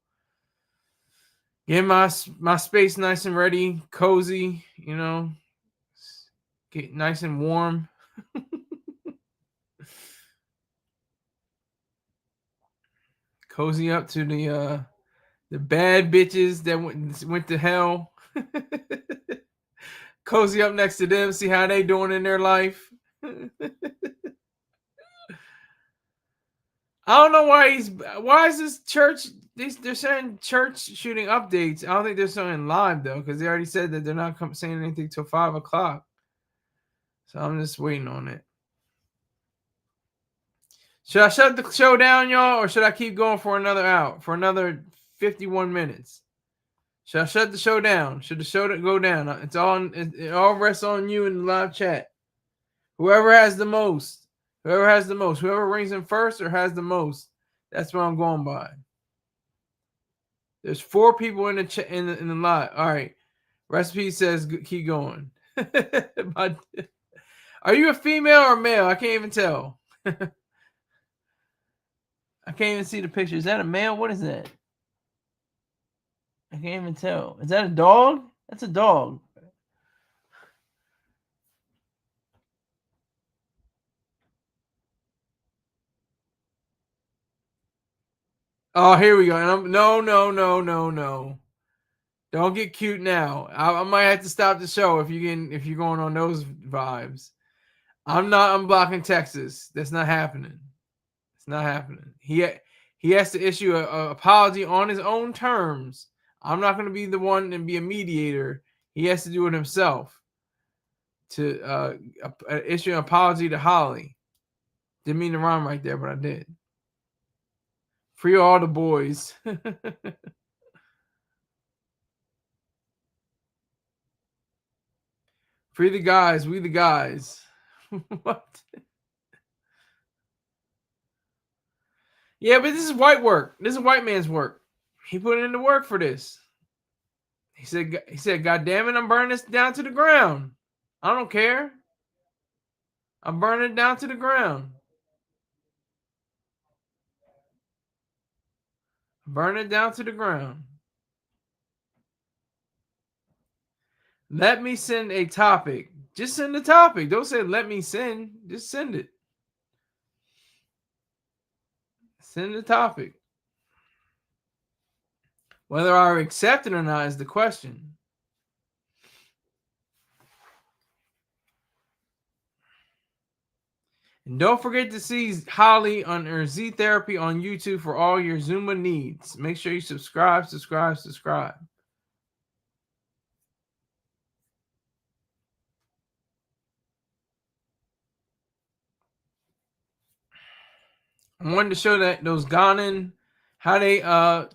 Speaker 9: Get my space nice and ready, cozy, you know. Get nice and warm. Cozy up to the bad bitches that went to hell. Cozy up next to them, see how they doing in their life. I don't know why is this church, they're saying church shooting updates. I don't think they're saying live though, because they already said that they're not saying anything till 5 o'clock. So I'm just waiting on it. Should I shut the show down, y'all, or should I keep going for another 51 minutes? Should I shut the show down? Should the show go down? It's on. It all rests on you in the live chat. Whoever has the most. Whoever rings in first or has the most. That's what I'm going by. There's 4 people in the chat in the live. All right. Recipe says keep going. Are you a female or male? I can't even tell. I can't even see the picture. Is that a male? What is that? I can't even tell. Is that a dog? That's a dog. Oh, here we go. And no. Don't get cute now. I might have to stop the show if you're going on those vibes. I'm blocking Texas. That's not happening. It's not happening. He has to issue a apology on his own terms. I'm not going to be the one and be a mediator. He has to do it himself to issue an apology to Holly. Didn't mean to rhyme right there, but I did. Free all the boys. Free the guys. We the guys. What? Yeah, but this is white work. This is white man's work. He put in the work for this. He said, God damn it, I'm burning this down to the ground. I don't care. I'm burning it down to the ground. Burn it down to the ground. Let me send a topic. Just send the topic. Don't say let me send. Just send it. Send the topic. Whether I accept it or not is the question. And don't forget to see Holly on her Z Therapy on YouTube for all your Zumba needs. Make sure you subscribe. I wanted to show that those Ghanan, how they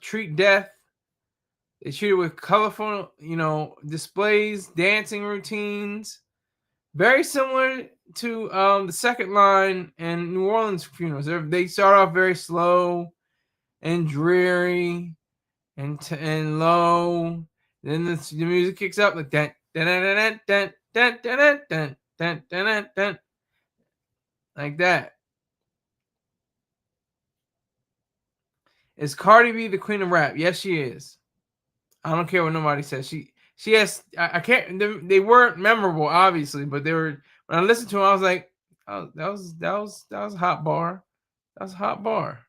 Speaker 9: treat death. They treat it with colorful, displays, dancing routines. Very similar to the second line and New Orleans funerals. They start off very slow and dreary and low. Then the music kicks up like that. Like that. Is Cardi B the queen of rap? Yes, she is. I don't care what nobody says. She has. I can't. They weren't memorable, obviously, but they were. When I listened to them, I was like, "Oh, that was a hot bar. That was a hot bar."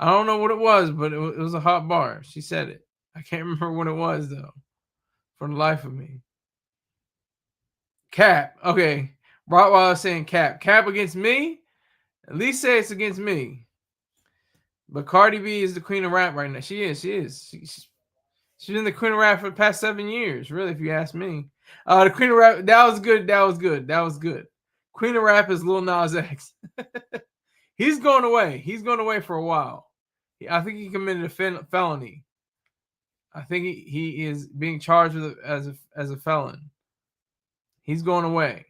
Speaker 9: I don't know what it was, but it was a hot bar. She said it. I can't remember what it was though, for the life of me. Cap. Okay, Rottweiler saying Cap. Cap against me. At least say it's against me. But Cardi B is the queen of rap right now. She is. She's been the queen of rap for the past 7 years, really, if you ask me. The queen of rap, that was good. Queen of rap is Lil Nas X. He's going away. He's going away for a while. I think he committed a felony. I think he is being charged with as a felon. He's going away.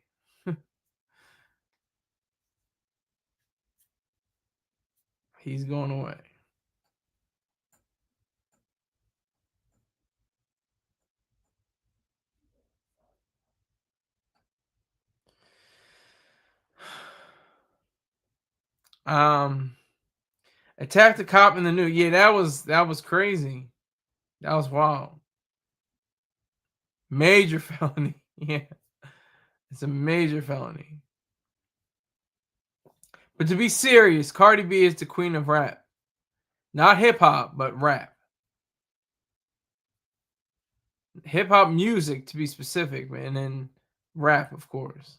Speaker 9: He's going away. Attacked a cop in the news. Yeah, that was crazy. That was wild. Major felony. Yeah. It's a major felony. But to be serious, Cardi B is the queen of rap. Not hip hop, but rap. Hip hop music, to be specific, man, and then rap, of course.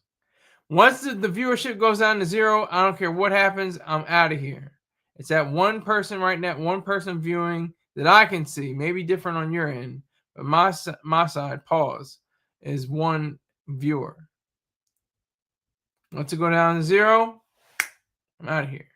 Speaker 9: Once the viewership goes down to 0, I don't care what happens, I'm out of here. It's at one person right now, one person viewing that I can see. Maybe different on your end, but my side, pause, is one viewer. Once it go down to 0, I'm out of here.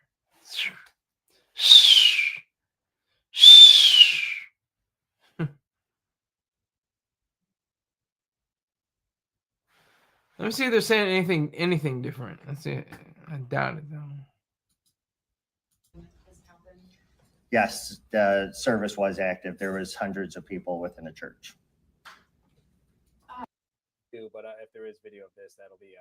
Speaker 9: Let me see if they're saying anything different. Let's see. I doubt it though.
Speaker 14: Yes, the service was active. There was hundreds of people within the church.
Speaker 10: But if there is video of this, that'll be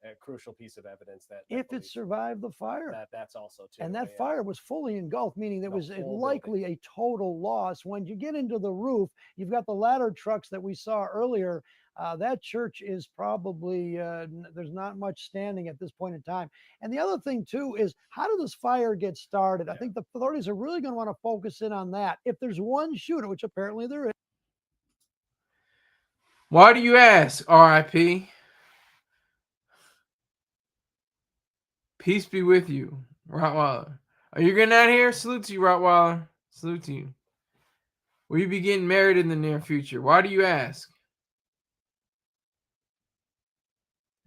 Speaker 10: a crucial piece of evidence that
Speaker 13: If it survived the fire.
Speaker 10: that's also too.
Speaker 13: And that fire was fully engulfed, meaning there was
Speaker 10: whole
Speaker 13: likely a total loss. When you get into the roof, you've got the ladder trucks that we saw earlier. That church is probably, there's not much standing at this point in time. And the other thing, too, is how did this fire get started? I think the authorities are really going to want to focus in on that. If there's one shooter, which apparently there is.
Speaker 9: Why do you ask, RIP? Peace be with you, Rottweiler. Are you getting out of here? Salute to you, Rottweiler. Salute to you. Will you be getting married in the near future? Why do you ask?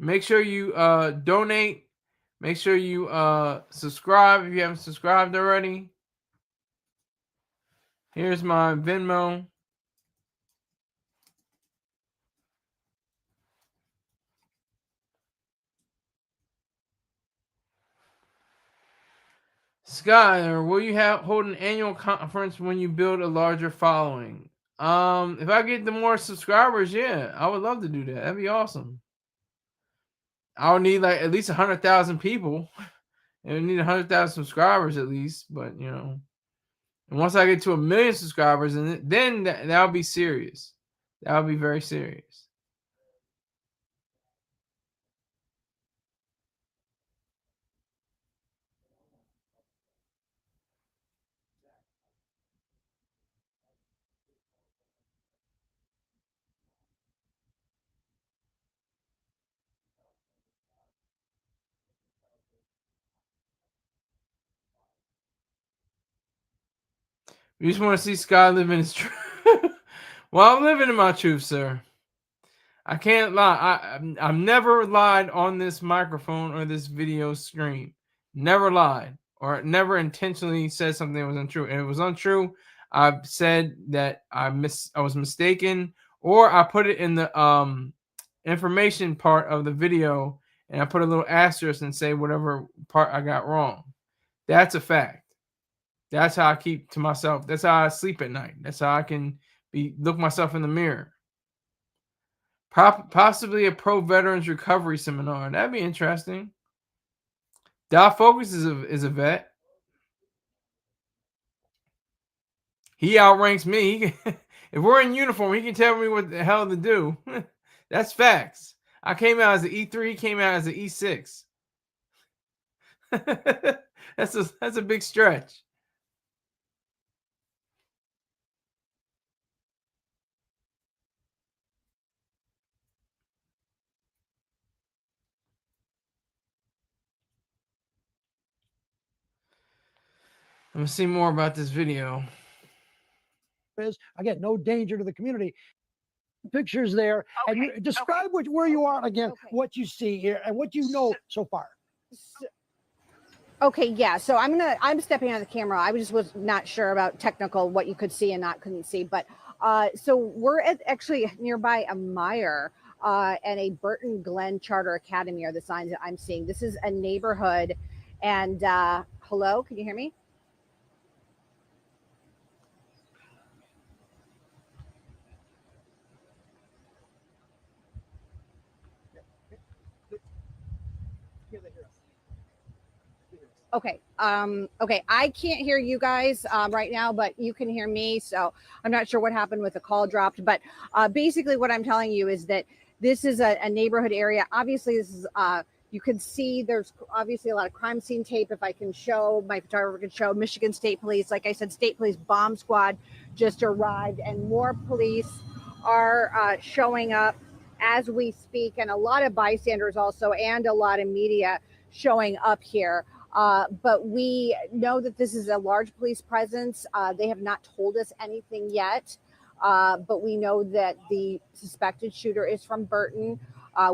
Speaker 9: Make sure you donate. Make sure you subscribe if you haven't subscribed already. Here's my Venmo. Skyler, will you hold an annual conference when you build a larger following? If I get the more subscribers, yeah, I would love to do that. That'd be awesome. I would need like at least 100,000 people. And we need 100,000 subscribers at least, but you know. And once I get to 1 million subscribers, and then that'll be serious. That'll be very serious. You just want to see Sky living his truth. Well, I'm living in my truth, sir. I can't lie. I've never lied on this microphone or this video screen. Never lied or never intentionally said something that was untrue. And if it was untrue, I've said that I was mistaken, or I put it in the information part of the video and I put a little asterisk and say whatever part I got wrong. That's a fact. That's how I keep to myself. That's how I sleep at night. That's how I can look myself in the mirror. Possibly a pro-veterans recovery seminar. That'd be interesting. Doc Focus is a vet. He outranks me. If we're in uniform, he can tell me what the hell to do. That's facts. I came out as an E3. He came out as an E6. That's a big stretch. I'm gonna see more about this video.
Speaker 13: Is again, no danger to the community. Pictures there, and you describe where you are again, what you see here, and what you know so far.
Speaker 5: Okay, yeah. So I'm stepping out of the camera. I was not sure about technical what you could see and couldn't see, but so we're actually nearby a Meyer and a Burton Glen Charter Academy are the signs that I'm seeing. This is a neighborhood, and hello, can you hear me? Okay. Okay. I can't hear you guys right now, but you can hear me. So I'm not sure what happened with the call dropped, but basically what I'm telling you is that this is a neighborhood area. Obviously, this is you can see there's obviously a lot of crime scene tape. If I can show, my photographer can show. Michigan State Police, like I said, State Police bomb squad just arrived, and more police are showing up as we speak, and a lot of bystanders also, and a lot of media showing up here. But we know that this is a large police presence. They have not told us anything yet, but we know that the suspected shooter is from Burton.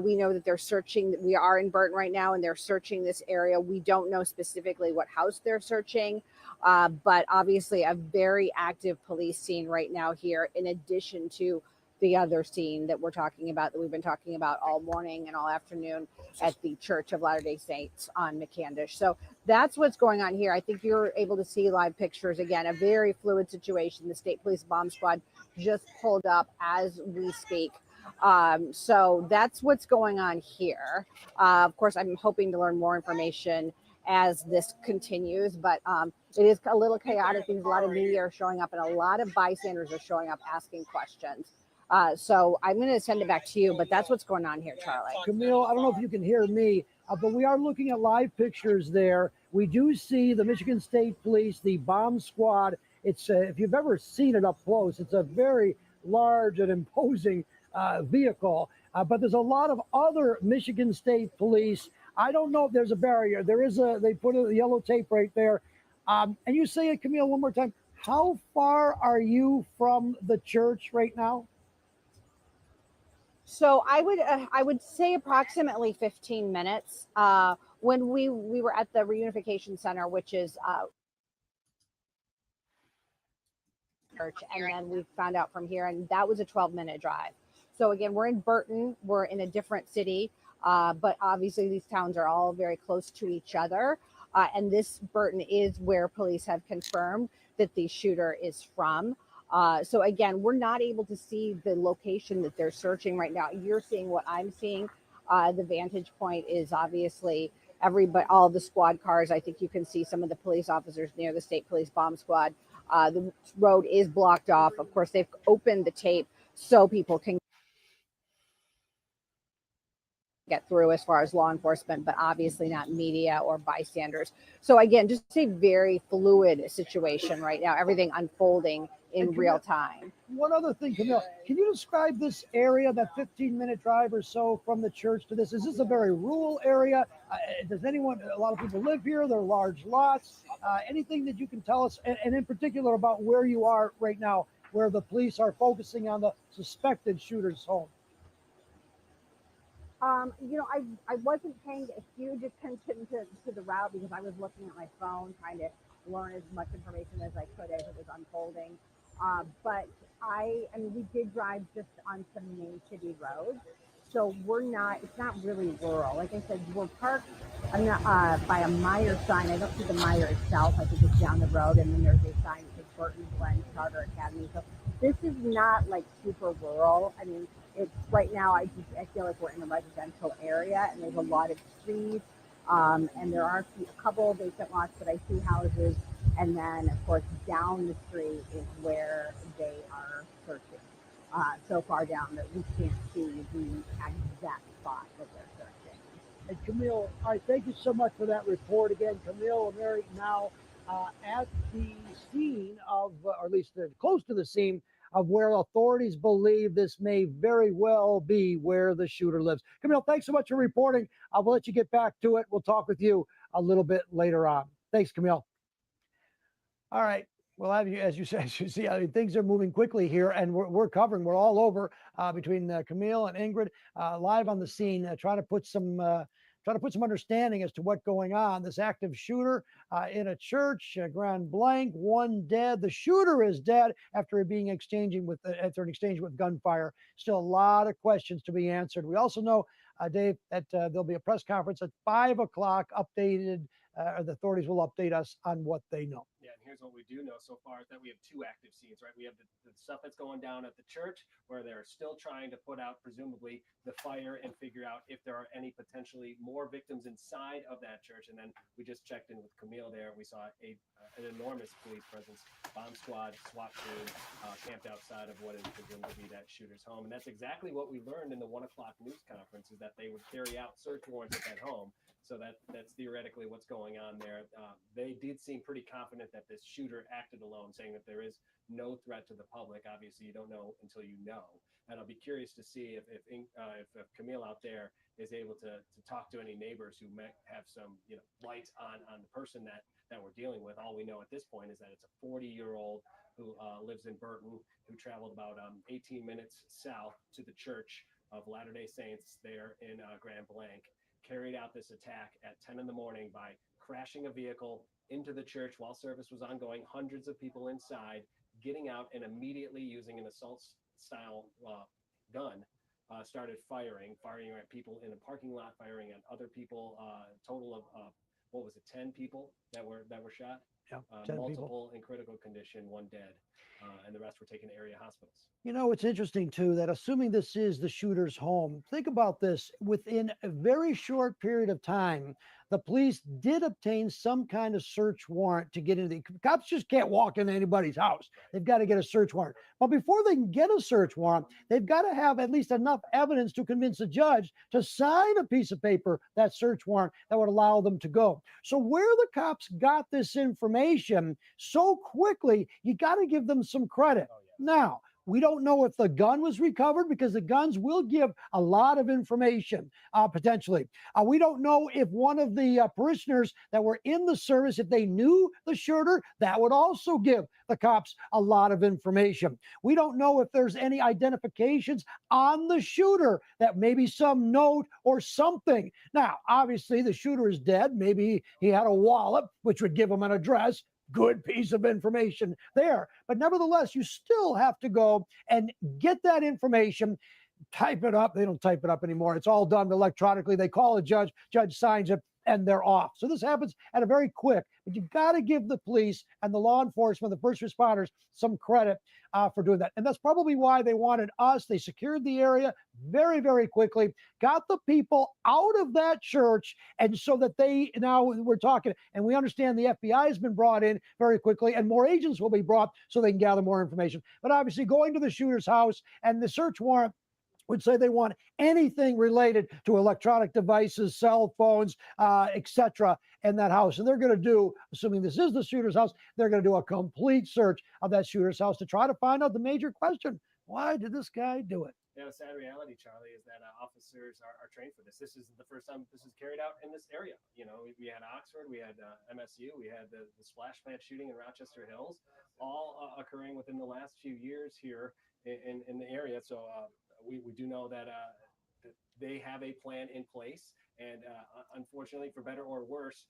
Speaker 5: We know that they're searching. We are in Burton right now, and they're searching this area. We don't know specifically what house they're searching, but obviously a very active police scene right now here, in addition to the other scene that we're talking about, that we've been talking about all morning and all afternoon at the Church of Latter-day Saints on McCandish. So that's what's going on here. I think you're able to see live pictures. Again, a very fluid situation. The state police bomb squad just pulled up as we speak. So that's what's going on here. Of course, I'm hoping to learn more information as this continues, but it is a little chaotic because a lot of media are showing up and a lot of bystanders are showing up asking questions. So I'm going to send it back to you, but that's what's going on here, Charlie.
Speaker 13: Camille, I don't know if you can hear me, but we are looking at live pictures there. We do see the Michigan State Police, the bomb squad. It's if you've ever seen it up close, it's a very large and imposing vehicle. But there's a lot of other Michigan State Police. I don't know if there's a barrier. There is they put a yellow tape right there. And you say it, Camille, one more time. How far are you from the church right now?
Speaker 5: So I would say approximately 15 minutes. When we were at the reunification center, which is church, and then we found out from here, and that was a 12-minute drive. So again, we're in Burton. We're in a different city, but obviously these towns are all very close to each other. And this Burton is where police have confirmed that the shooter is from. So again, we're not able to see the location that they're searching right now. You're seeing what I'm seeing. The vantage point is obviously all the squad cars. I think you can see some of the police officers near the state police bomb squad. The road is blocked off. Of course, they've opened the tape so people can get through as far as law enforcement, but obviously not media or bystanders. So again, just a very fluid situation right now, everything unfolding in real time.
Speaker 13: One other thing, Camille, can you describe this area, that 15-minute drive or so from the church to this? Is this a very rural area? A lot of people live here, there are large lots. Anything that you can tell us, and in particular about where you are right now, where the police are focusing on the suspected shooter's home?
Speaker 5: I wasn't paying a huge attention to the route because I was looking at my phone, trying to learn as much information as I could as it was unfolding. But we did drive just on some main city roads. So it's not really rural. Like I said, we're parked by a Meyer sign. I don't see the Meyer itself. I think it's down the road. And then there's a sign that says Burton Glen Charter Academy. So this is not like super rural. I mean, it's right now, I feel like we're in a residential area and there's a lot of trees. And there are a couple of vacant lots, but I see houses. And then, of course, down the street is where they are searching. So far down that we can't see the exact spot that they're searching.
Speaker 13: And Camille, all right, thank you so much for that report again. Camille Mary now at the scene of, or at least close to the scene of where authorities believe this may very well be where the shooter lives. Camille, thanks so much for reporting. I'll let you get back to it. We'll talk with you a little bit later on. Thanks, Camille. All right. Well, as you see, I mean, things are moving quickly here, and we're covering. We're all over between Camille and Ingrid, live on the scene, trying to put some understanding as to what's going on. This active shooter in a church, Grand Blanc, one dead. The shooter is dead after an exchange with gunfire. Still a lot of questions to be answered. We also know, Dave, that there'll be a press conference at 5 o'clock. Updated, the authorities will update us on what they know.
Speaker 10: Yeah, and here's what we do know so far is that we have two active scenes, right? We have the stuff that's going down at the church where they're still trying to put out, presumably, the fire and figure out if there are any potentially more victims inside of that church. And then we just checked in with Camille there. We saw an enormous police presence, bomb squad, SWAT team camped outside of what is presumed to be that shooter's home. And that's exactly what we learned in the 1 o'clock news conference, is that they would carry out search warrants at that home. So that's theoretically what's going on there. They did seem pretty confident that this shooter acted alone, saying that there is no threat to the public. Obviously, you don't know until you know. And I'll be curious to see if Camille out there is able to talk to any neighbors who might have some light on the person that we're dealing with. All we know at this point is that it's a 40-year-old who lives in Burton, who traveled about 18 minutes south to the Church of Latter-day Saints there in Grand Blanc. Carried out this attack at 10 in the morning by crashing a vehicle into the church while service was ongoing, hundreds of people inside, getting out and immediately using an assault style gun started firing at people in a parking lot, firing at other people. Total of what was it, 10 people that were shot?
Speaker 13: Yeah, 10
Speaker 10: multiple
Speaker 13: people
Speaker 10: in critical condition, one dead, and the rest were taken to area hospitals.
Speaker 13: You know, it's interesting too that assuming this is the shooter's home, think about this. Within a very short period of time, the police did obtain some kind of search warrant to get into the cops just can't walk into anybody's house. They've got to get a search warrant. But before they can get a search warrant, they've got to have at least enough evidence to convince a judge to sign a piece of paper, that search warrant that would allow them to go. So where the cops got this information so quickly, you got to give them some credit. Now, we don't know if the gun was recovered because the guns will give a lot of information, potentially. We don't know if one of the parishioners that were in the service, if they knew the shooter, that would also give the cops a lot of information. We don't know if there's any identifications on the shooter, that maybe some note or something. Now, obviously, the shooter is dead. Maybe he had a wallet, which would give him an address. Good piece of information there. But nevertheless, you still have to go and get that information, type it up. They don't type it up anymore. It's all done electronically. They call a judge signs it, and they're off. So this happens at a very quick, but you got to give the police and the law enforcement, the first responders, some credit for doing that. And that's probably why they wanted us. They secured the area very, very quickly, got the people out of that church. And so that now we're talking, and we understand the FBI has been brought in very quickly, and more agents will be brought so they can gather more information. But obviously going to the shooter's house, and the search warrant would say they want anything related to electronic devices, cell phones, etc., in that house. And they're going to do, assuming this is the shooter's house, they're going to do a complete search of that shooter's house to try to find out the major question. Why did this guy do it?
Speaker 10: Yeah, the sad reality, Charlie, is that officers are trained for this. This is the first time this is carried out in this area. You know, we had Oxford, we had MSU, we had the splash pad shooting in Rochester Hills, all occurring within the last few years here in the area. So we do know that they have a plan in place. And unfortunately, for better or worse,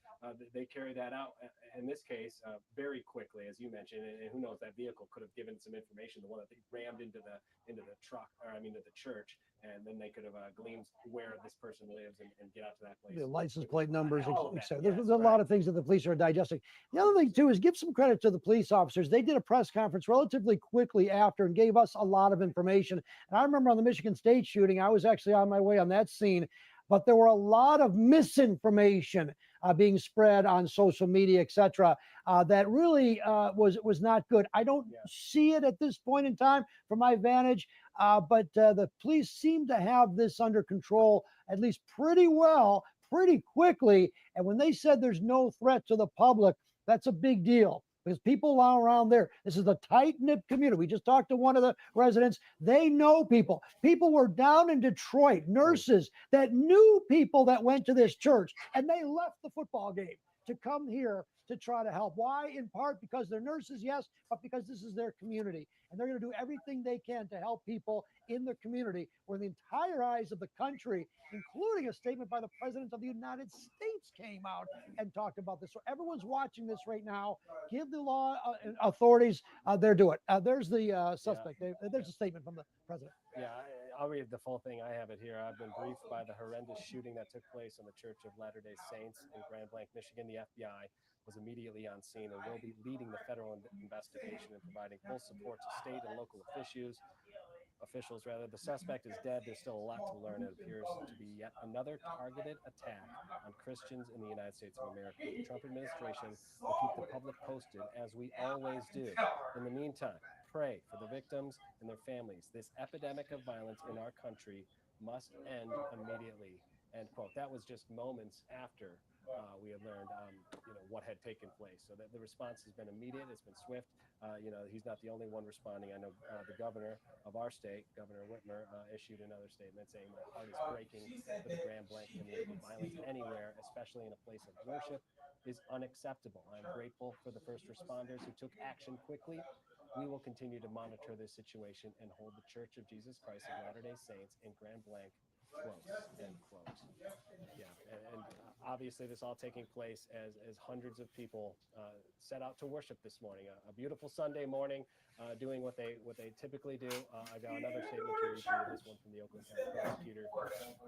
Speaker 10: they carry that out in this case very quickly, as you mentioned. And who knows, that vehicle could have given some information, the one that they rammed into the truck, or I mean, to the church, and then they could have gleaned where this person lives and get out to that place.
Speaker 13: The license plate numbers, etc.
Speaker 10: Yes,
Speaker 13: There's a lot of things that the police are digesting. The other thing, too, is give some credit to the police officers. They did a press conference relatively quickly after and gave us a lot of information. And I remember on the Michigan State shooting, I was actually on my way on that scene, but there were a lot of misinformation being spread on social media, etc., that really was not good. I don't see it at this point in time from my vantage, but the police seem to have this under control, at least pretty well, pretty quickly. And when they said there's no threat to the public, that's a big deal. Because people around there, this is a tight-knit community. We just talked to one of the residents. They know people. People were down in Detroit, nurses that knew people that went to this church, and they left the football game to come here to try to help. Why? In part because they're nurses, yes, but because this is their community. And they're going to do everything they can to help people in the community, where the entire eyes of the country, including a statement by the President of the United States, came out and talked about this. So everyone's watching this right now. Give the law authorities their due it. There's the suspect. There's a statement from the President.
Speaker 10: Yeah, I'll read the full thing. I have it here. I've been briefed by the horrendous shooting that took place in the Church of Latter-day Saints in Grand Blanc, Michigan. The FBI was immediately on scene and will be leading the federal investigation and providing full support to state and local officials. The suspect is dead. There's still a lot to learn. It appears to be yet another targeted attack on Christians in the United States of America. The Trump administration will keep the public posted, as we always do. In the meantime, pray for the victims and their families. This epidemic of violence in our country must end immediately. End quote. That was just moments after we had learned, what had taken place. So that the response has been immediate. It's been swift. He's not the only one responding. I know the governor of our state, Governor Whitmer, issued another statement saying, "My heart is breaking for the Grand Blanc community. Violence anywhere, especially in a place of worship, is unacceptable. I'm grateful for the first responders who took action quickly. We will continue to monitor this situation and hold the Church of Jesus Christ of Latter-day Saints in Grand Blanc
Speaker 3: close, end quote. Yeah, and obviously this all taking place as hundreds of people set out to worship this morning. A beautiful Sunday morning, doing what they typically do. I got another statement to read to you, this one from the Oakland County prosecutor.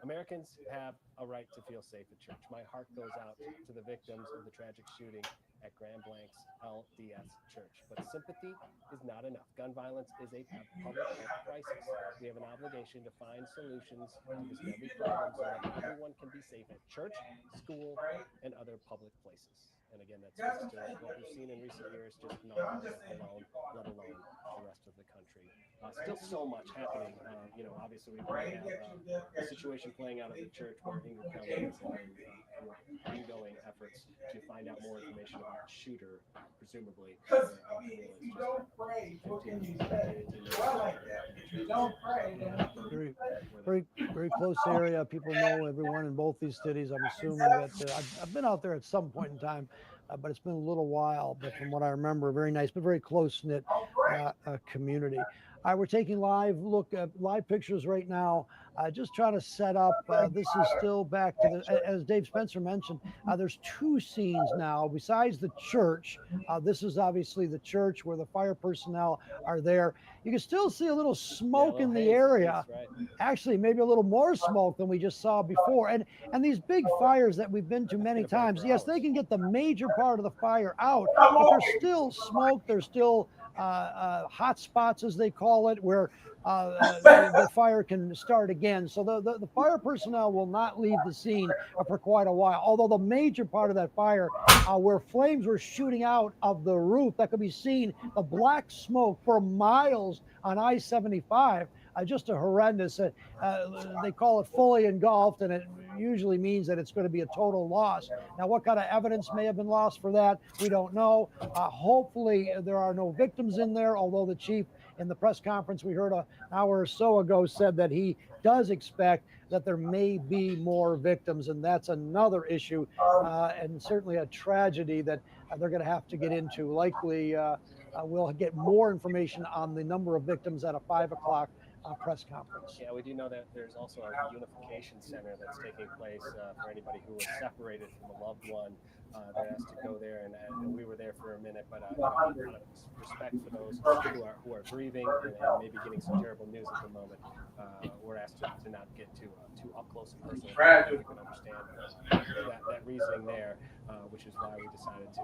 Speaker 3: Americans have a right to feel safe at church. My heart goes out to the victims of the tragic shooting at Grand Blank's LDS Church. But sympathy is not enough. Gun violence is a public health crisis. We have an obligation to find solutions to this deadly problem so that everyone can be safe at church, school, and other public places. And again, that speaks to what we've seen in recent years, just North Carolina alone, let alone the rest of the country. Still so much happening. Obviously we have a situation playing out at the church where Ingrid Kelly is ongoing efforts to find out more information about the shooter, presumably.
Speaker 9: Don't pray.
Speaker 13: Very, very, very close area. People know everyone in both these cities. I'm assuming that I've been out there at some point in time, but it's been a little while. But from what I remember, very nice, but very close knit community. We're taking live pictures right now. Just trying to set up. This is still back to as Dave Spencer mentioned. There's two scenes now besides the church. This is obviously the church where the fire personnel are there. You can still see a little smoke in the area. Right. Actually, maybe a little more smoke than we just saw before. And these big fires that we've been to many times, yes, they can get the major part of the fire out, but there's still smoke. There's still hot spots, as they call it, where the fire can start again. So the fire personnel will not leave the scene for quite a while. Although the major part of that fire, where flames were shooting out of the roof, that could be seen, the black smoke for miles on I-75. Just a horrendous. They call it fully engulfed, and it usually means that it's going to be a total loss. Now, what kind of evidence may have been lost for that, we don't know. Hopefully, there are no victims in there, although the chief in the press conference we heard an hour or so ago said that he does expect that there may be more victims, and that's another issue, and certainly a tragedy that they're going to have to get into. Likely, we'll get more information on the number of victims at a 5 o'clock press conference.
Speaker 3: Yeah, we do know that there's also a reunification center that's taking place for anybody who was separated from a loved one. They're asked to go there, and we were there for a minute, but out of respect for those who are grieving and maybe getting some terrible news at the moment, we're asked to not get too up close and personal. You can understand that reasoning there, which is why we decided to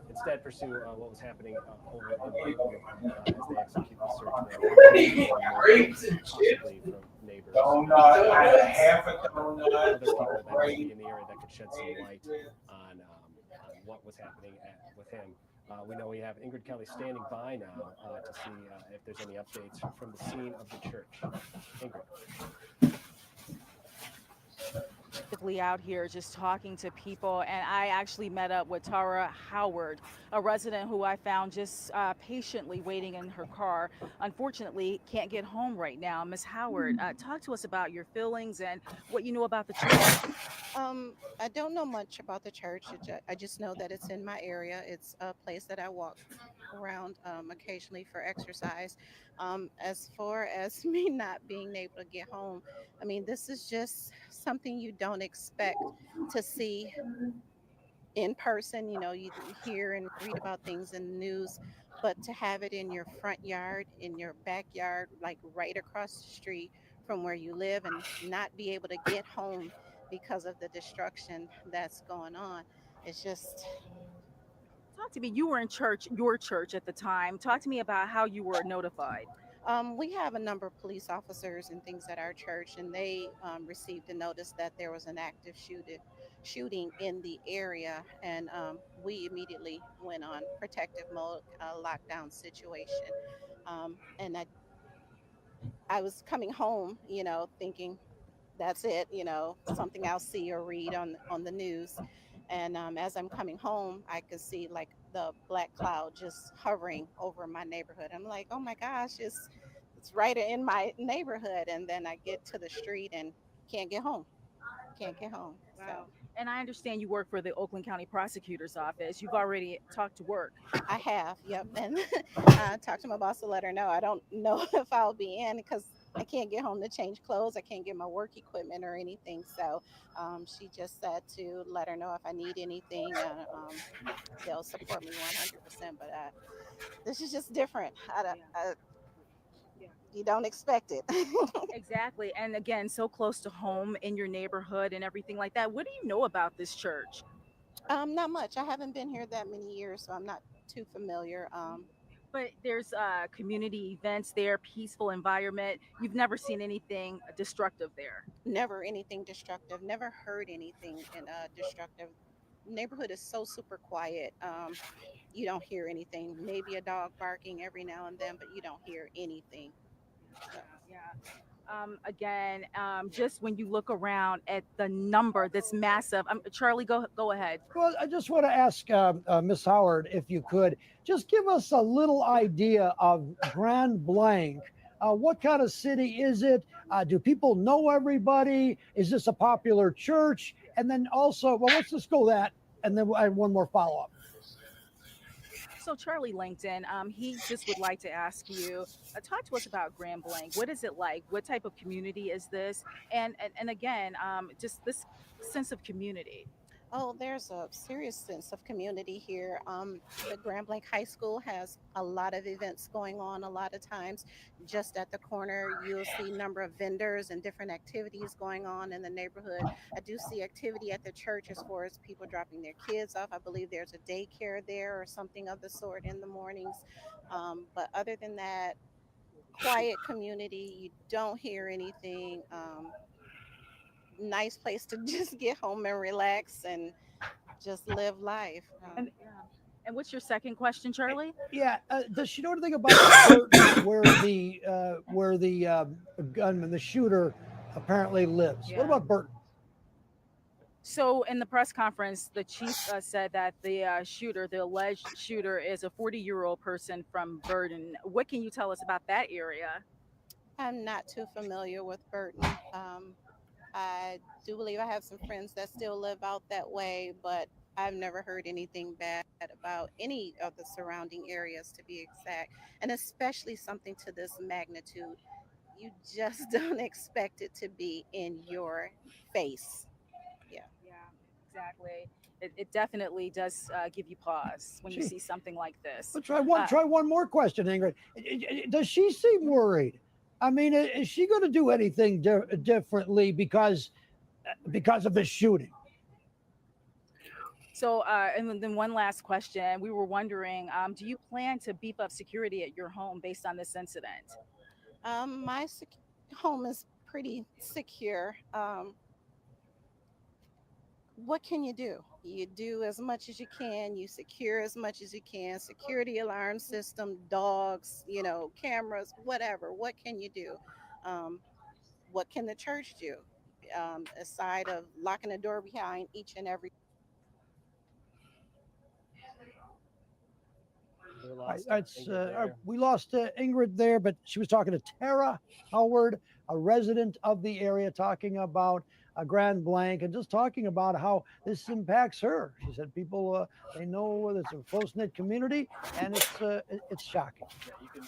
Speaker 3: instead pursue what was happening over in Brooklyn as they execute the search warrant, possibly from neighbors. Other people that might be in the area that could shed some light on what was happening with him. We know we have Ingrid Kelly standing by now to see if there's any updates from the scene of the church. Ingrid.
Speaker 7: Out here just talking to people, and I actually met up with Tara Howard, a resident who I found just patiently waiting in her car. Unfortunately, can't get home right now. Miss Howard, talk to us about your feelings and what you know about the church.
Speaker 8: I don't know much about the church. I just know that it's in my area. It's a place that I walk around occasionally for exercise. As far as me not being able to get home, I mean, this is just something you don't expect to see in person. You know, you hear and read about things in the news, but to have it in your front yard, in your backyard, like right across the street from where you live, and not be able to get home because of the destruction that's going on, it's just.
Speaker 7: Talk to me. You were in your church at the time. Talk to me about how you were notified.
Speaker 8: We have a number of police officers and things at our church, and they received a notice that there was an active shooting in the area, and we immediately went on protective mode, lockdown situation. And I was coming home, you know, thinking that's it, you know, something I'll see or read on the news. And as I'm coming home, I could see like the black cloud just hovering over my neighborhood. I'm like, oh my gosh, it's right in my neighborhood. And then I get to the street and can't get home. Can't get home.
Speaker 7: Wow.
Speaker 8: So.
Speaker 7: And I understand you work for the Oakland County Prosecutor's Office. You've already talked to work.
Speaker 8: I have, yep. And talked to my boss to let her know. I don't know if I'll be in because I can't get home to change clothes. I can't get my work equipment or anything. So she just said to let her know if I need anything, they'll support me 100%. But this is just different. You don't expect it.
Speaker 7: Exactly. And again, so close to home in your neighborhood and everything like that. What do you know about this church?
Speaker 8: Not much. I haven't been here that many years, so I'm not too familiar.
Speaker 7: But there's community events there, peaceful environment. You've never seen anything destructive there.
Speaker 8: Never anything destructive. Never heard anything destructive. Neighborhood is so super quiet. You don't hear anything. Maybe a dog barking every now and then, but you don't hear anything. So.
Speaker 7: Yeah. Again, just when you look around at the number that's massive. Charlie, go ahead.
Speaker 13: Well, I just want to ask Miss Howard, if you could just give us a little idea of Grand Blanc. What kind of city is it? Do people know everybody? Is this a popular church? And then also, well, let's just go that, and then I have one more follow up.
Speaker 7: So Charlie Langton, he just would like to ask you, talk to us about Grand Blanc. What is it like? What type of community is this? And again, just this sense of community.
Speaker 8: Oh, there's a serious sense of community here. The Grand Blanc High School has a lot of events going on. A lot of times, just at the corner, you'll see a number of vendors and different activities going on in the neighborhood. I do see activity at the church as far as people dropping their kids off. I believe there's a daycare there or something of the sort in the mornings. But other than that, quiet community. You don't hear anything. Nice place to just get home and relax and just live life.
Speaker 7: And what's your second question, Charlie?
Speaker 13: Yeah, does she know anything about Burton, where the gunman, the shooter, apparently lives?
Speaker 7: Yeah.
Speaker 13: What about Burton?
Speaker 7: So in the press conference, the chief said that the shooter, the alleged shooter, is a 40-year-old person from Burton. What can you tell us about that area?
Speaker 8: I'm not too familiar with Burton. I do believe I have some friends that still live out that way, but I've never heard anything bad about any of the surrounding areas, to be exact, and especially something to this magnitude. You just don't expect it to be in your face. Yeah.
Speaker 7: Yeah, exactly. It definitely does give you pause when you see something like this.
Speaker 13: Let's try one more question, Ingrid. Does she seem worried? I mean, is she going to do anything differently because of the shooting?
Speaker 7: So, and then one last question. We were wondering, do you plan to beef up security at your home based on this incident?
Speaker 8: My home is pretty secure. What can you do? You do as much as you can. You secure as much as you can. Security alarm system, dogs, cameras, whatever. What can you do? What can the church do? Aside of locking the door behind each and every.
Speaker 13: We lost Ingrid there, but she was talking to Tara Howard, a resident of the area, talking about Grand Blanc and just talking about how this impacts her. She said people they know it's a close knit community, and it's shocking.
Speaker 3: Yeah, you can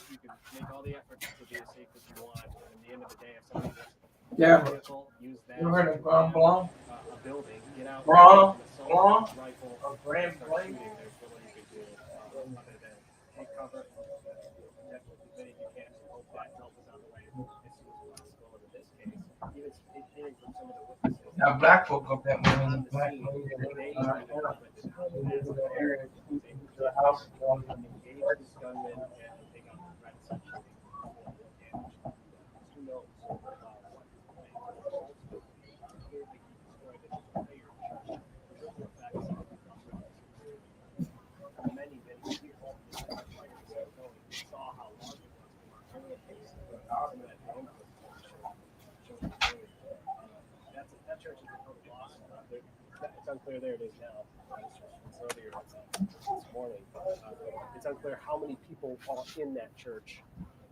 Speaker 3: make all the efforts to be as safe as you want, but at the end of the day, if somebody wants to vehicle, use that
Speaker 9: You heard of
Speaker 3: to
Speaker 9: Grand Blanc?
Speaker 3: a building, get out
Speaker 9: Blanc,
Speaker 3: with an
Speaker 9: Blanc,
Speaker 3: assault rifle,
Speaker 9: or Grand
Speaker 3: start
Speaker 9: Blanc.
Speaker 3: shooting. There's little you can do other than take cover, protect as many as you can, and hope that help is on the way as soon as possible. And in this case, even hearing from some of the witnesses.
Speaker 9: Now, black folk up that way,
Speaker 3: on the
Speaker 9: black
Speaker 3: scene,
Speaker 9: lady,
Speaker 3: they the
Speaker 9: area to the house.
Speaker 3: engage this gunman and take out the threats of shooting damage. Who knows what clearly he destroyed an entire church. Ripple effects for many years. We saw how large it was from our early days. Some of that drone that church is a total loss. It's unclear. There it is now. It's earlier this morning. It's unclear how many people are in that church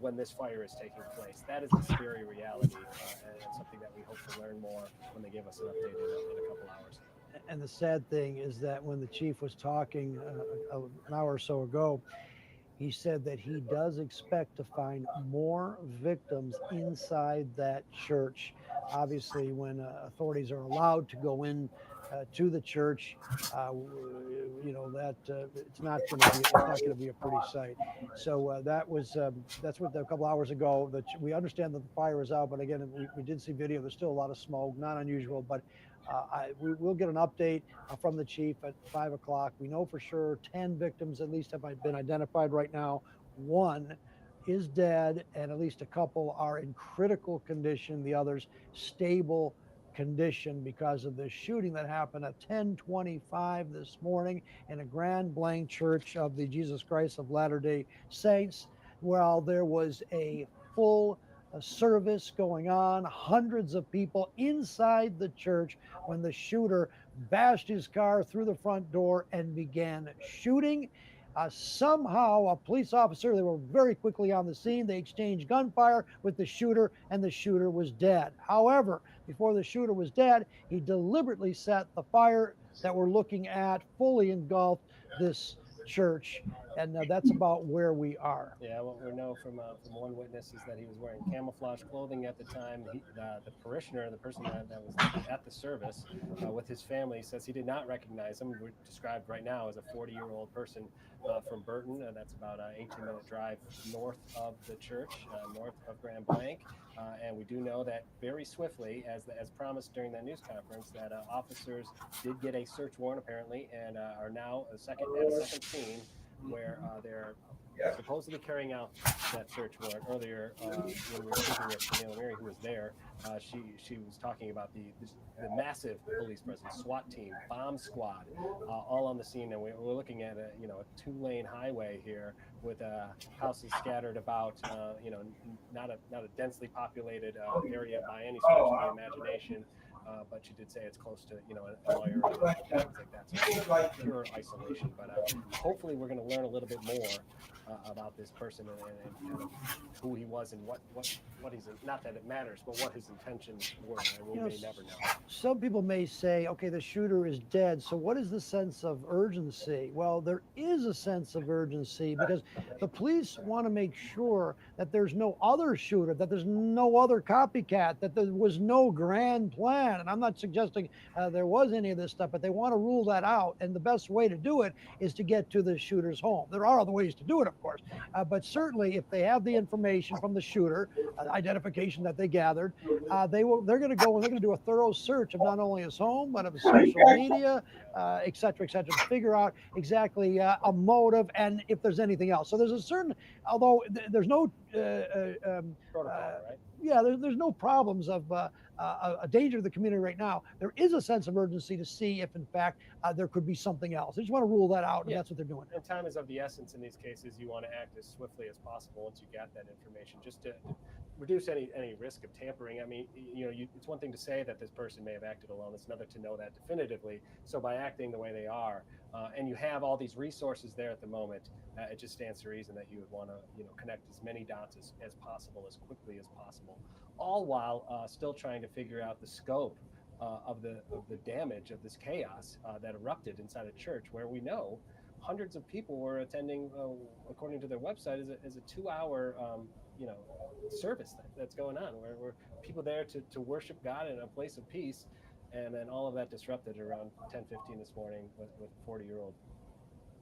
Speaker 3: when this fire is taking place. That is a scary reality, and something that we hope to learn more when they give us an update in a couple hours.
Speaker 13: And the sad thing is that when the chief was talking an hour or so ago, he said that he does expect to find more victims inside that church. Obviously, when authorities are allowed to go in to the church, that it's not going to be a pretty sight. So that's what a couple hours ago. That we understand that the fire is out, but again, we did see video. There's still a lot of smoke, not unusual, but we will get an update from the chief at 5 o'clock. We know for sure 10 victims at least have been identified right now. One is dead, and at least a couple are in critical condition. The others stable condition because of the shooting that happened at 10:25 this morning in a Grand Blanc Church of the Jesus Christ of Latter-day Saints. While there was a full service going on, hundreds of people inside the church when the shooter bashed his car through the front door and began shooting. Somehow a police officer, they were very quickly on the scene. They exchanged gunfire with the shooter, and the shooter was dead. However, before the shooter was dead, he deliberately set the fire that we're looking at fully engulfed this church. And that's about where we are.
Speaker 3: Yeah, what we know from one witness is that he was wearing camouflage clothing at the time. The parishioner, the person that was at the service with his family, says he did not recognize him. We're described right now as a 40-year-old person from Burton. That's about an 18-minute drive north of the church, north of Grand Blanc. And we do know that very swiftly, as promised during that news conference, that officers did get a search warrant apparently, and are now at a second scene where they're supposedly carrying out that search warrant. Earlier, when we were speaking with Camille Mary, who was there, she was talking about the massive police presence, SWAT team, bomb squad, all on the scene, and we're looking at a 2-lane highway here with houses scattered about, not a densely populated area by any stretch of the imagination. But she did say it's close to, an lawyer and things like that. So pure isolation. But hopefully we're going to learn a little bit more about this person and kind of who he was and what he's, not that it matters, but what his intentions were. And we may never know.
Speaker 13: Some people may say, okay, the shooter is dead. So what is the sense of urgency? Well, there is a sense of urgency because the police want to make sure that there's no other shooter, that there's no other copycat, that there was no grand plan. And I'm not suggesting there was any of this stuff, but they want to rule that out. And the best way to do it is to get to the shooter's home. There are other ways to do it, of course. But certainly if they have the information from the shooter, identification that they gathered, they're going to go and they're going to do a thorough search of not only his home, but of his social media, et cetera, to figure out exactly a motive and if there's anything else. So there's a certain, although there's no
Speaker 3: protocol, right?
Speaker 13: Yeah, there's no problems of a danger to the community right now. There is a sense of urgency to see if, in fact, there could be something else. They just want to rule that out, and that's what they're doing.
Speaker 3: And time is of the essence in these cases. You want to act as swiftly as possible once you get that information, just to reduce any risk of tampering. I mean, it's one thing to say that this person may have acted alone. It's another to know that definitively. So by acting the way they are, and you have all these resources there at the moment, it just stands to reason that you would want to, connect as many dots as possible, as quickly as possible, all while still trying to figure out the scope of the damage of this chaos that erupted inside a church where we know hundreds of people were attending, according to their website, is a 2-hour service that's going on, where people there to worship God in a place of peace, and then all of that disrupted around 10:15 this morning with a 40-year-old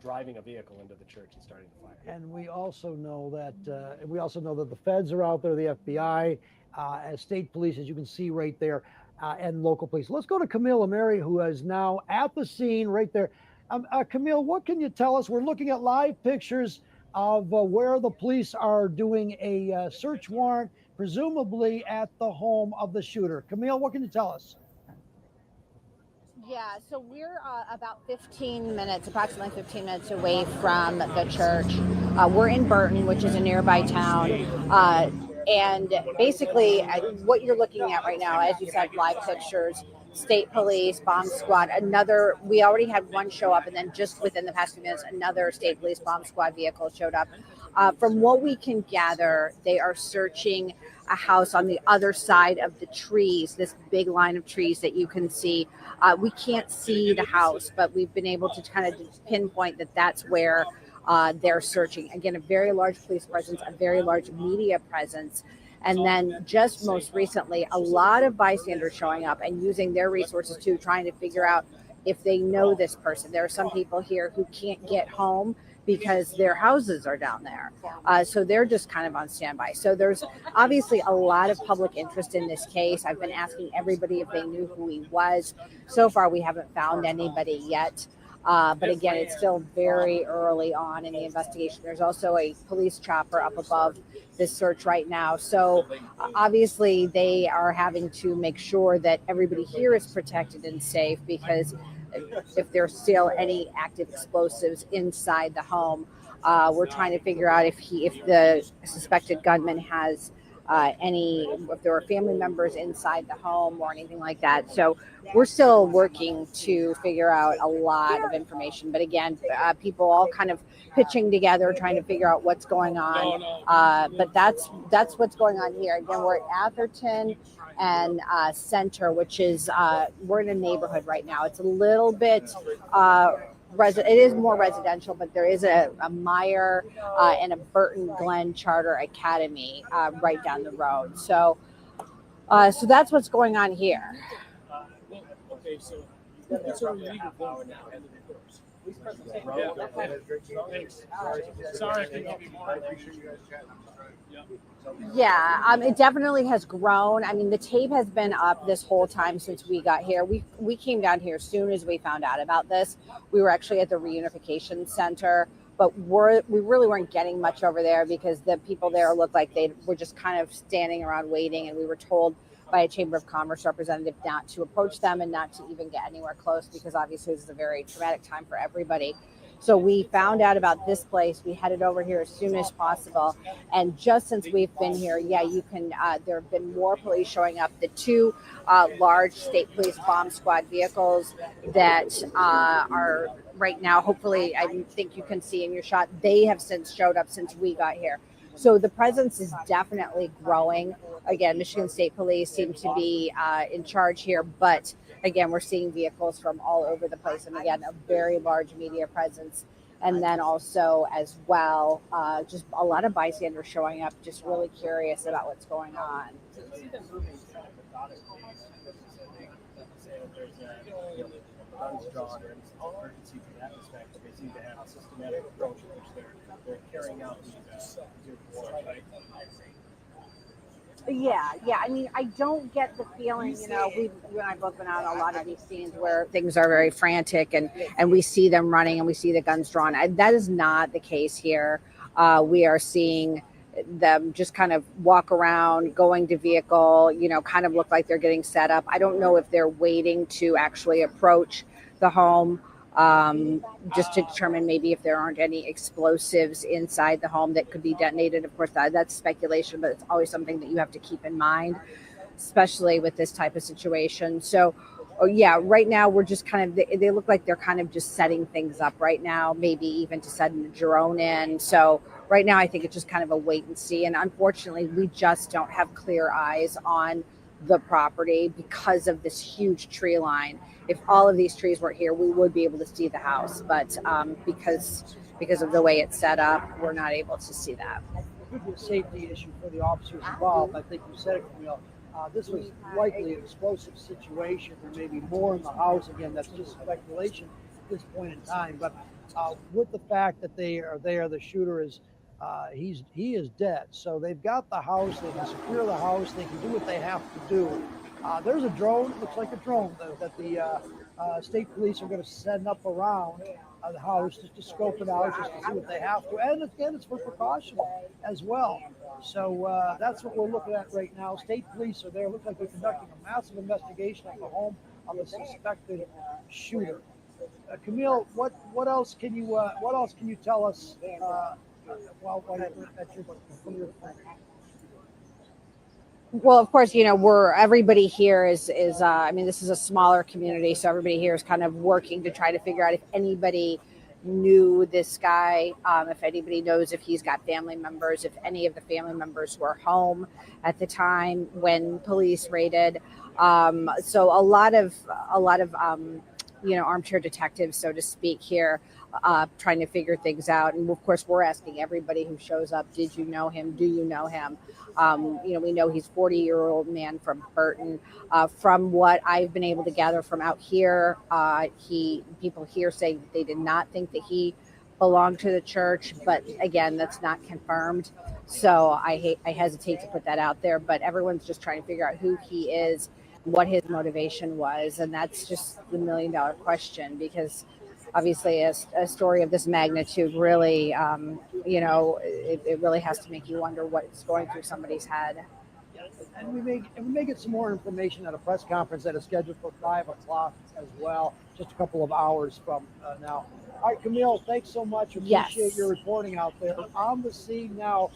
Speaker 3: driving a vehicle into the church and starting the fire.
Speaker 13: And we also know that the feds are out there, the FBI, as state police, as you can see right there, and local police. Let's go to Camille Mary, who is now at the scene right there. Camille, what can you tell us? We're looking at live pictures of where the police are doing a search warrant, presumably at the home of the shooter. Camille, what can you tell us?
Speaker 5: Yeah, so we're about approximately 15 minutes away from the church. We're in Burton, which is a nearby town. And basically what you're looking at right now, as you said, live pictures, state police, bomb squad, we already had one show up, and then just within the past few minutes, another state police bomb squad vehicle showed up. From what we can gather, they are searching a house on the other side of the trees, this big line of trees that you can see. We can't see the house, but we've been able to kind of pinpoint that that's where they're searching. Again, a very large police presence, a very large media presence. And then just most recently, a lot of bystanders showing up and using their resources too, trying to figure out if they know this person. There are some people here who can't get home because their houses are down there. So they're just kind of on standby. So there's obviously a lot of public interest in this case. I've been asking everybody if they knew who he was. So far, we haven't found anybody yet. But again, it's still very early on in the investigation. There's also a police chopper up above this search right now. So obviously they are having to make sure that everybody here is protected and safe, because if there's still any active explosives inside the home, we're trying to figure out if the suspected gunman has if there are family members inside the home or anything like that. So we're still working to figure out a lot of information. But again, people all kind of pitching together, trying to figure out what's going on. But that's what's going on here. Again, we're at Atherton and Center, which is, we're in a neighborhood right now. It's a little bit, it is more residential, but there is a Meyer and a Burton Glen Charter Academy right down the road. So that's what's going on here.
Speaker 17: Okay, so it's a legal power now, and the course. Sorry, I couldn't be more. I appreciate you guys chatting.
Speaker 5: Yeah, it definitely has grown. I mean, the tape has been up this whole time since we got here. We came down here as soon as we found out about this. We were actually at the reunification center, but we really weren't getting much over there because the people there looked like they were just kind of standing around waiting, and we were told by a Chamber of Commerce representative not to approach them and not to even get anywhere close, because obviously this is a very traumatic time for everybody. So we found out about this place. We headed over here as soon as possible. And just since we've been here, yeah, you can, there have been more police showing up. The two large state police bomb squad vehicles that are right now, hopefully, I think you can see in your shot, they have since showed up since we got here. So the presence is definitely growing. Again, Michigan State Police seem to be in charge here, but again, we're seeing vehicles from all over the place. And again, a very large media presence. And then also as well, just a lot of bystanders showing up, just really curious about what's going on.
Speaker 3: Guns drawn or any urgency from that perspective. They seem to have a systematic approach in which they're carrying out these right?
Speaker 5: Yeah. I mean, I don't get the feeling, you and I both been on a lot of these scenes where things are very frantic and we see them running and we see the guns drawn. That is not the case here. We are seeing them just kind of walk around, going to vehicle, kind of look like they're getting set up. I don't know if they're waiting to actually approach the home, just to determine maybe if there aren't any explosives inside the home that could be detonated. Of course, that's speculation, but it's always something that you have to keep in mind, especially with this type of situation. So, right now we're just kind of, they look like they're kind of just setting things up right now, maybe even to send a drone in. So right now I think it's just kind of a wait and see. And unfortunately, we just don't have clear eyes on the property because of this huge tree line. If all of these trees were here, we would be able to see the house, but because of the way it's set up, we're not able to see that.
Speaker 13: It could be a safety issue for the officers involved. I think you said it, Camille. This was likely an explosive situation. There may be more in the house. Again, that's just speculation at this point in time. But with the fact that they are there, the shooter is he is dead. So they've got the house. They can secure the house. They can do what they have to do. There's a drone. Looks like a drone that the state police are going to send up around the house just to scope it out, just to see what they have to. And again, it's for precaution as well. So that's what we're looking at right now. State police are there. Look like they're conducting a massive investigation at the home of a suspected shooter. Camille, what else can you tell us while you're at your
Speaker 5: Well, of course, everybody here is I mean, this is a smaller community, so everybody here is kind of working to try to figure out if anybody knew this guy, if anybody knows if he's got family members, if any of the family members were home at the time when police raided. So a lot of armchair detectives, so to speak, here. trying to figure things out. And of course, we're asking everybody who shows up, did you know him? Do you know him? We know he's 40-year-old man from Burton. From what I've been able to gather from out here, people here say they did not think that he belonged to the church, but again, that's not confirmed. So I hesitate to put that out there, but everyone's just trying to figure out who he is, what his motivation was, and that's just the $1 million question, because obviously a story of this magnitude really, it really has to make you wonder what's going through somebody's head.
Speaker 13: And we may get some more information at a press conference that is scheduled for 5 o'clock as well, just a couple of hours from now. All right, Camille, thanks so much. Appreciate your reporting out there. On the scene now,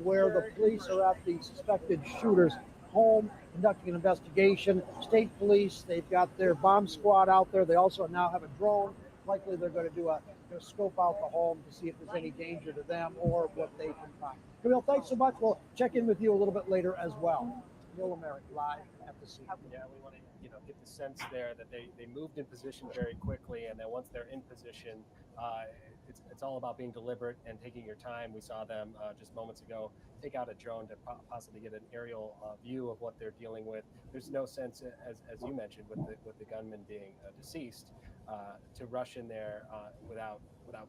Speaker 13: where the police are at the suspected shooter's home, conducting an investigation. State police, they've got their bomb squad out there. They also now have a drone. Likely they're going to do a scope out the home to see if there's any danger to them or what they can find. Camille, thanks so much. We'll check in with you a little bit later as well. Camille Americ, live at the scene.
Speaker 3: Yeah, we want to get the sense there that they moved in position very quickly, and then once they're in position, it's all about being deliberate and taking your time. We saw them just moments ago take out a drone to possibly get an aerial view of what they're dealing with. There's no sense, as you mentioned, with the gunman being deceased, to rush in there without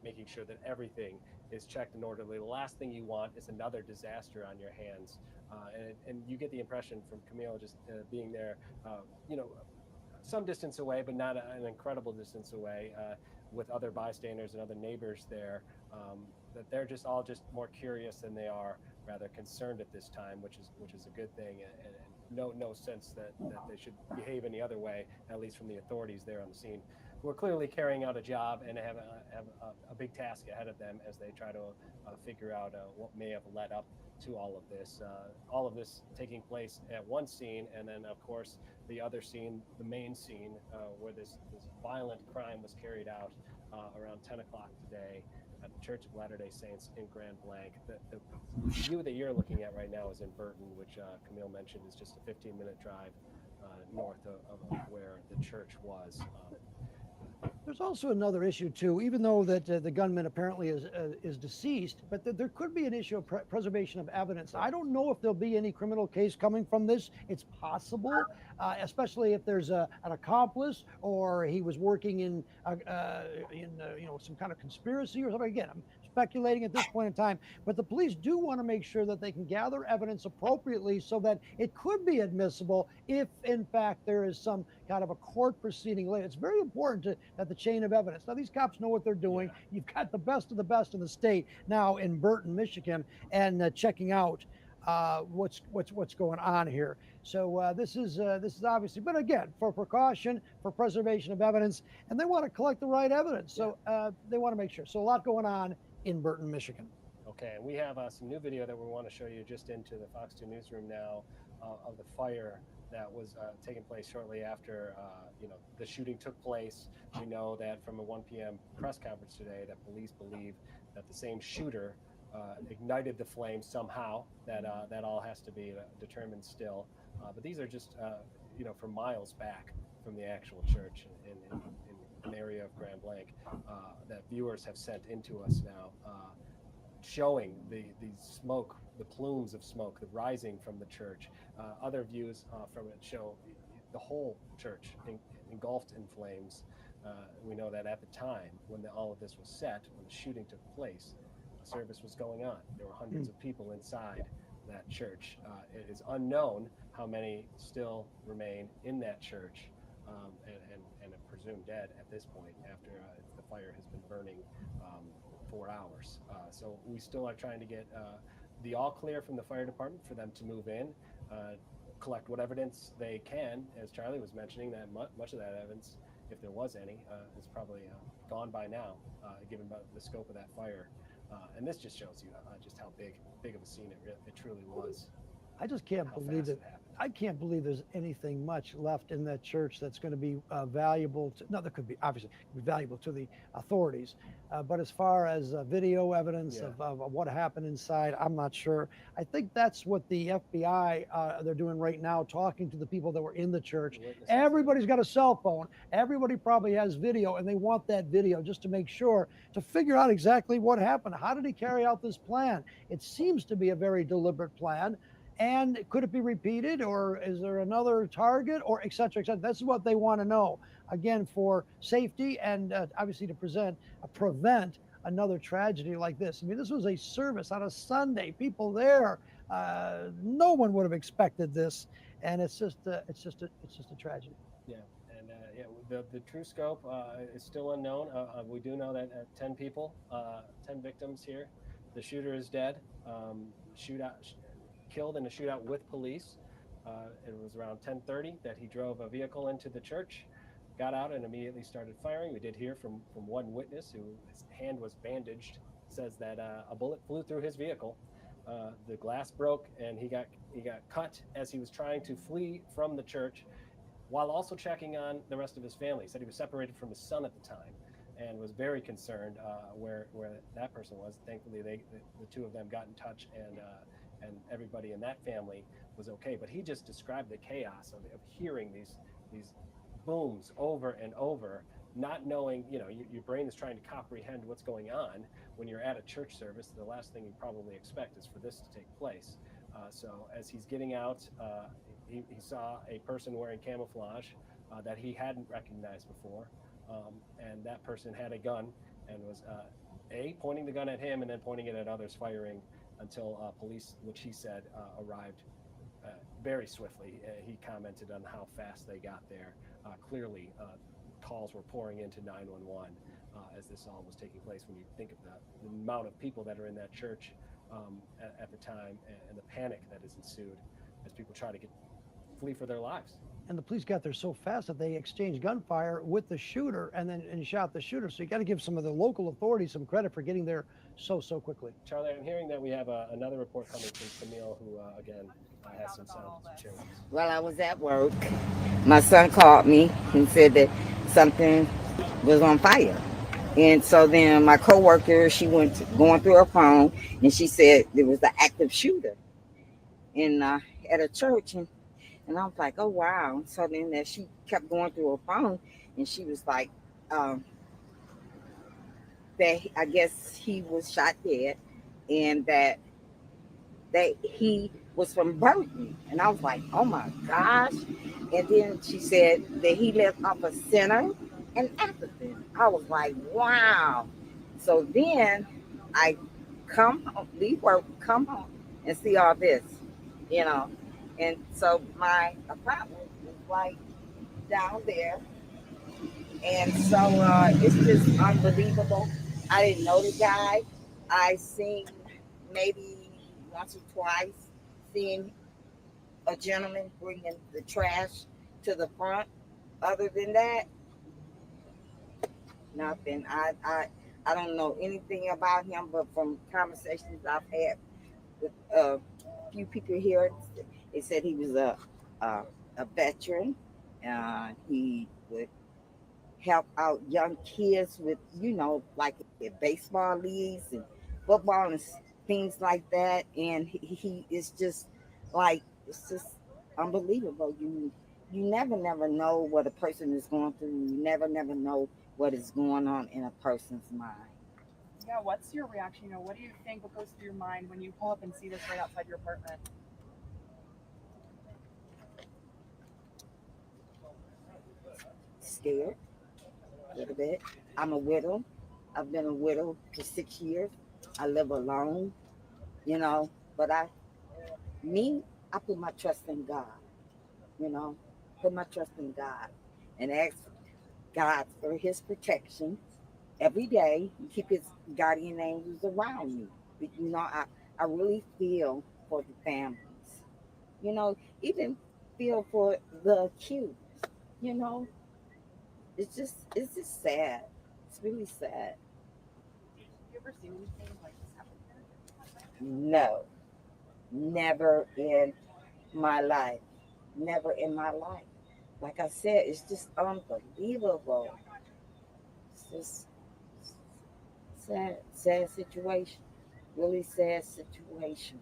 Speaker 3: making sure that everything is checked and orderly. The last thing you want is another disaster on your hands. And you get the impression from Camille just being there, some distance away, but not an incredible distance away, with other bystanders and other neighbors there, that they're just all more curious than they are rather concerned at this time, which is a good thing, and no sense that they should behave any other way, at least from the authorities there on the scene, who are clearly carrying out a job and have a big task ahead of them as they try to figure out what may have led up to all of this. All of this taking place at one scene, and then of course the other scene, the main scene, where this violent crime was carried out around 10 o'clock today at the Church of Latter-day Saints in Grand Blanc. The view that you're looking at right now is in Burton, which Camille mentioned is just a 15-minute drive north of where the church was.
Speaker 13: There's also another issue too, even though that the gunman apparently is deceased, but there could be an issue of preservation of evidence. I don't know if there'll be any criminal case coming from this. It's possible, especially if there's an accomplice or he was working in some kind of conspiracy or something. Again, I'm speculating at this point in time, but the police do want to make sure that they can gather evidence appropriately so that it could be admissible if in fact there is some kind of a court proceeding later. It's very important that the chain of evidence. Now these cops know what they're doing. Yeah. You've got the best of the best in the state now in Burton, Michigan, and checking out what's going on here. So this is obviously, but again, for precaution, for preservation of evidence, and they want to collect the right evidence. So they want to make sure. So a lot going on in Burton, Michigan.
Speaker 3: Okay, and we have some new video that we want to show you just into the Fox 2 newsroom now of the fire that was taking place shortly after the shooting took place. We know that from a 1 p.m. press conference today that police believe that the same shooter ignited the flame somehow. That all has to be determined still. But these are just from miles back from the actual church in an area of Grand Blanc that viewers have sent into us now, showing the smoke, the plumes of smoke, the rising from the church. Other views from it show the whole church engulfed in flames. We know that at the time when all of this was set, when the shooting took place, a service was going on. There were hundreds of people inside that church. It is unknown how many still remain in that church and are presumed dead at this point after the fire has been burning 4 hours. So we still are trying to get the all clear from the fire department for them to move in, collect what evidence they can. As Charlie was mentioning, that much of that evidence, if there was any, is probably gone by now, given the scope of that fire. And this just shows you just how big of a scene it truly was.
Speaker 13: I just can't believe that. I can't believe there's anything much left in that church that's going to be valuable. No, there could be obviously be valuable to the authorities, but as far as video evidence of what happened inside, I'm not sure. I think that's what the FBI they're doing right now, talking to the people that were in the church. Everybody's got a cell phone. Everybody probably has video, and they want that video just to make sure to figure out exactly what happened. How did he carry out this plan? It seems to be a very deliberate plan. And could it be repeated, or is there another target, or et cetera, et cetera? That's what they want to know, again, for safety and obviously to prevent another tragedy like this. I mean, this was a service on a Sunday, people there. No one would have expected this, and it's just a tragedy.
Speaker 3: Yeah, and the true scope is still unknown. We do know that 10 people, 10 victims here. The shooter is dead. Killed in a shootout with police. It was around 10:30 that he drove a vehicle into the church, got out, and immediately started firing. We did hear from one witness who his hand was bandaged. Says that a bullet flew through his vehicle. The glass broke, and he got cut as he was trying to flee from the church, while also checking on the rest of his family. He said he was separated from his son at the time, and was very concerned where that person was. Thankfully, the two of them got in touch, and everybody in that family was okay. But he just described the chaos of hearing these booms over and over, not knowing, your brain is trying to comprehend what's going on. When you're at a church service, the last thing you probably expect is for this to take place. So as he's getting out, he saw a person wearing camouflage that he hadn't recognized before. And that person had a gun and was pointing the gun at him and then pointing it at others, firing until police, which he said, arrived very swiftly. He commented on how fast they got there. Clearly, calls were pouring into 911 as this all was taking place. When you think of the amount of people that are in that church at the time, and the panic that has ensued as people try to flee for their lives.
Speaker 13: And the police got there so fast that they exchanged gunfire with the shooter and shot the shooter. So you got to give some of the local authorities some credit for getting there so quickly.
Speaker 3: Charlie, I'm hearing that we have another report coming from Camille, who again has some sound to share with us.
Speaker 1: While I was at work, my son called me and said that something was on fire. And so then my coworker, she went going through her phone, and she said there was an active shooter at a church. And I was like, oh, wow. So then that she kept going through her phone, and she was like, that I guess he was shot dead, and that he was from Burton. And I was like, oh, my gosh. And then she said that he lived off of Center and Atherton. I was like, wow. So then I leave work, come home, and see all this, And so my apartment is right down there. And so it's just unbelievable. I didn't know the guy. I seen maybe once or twice seeing a gentleman bringing the trash to the front. Other than that, nothing. I don't know anything about him, but from conversations I've had with a few people here, they said he was a veteran. He would help out young kids with, like baseball leagues and football and things like that. And he is just like, it's just unbelievable. You never know what a person is going through. You never know what is going on in a person's mind.
Speaker 4: Yeah, what's your reaction? What do you think? What goes through your mind when you pull up and see this right outside your apartment?
Speaker 1: Scared a little bit. I'm a widow. I've been a widow for 6 years. I live alone, but I put my trust in God, put my trust in God and ask God for his protection every day, keep his guardian angels around me. But, I really feel for the families, even feel for the accused, It's just sad. It's really sad.
Speaker 4: You ever seen anything like this happen here?
Speaker 1: No, never in my life. Never in my life. Like I said, it's just unbelievable. It's just sad, sad situation. Really sad situation.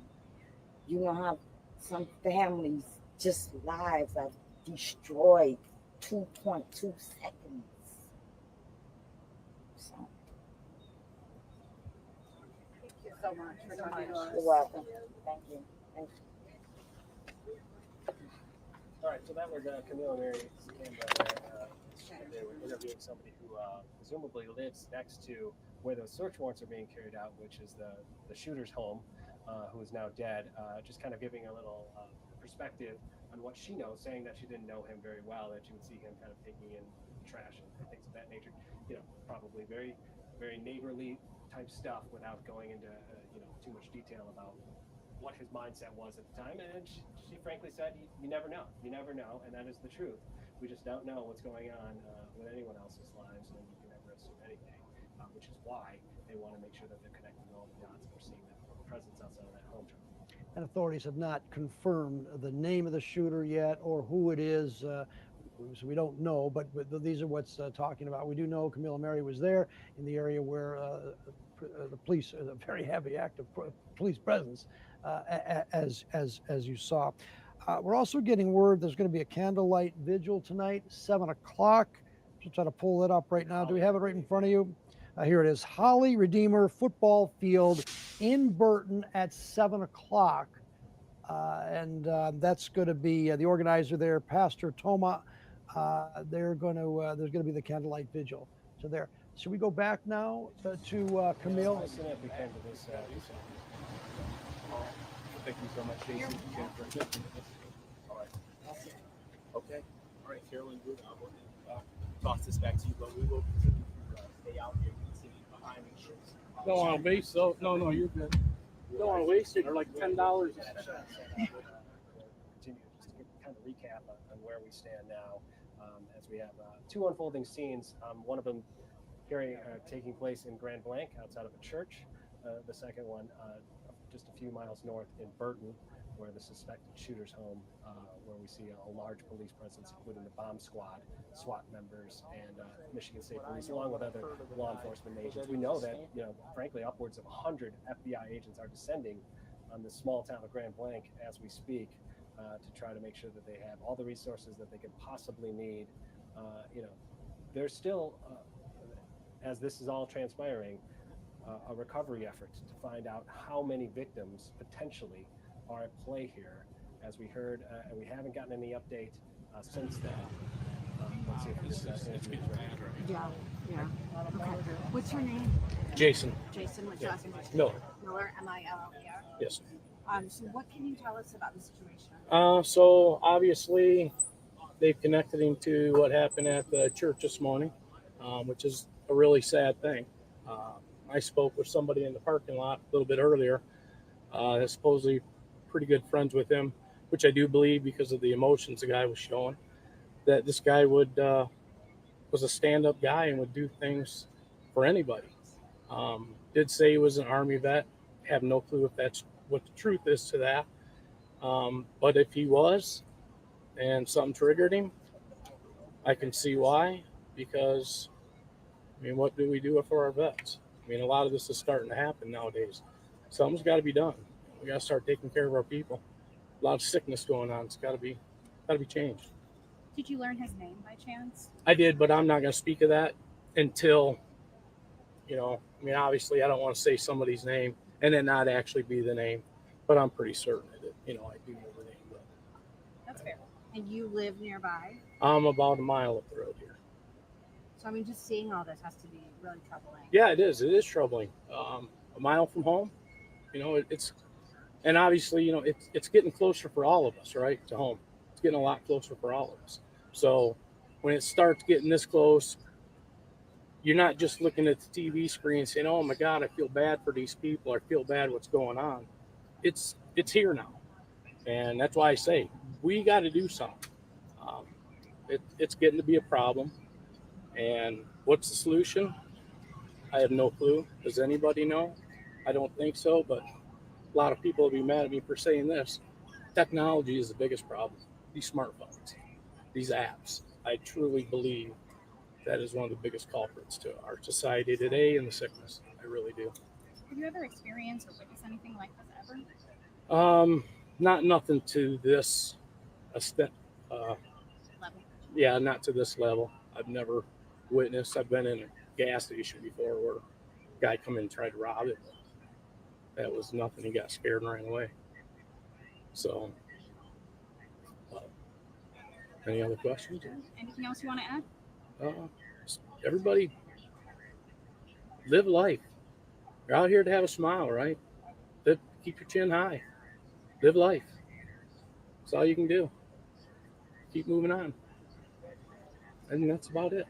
Speaker 1: You know how some families just lives are destroyed 2.2 seconds. So
Speaker 2: Thank you so much for talking to us.
Speaker 1: you're welcome. Thank you. Thank you.
Speaker 3: All right, so that was Camille and Mary Campbell there. They were interviewing somebody who presumably lives next to where those search warrants are being carried out, which is the shooter's home, who is now dead. Just kind of giving a little perspective on what she knows, saying that she didn't know him very well, that she would see him kind of taking in trash and things of that nature. You know, probably very, very neighborly type stuff without going into too much detail about what his mindset was at the time. And she frankly said, you never know. You never know. And that is the truth. We just don't know what's going on with anyone else's lives, and you can never assume anything, which is why they want to make sure that they're connecting all the dots and we're seeing that presence outside of that home.
Speaker 13: And authorities have not confirmed the name of the shooter yet or who it is. So we don't know, but these are what's talking about. We do know Camille Mary was there in the area where the police, a very heavy active police presence, as you saw. We're also getting word there's going to be a candlelight vigil tonight, 7 o'clock. Just try to pull it up right now. Do we have it right in front of you? Here it is. Holly Redeemer Football Field in Burton at 7 o'clock. And that's going to be the organizer there, Pastor Toma. There's going to be the candlelight vigil. So there. Should we go back now to Camille?
Speaker 3: Let's listen if we can to this.
Speaker 11: Thank you so much, Jason. All right. Okay. All right, Carolyn, good. I will toss this back to you, but we will continue to stay out here, continue behind the shirts.
Speaker 16: Don't want to waste. So no, you're good. Don't want to waste it. They're like $10.
Speaker 3: Continue just to kind of recap on where we stand now, as we have two unfolding scenes. One of them taking place in Grand Blanc outside of a church. The second one just a few miles north in Burton, where the suspected shooter's home, where we see a large police presence, including the bomb squad, SWAT members, and Michigan State Police, along with other law enforcement agents. We know that, frankly, upwards of 100 FBI agents are descending on the small town of Grand Blanc as we speak, to try to make sure that they have all the resources that they could possibly need. There's still, as this is all transpiring, a recovery effort to find out how many victims potentially are at play here. As we heard, and we haven't gotten any update since then. Let's see if this interview is ready.
Speaker 5: Yeah. Okay. What's your name?
Speaker 16: Jason.
Speaker 5: Jason. What's your last name?
Speaker 16: Miller.
Speaker 5: Miller. M-I-L-L-E-R.
Speaker 16: Yes.
Speaker 5: So what can you tell us about the situation?
Speaker 16: So obviously, they've connected him to what happened at the church this morning, which is a really sad thing. I spoke with somebody in the parking lot a little bit earlier. That's supposedly pretty good friends with him, which I do believe because of the emotions the guy was showing. That this guy was a stand-up guy and would do things for anybody. Did say he was an Army vet. Have no clue if that's what the truth is to that. But if he was, and something triggered him, I can see why. Because, what do we do for our vets? A lot of this is starting to happen nowadays. Something's got to be done. We got to start taking care of our people. A lot of sickness going on. It's got to be changed.
Speaker 23: Did you learn his name by chance?
Speaker 16: I did, but I'm not going to speak of that until, obviously I don't want to say somebody's name and then not actually be the name, but I'm pretty certain that, I do know the name. But
Speaker 23: That's fair. And you live nearby?
Speaker 16: I'm about a mile up the road here.
Speaker 23: So, just seeing all this has to be really troubling.
Speaker 16: Yeah, it is. It is troubling. A mile from home, it's, and obviously, it's getting closer for all of us, right, to home. It's getting a lot closer for all of us. So when it starts getting this close, you're not just looking at the TV screen saying, oh my God, I feel bad for these people. I feel bad what's going on. It's here now. And that's why I say, we got to do something. It's getting to be a problem. And what's the solution? I have no clue. Does anybody know? I don't think so, but a lot of people will be mad at me for saying this. technology is the biggest problem. These smartphones, these apps. I truly believe that is one of the biggest culprits to our society today and the sickness. I really do.
Speaker 23: Have you ever experienced or witnessed anything like this ever?
Speaker 16: Not nothing to this extent.
Speaker 23: Level.
Speaker 16: Yeah, not to this level. I've never witnessed. I've been in a gas station before where a guy come in and tried to rob it. That was nothing. He got scared and ran away. So, any other questions?
Speaker 23: Anything else you want to add?
Speaker 16: Everybody live life. You're out here to have a smile, right? Keep your chin high. Live life. That's all you can do. Keep moving on. And that's about it.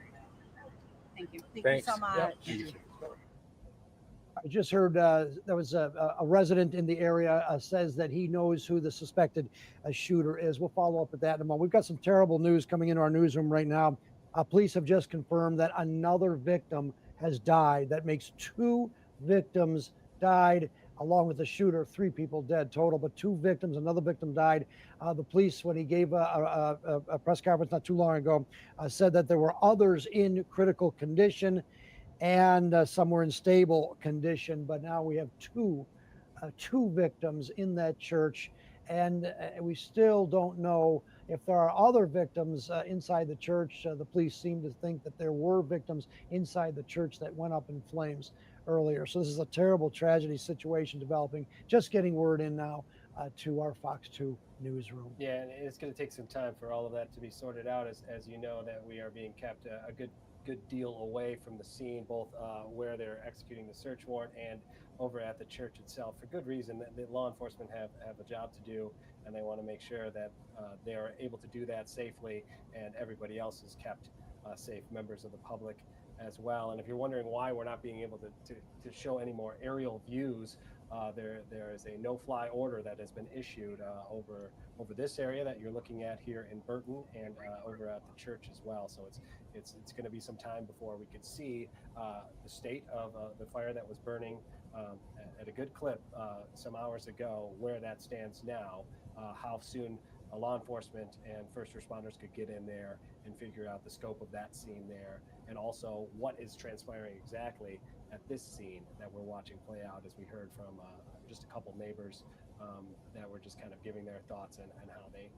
Speaker 23: Thank you.
Speaker 16: Thanks.
Speaker 23: You so much.
Speaker 16: Yep.
Speaker 13: I just heard there was a resident in the area says that he knows who the suspected shooter is. We'll follow up with that in a moment. We've got some terrible news coming into our newsroom right now. Police have just confirmed that another victim has died. That makes 2 victims died along with the shooter. 3 people dead total, but 2 victims. Another victim died. The police, when he gave a press conference not too long ago, said that there were others in critical condition and some were in stable condition. But now we have two victims in that church, and we still don't know if there are other victims inside the church. The police seem to think that there were victims inside the church that went up in flames earlier. So this is a terrible tragedy situation developing. Just getting word in now to our Fox 2 newsroom.
Speaker 3: Yeah, and it's going to take some time for all of that to be sorted out, as you know, that we are being kept a good deal away from the scene, both where they're executing the search warrant and over at the church itself, for good reason. The law enforcement have a job to do, and they want to make sure that they are able to do that safely, and everybody else is kept safe, members of the public as well. And if you're wondering why we're not being able to show any more aerial views, there is a no-fly order that has been issued over this area that you're looking at here in Burton, and over at the church as well. So it's going to be some time before we could see the state of the fire that was burning at a good clip some hours ago, where that stands now, how soon law enforcement and first responders could get in there and figure out the scope of that scene there, and also what is transpiring exactly at this scene that we're watching play out, as we heard from just a couple neighbors that were just kind of giving their thoughts and how they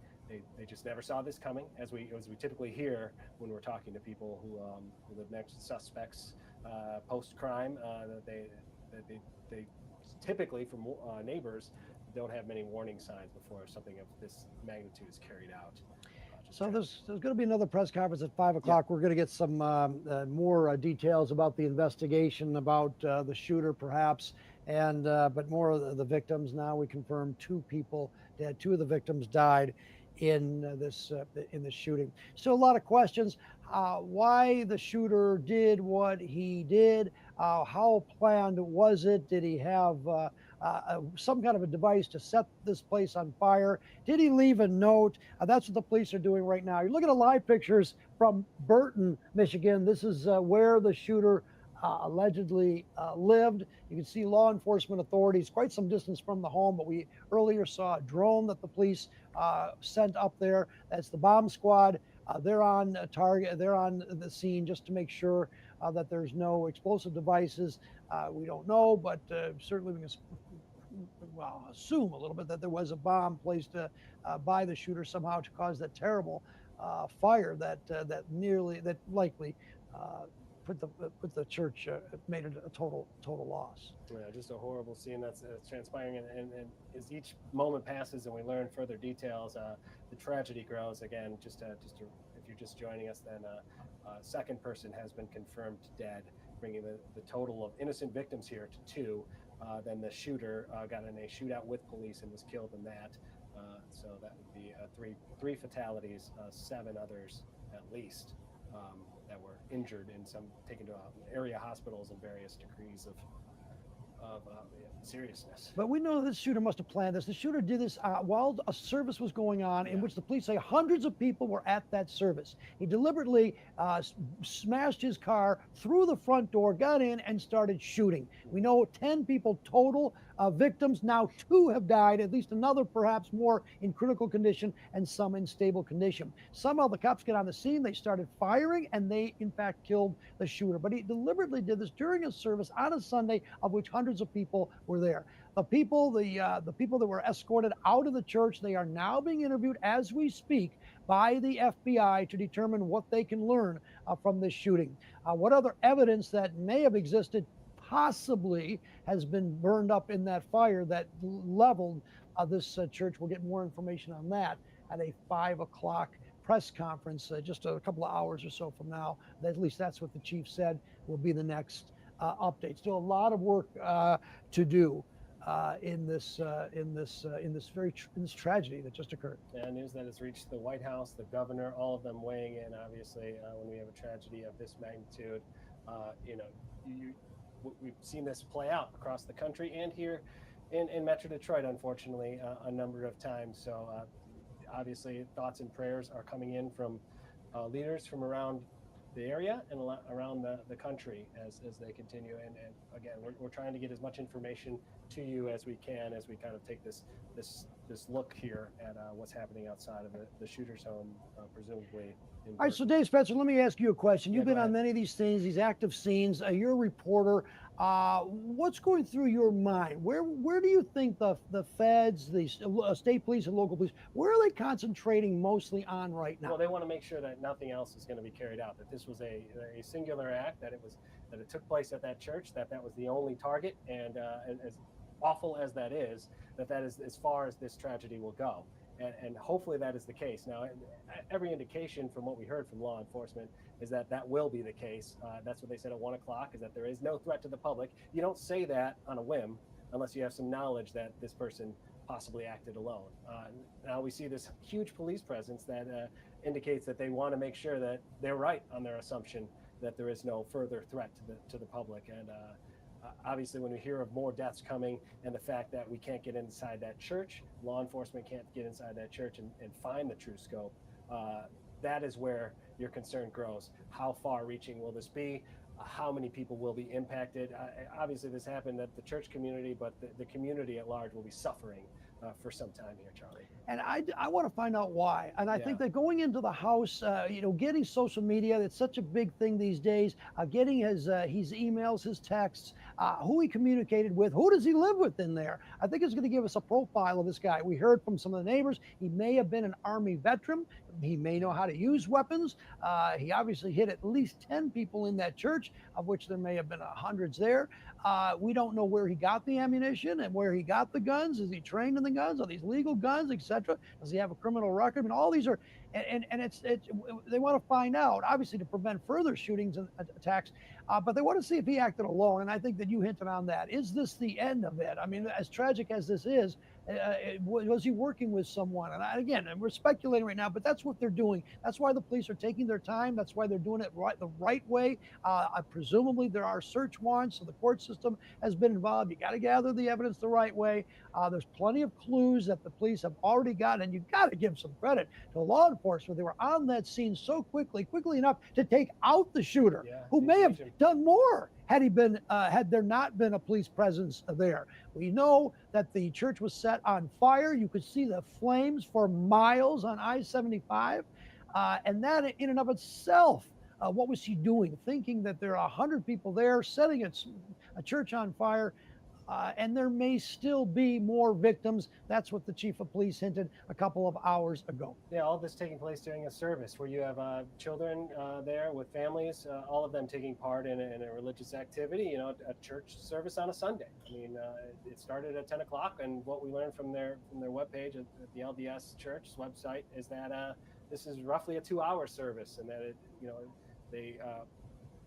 Speaker 3: just never saw this coming, as we typically hear when we're talking to people who live next to suspects post-crime, that they typically, from neighbors, don't have many warning signs before something of this magnitude is carried out.
Speaker 13: So there's going to be another press conference at 5 o'clock. Yep. We're going to get some more details about the investigation, about the shooter perhaps, and but more of the victims. Now we confirmed 2 people dead. 2 of the victims died in this shooting. Still a lot of questions. Why the shooter did what he did? How planned was it? Did he have some kind of a device to set this place on fire? Did he leave a note? That's what the police are doing right now. You're looking at live pictures from Burton, Michigan. This is where the shooter allegedly lived. You can see law enforcement authorities quite some distance from the home, but we earlier saw a drone that the police sent up there. That's the bomb squad. They're on target. They're on the scene just to make sure that there's no explosive devices. We don't know, but certainly we can assume a little bit that there was a bomb placed by the shooter somehow to cause that terrible fire that likely put the church, made it a total loss.
Speaker 3: Yeah, just a horrible scene that's transpiring, and as each moment passes and we learn further details, the tragedy grows. Again, just if you're just joining us, then a second person has been confirmed dead, bringing the total of innocent victims here to 2. Then the shooter got in a shootout with police and was killed in that. So that would be three fatalities, 7 others at least that were injured, taken to area hospitals in various degrees of seriousness.
Speaker 13: But we know this shooter must have planned this. The shooter did this while a service was going on, in which the police say hundreds of people were at that service. He deliberately smashed his car through the front door, got in, and started shooting. We know 10 people total victims. Now 2 have died, at least another perhaps more in critical condition, and some in stable condition. Somehow the cops get on the scene, they started firing, and they in fact killed the shooter. But he deliberately did this during a service on a Sunday, of which hundreds of people were there. The people that were escorted out of the church, they are now being interviewed as we speak by the FBI to determine what they can learn from this shooting. What other evidence that may have existed possibly has been burned up in that fire that leveled this church. We'll get more information on that at a 5 o'clock press conference just a couple of hours or so from now. At least that's what the chief said will be the next update. Still a lot of work to do in this tragedy that just occurred.
Speaker 3: Yeah, news that has reached the White House, the governor, all of them weighing in. Obviously, when we have a tragedy of this magnitude, we've seen this play out across the country and here in Metro Detroit, unfortunately, a number of times. So obviously, thoughts and prayers are coming in from leaders from around the area and around the country as they continue. And again, we're trying to get as much information to you as we can as we kind of take this look here at what's happening outside of the shooter's home, presumably.
Speaker 13: All right, so Dave Spencer, let me ask you a question. You've been on many of these things, these active scenes. You're a reporter. What's going through your mind? Where do you think the feds, the state police and local police, where are they concentrating mostly on right now?
Speaker 3: Well, they want to make sure that nothing else is going to be carried out, that this was a singular act, that it took place at that church, that was the only target, and as awful as that is as far as this tragedy will go. And hopefully that is the case. Now, every indication from what we heard from law enforcement is that will be the case. That's what they said at 1 o'clock, is that there is no threat to the public. You don't say that on a whim unless you have some knowledge that this person possibly acted alone. Now we see this huge police presence that indicates that they want to make sure that they're right on their assumption that there is no further threat to the public. And obviously, when we hear of more deaths coming and the fact that we can't get inside that church, law enforcement can't get inside that church and find the true scope, that is where your concern grows. How far reaching will this be? How many people will be impacted? Obviously, this happened at the church community, but the community at large will be suffering for some time here, Charlie.
Speaker 13: And I want to find out why. And I think that going into the house, getting social media, it's such a big thing these days, getting his emails, his texts, who he communicated with, who does he live with in there? I think it's going to give us a profile of this guy. We heard from some of the neighbors, he may have been an Army veteran. He may know how to use weapons. He obviously hit at least 10 people in that church, of which there may have been hundreds there. We don't know where he got the ammunition and where he got the guns. Is he trained in the guns? Are these legal guns, etc.? Does he have a criminal record? I mean, all these are, and it's they want to find out, obviously, to prevent further shootings and attacks, but they want to see if he acted alone. And I think that you hinted on that. Is this the end of it? I mean, as tragic as this is, was he working with someone? And again, we're speculating right now, but that's what they're doing. That's why the police are taking their time. That's why they're doing it the right way. Presumably there are search warrants, so the court system has been involved. You got to gather the evidence the right way. There's plenty of clues that the police have already gotten, and you've got to give some credit to law enforcement. They were on that scene so quickly enough to take out the shooter, who may have done more had he been had there not been a police presence there. We know that the church was set on fire. You could see the flames for miles on I-75, and that in and of itself, what was he doing? Thinking that there are 100 people there, setting a church on fire, and there may still be more victims. That's what the chief of police hinted a couple of hours ago.
Speaker 3: Yeah, all of this taking place during a service where you have children there with families, all of them taking part in a religious activity, a church service on a Sunday. I mean, it started at 10 o'clock, and what we learned from their webpage at the LDS Church's website is that this is roughly a 2-hour service, and that they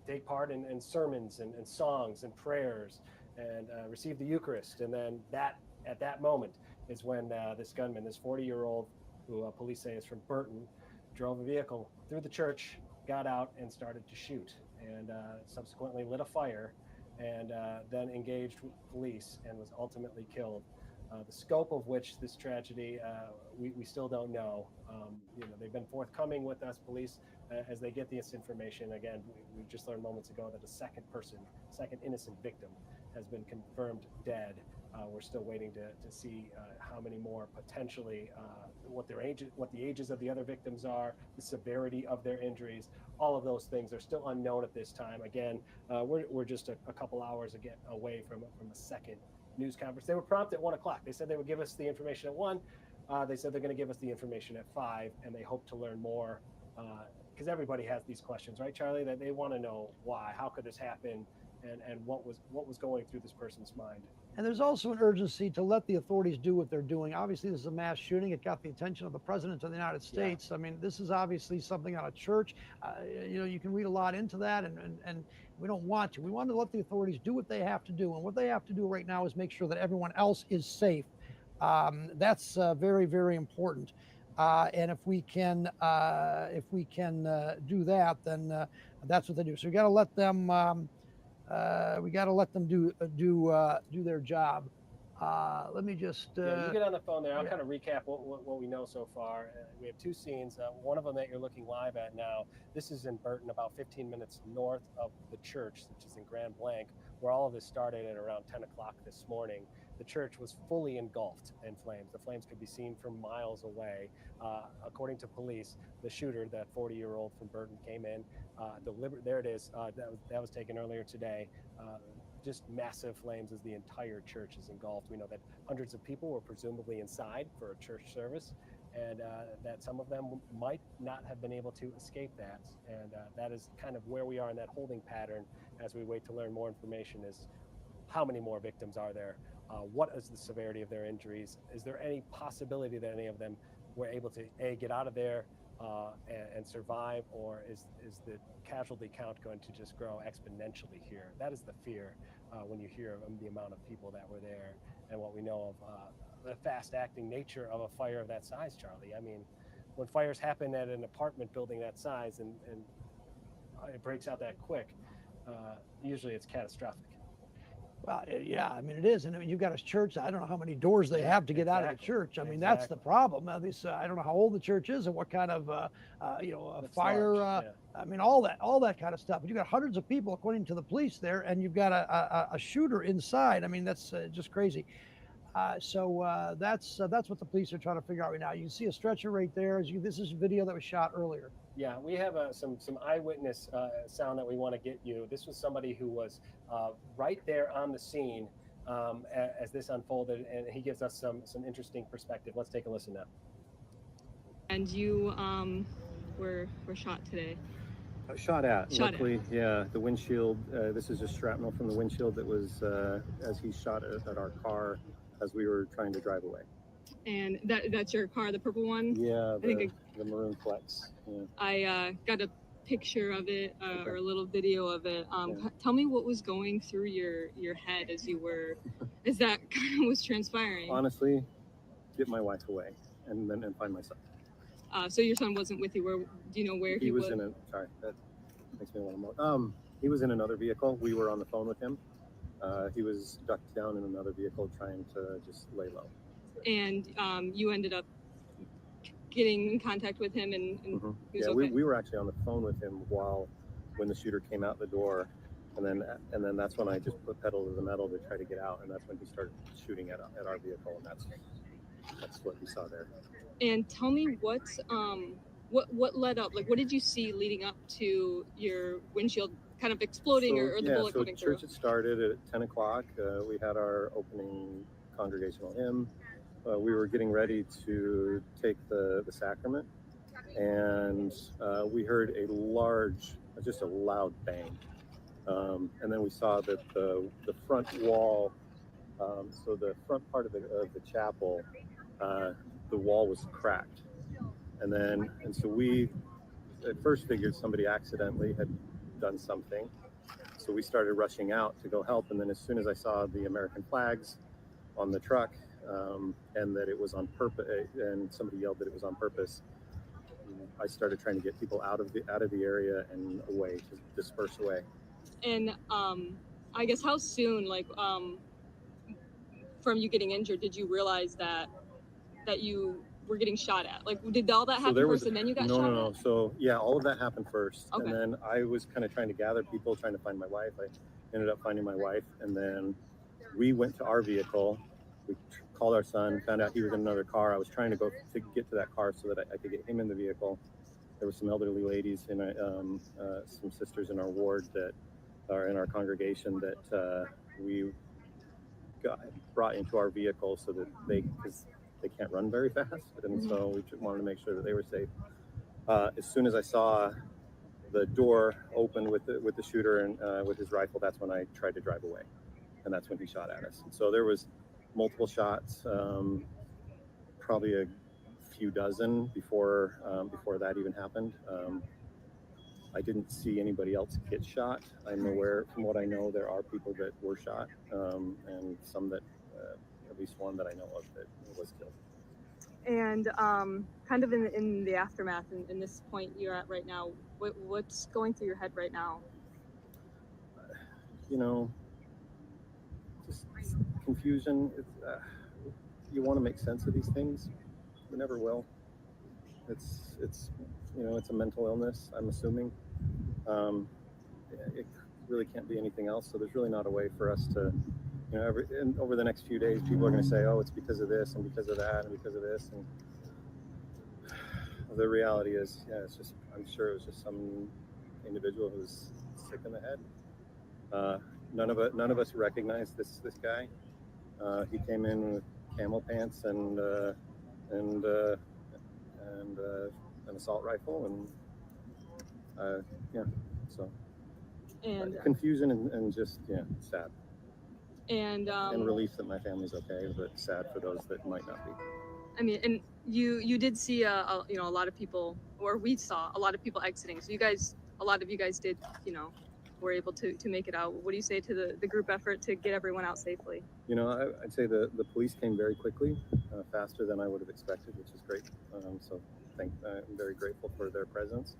Speaker 3: take part in sermons and songs and prayers, and receive the Eucharist. And then at that moment is when this gunman, this 40-year-old, who police say is from Burton, drove a vehicle through the church, got out, and started to shoot, and subsequently lit a fire and then engaged with police and was ultimately killed. The scope of which this tragedy, we still don't know. They've been forthcoming with us, police, as they get this information. Again, we just learned moments ago that a second innocent victim has been confirmed dead. We're still waiting to see how many more potentially, what the ages of the other victims are, the severity of their injuries. All of those things are still unknown at this time. Again, we're just a couple hours away from a second news conference. They were prompt at 1 o'clock. They said they would give us the information at 1. They said they're going to give us the information at 5, and they hope to learn more, because everybody has these questions, right, Charlie? That they want to know why, how could this happen, and what was going through this person's mind.
Speaker 13: And there's also an urgency to let the authorities do what they're doing. Obviously, this is a mass shooting. It got the attention of the president of the United States. Yeah. I mean, this is obviously something out of church. You can read a lot into that, and we don't want to. We want to let the authorities do what they have to do. And what they have to do right now is make sure that everyone else is safe. That's very, very important. And if we can do that, then that's what they do. So we got to let them. Do their job. Let me just.
Speaker 3: You get on the phone there. I'll kind of recap what we know so far. We have 2 scenes. One of them that you're looking live at now. This is in Burton, about 15 minutes north of the church, which is in Grand Blanc, where all of this started at around 10 o'clock this morning. The church was fully engulfed in flames. The flames could be seen from miles away. According to police, the shooter, that 40-year-old from Burton, came in. There it is. That was taken earlier today. Just massive flames as the entire church is engulfed. We know that hundreds of people were presumably inside for a church service, and that some of them might not have been able to escape that. And that is kind of where we are in that holding pattern as we wait to learn more information. Is how many more victims are there? What is the severity of their injuries? Is there any possibility that any of them were able to get out of there and survive, or is the casualty count going to just grow exponentially here? That is the fear when you hear of the amount of people that were there and what we know of the fast-acting nature of a fire of that size, Charlie. I mean, when fires happen at an apartment building that size and it breaks out that quick, usually it's catastrophic.
Speaker 13: Well, yeah, I mean, it is. And I mean, you've got a church. I don't know how many doors they have to get out of the church. I mean, that's the problem. I don't know how old the church is and what kind of, fire. I mean, all that kind of stuff. But you've got hundreds of people, according to the police there, and you've got a shooter inside. I mean, that's just crazy. So that's what the police are trying to figure out right now. You can see a stretcher right there. This is video that was shot earlier.
Speaker 3: Yeah, we have some eyewitness sound that we want to get you. This was somebody who was right there on the scene as this unfolded, and he gives us some interesting perspective. Let's take a listen now.
Speaker 12: And you were shot today.
Speaker 15: Shot at. Luckily, yeah, the windshield. This is just shrapnel from the windshield that was as he shot at our car as we were trying to drive away.
Speaker 12: And that's your car, the purple one?
Speaker 15: Yeah, the maroon Flex. Yeah. I
Speaker 12: got a picture of it or a little video of it. Tell me what was going through your head as that kind of was transpiring.
Speaker 15: Honestly, get my wife away and find my son.
Speaker 12: So your son wasn't with you. Do you know where he was?
Speaker 15: Sorry, that makes me want to moan. He was in another vehicle. We were on the phone with him. He was ducked down in another vehicle trying to just lay low.
Speaker 12: And you ended up getting in contact with him, and he was okay.
Speaker 15: we were actually on the phone with him when the shooter came out the door, and then that's when I just put pedal to the metal to try to get out, and that's when he started shooting at our vehicle, and that's what we saw there.
Speaker 12: And tell me what led up, like what did you see leading up to your windshield kind of exploding or the bullet going through?
Speaker 15: Church had started at 10 o'clock. We had our opening congregational hymn. We were getting ready to take the sacrament, and we heard just a loud bang. And then we saw that the front wall, so the front part of the chapel, the wall was cracked. And so we at first figured somebody accidentally had done something. So we started rushing out to go help. And then as soon as I saw the American flags on the truck, and that it was on purpose, and somebody yelled that it was on purpose, I started trying to get people out of the area and away, to disperse away.
Speaker 12: And I guess how soon, like, from you getting injured, did you realize that you were getting shot at? Like, did all that
Speaker 15: So
Speaker 12: happen
Speaker 15: there was
Speaker 12: first and then you got
Speaker 15: no,
Speaker 12: shot
Speaker 15: no, no.
Speaker 12: at?
Speaker 15: So yeah, all of that happened first,
Speaker 12: Okay.
Speaker 15: and then I was kind of trying to gather people, trying to find my wife. I ended up finding my wife, and then we went to our vehicle. We called our son, found out he was in another car. I was trying to go to get to that car so that I could get him in the vehicle. There were some elderly ladies and some sisters in our ward that are in our congregation that we got brought into our vehicle so that because they can't run very fast, and so we wanted to make sure that they were safe. As soon as I saw the door open with the shooter and with his rifle, that's when I tried to drive away, and that's when he shot at us. So there was multiple shots, probably a few dozen before that even happened. I didn't see anybody else get shot. I'm aware, from what I know, there are people that were shot, and some that, at least one that I know of that was killed.
Speaker 12: And kind of in the aftermath, in this point you're at right now, what's going through your head right now?
Speaker 15: You know, just confusion. You want to make sense of these things. You never will. It's you know, it's a mental illness, I'm assuming. It really can't be anything else. So there's really not a way for us to, you know, over the next few days, people are going to say, oh, it's because of this and because of that and because of this. And the reality is, yeah, it's just, I'm sure it was just some individual who's sick in the head. None of us recognized this guy. He came in with camel pants and an assault rifle, and yeah, so
Speaker 12: And
Speaker 15: confusion and just sad.
Speaker 12: And
Speaker 15: Relief that my family's okay, but sad for those that might not be.
Speaker 12: I mean, and you did see a lot of people, or we saw a lot of people exiting. So a lot of you guys did, were able to make it out. What do you say to the group effort to get everyone out safely?
Speaker 15: You know, I'd say the police came very quickly, faster than I would have expected, which is great. So I'm very grateful for their presence,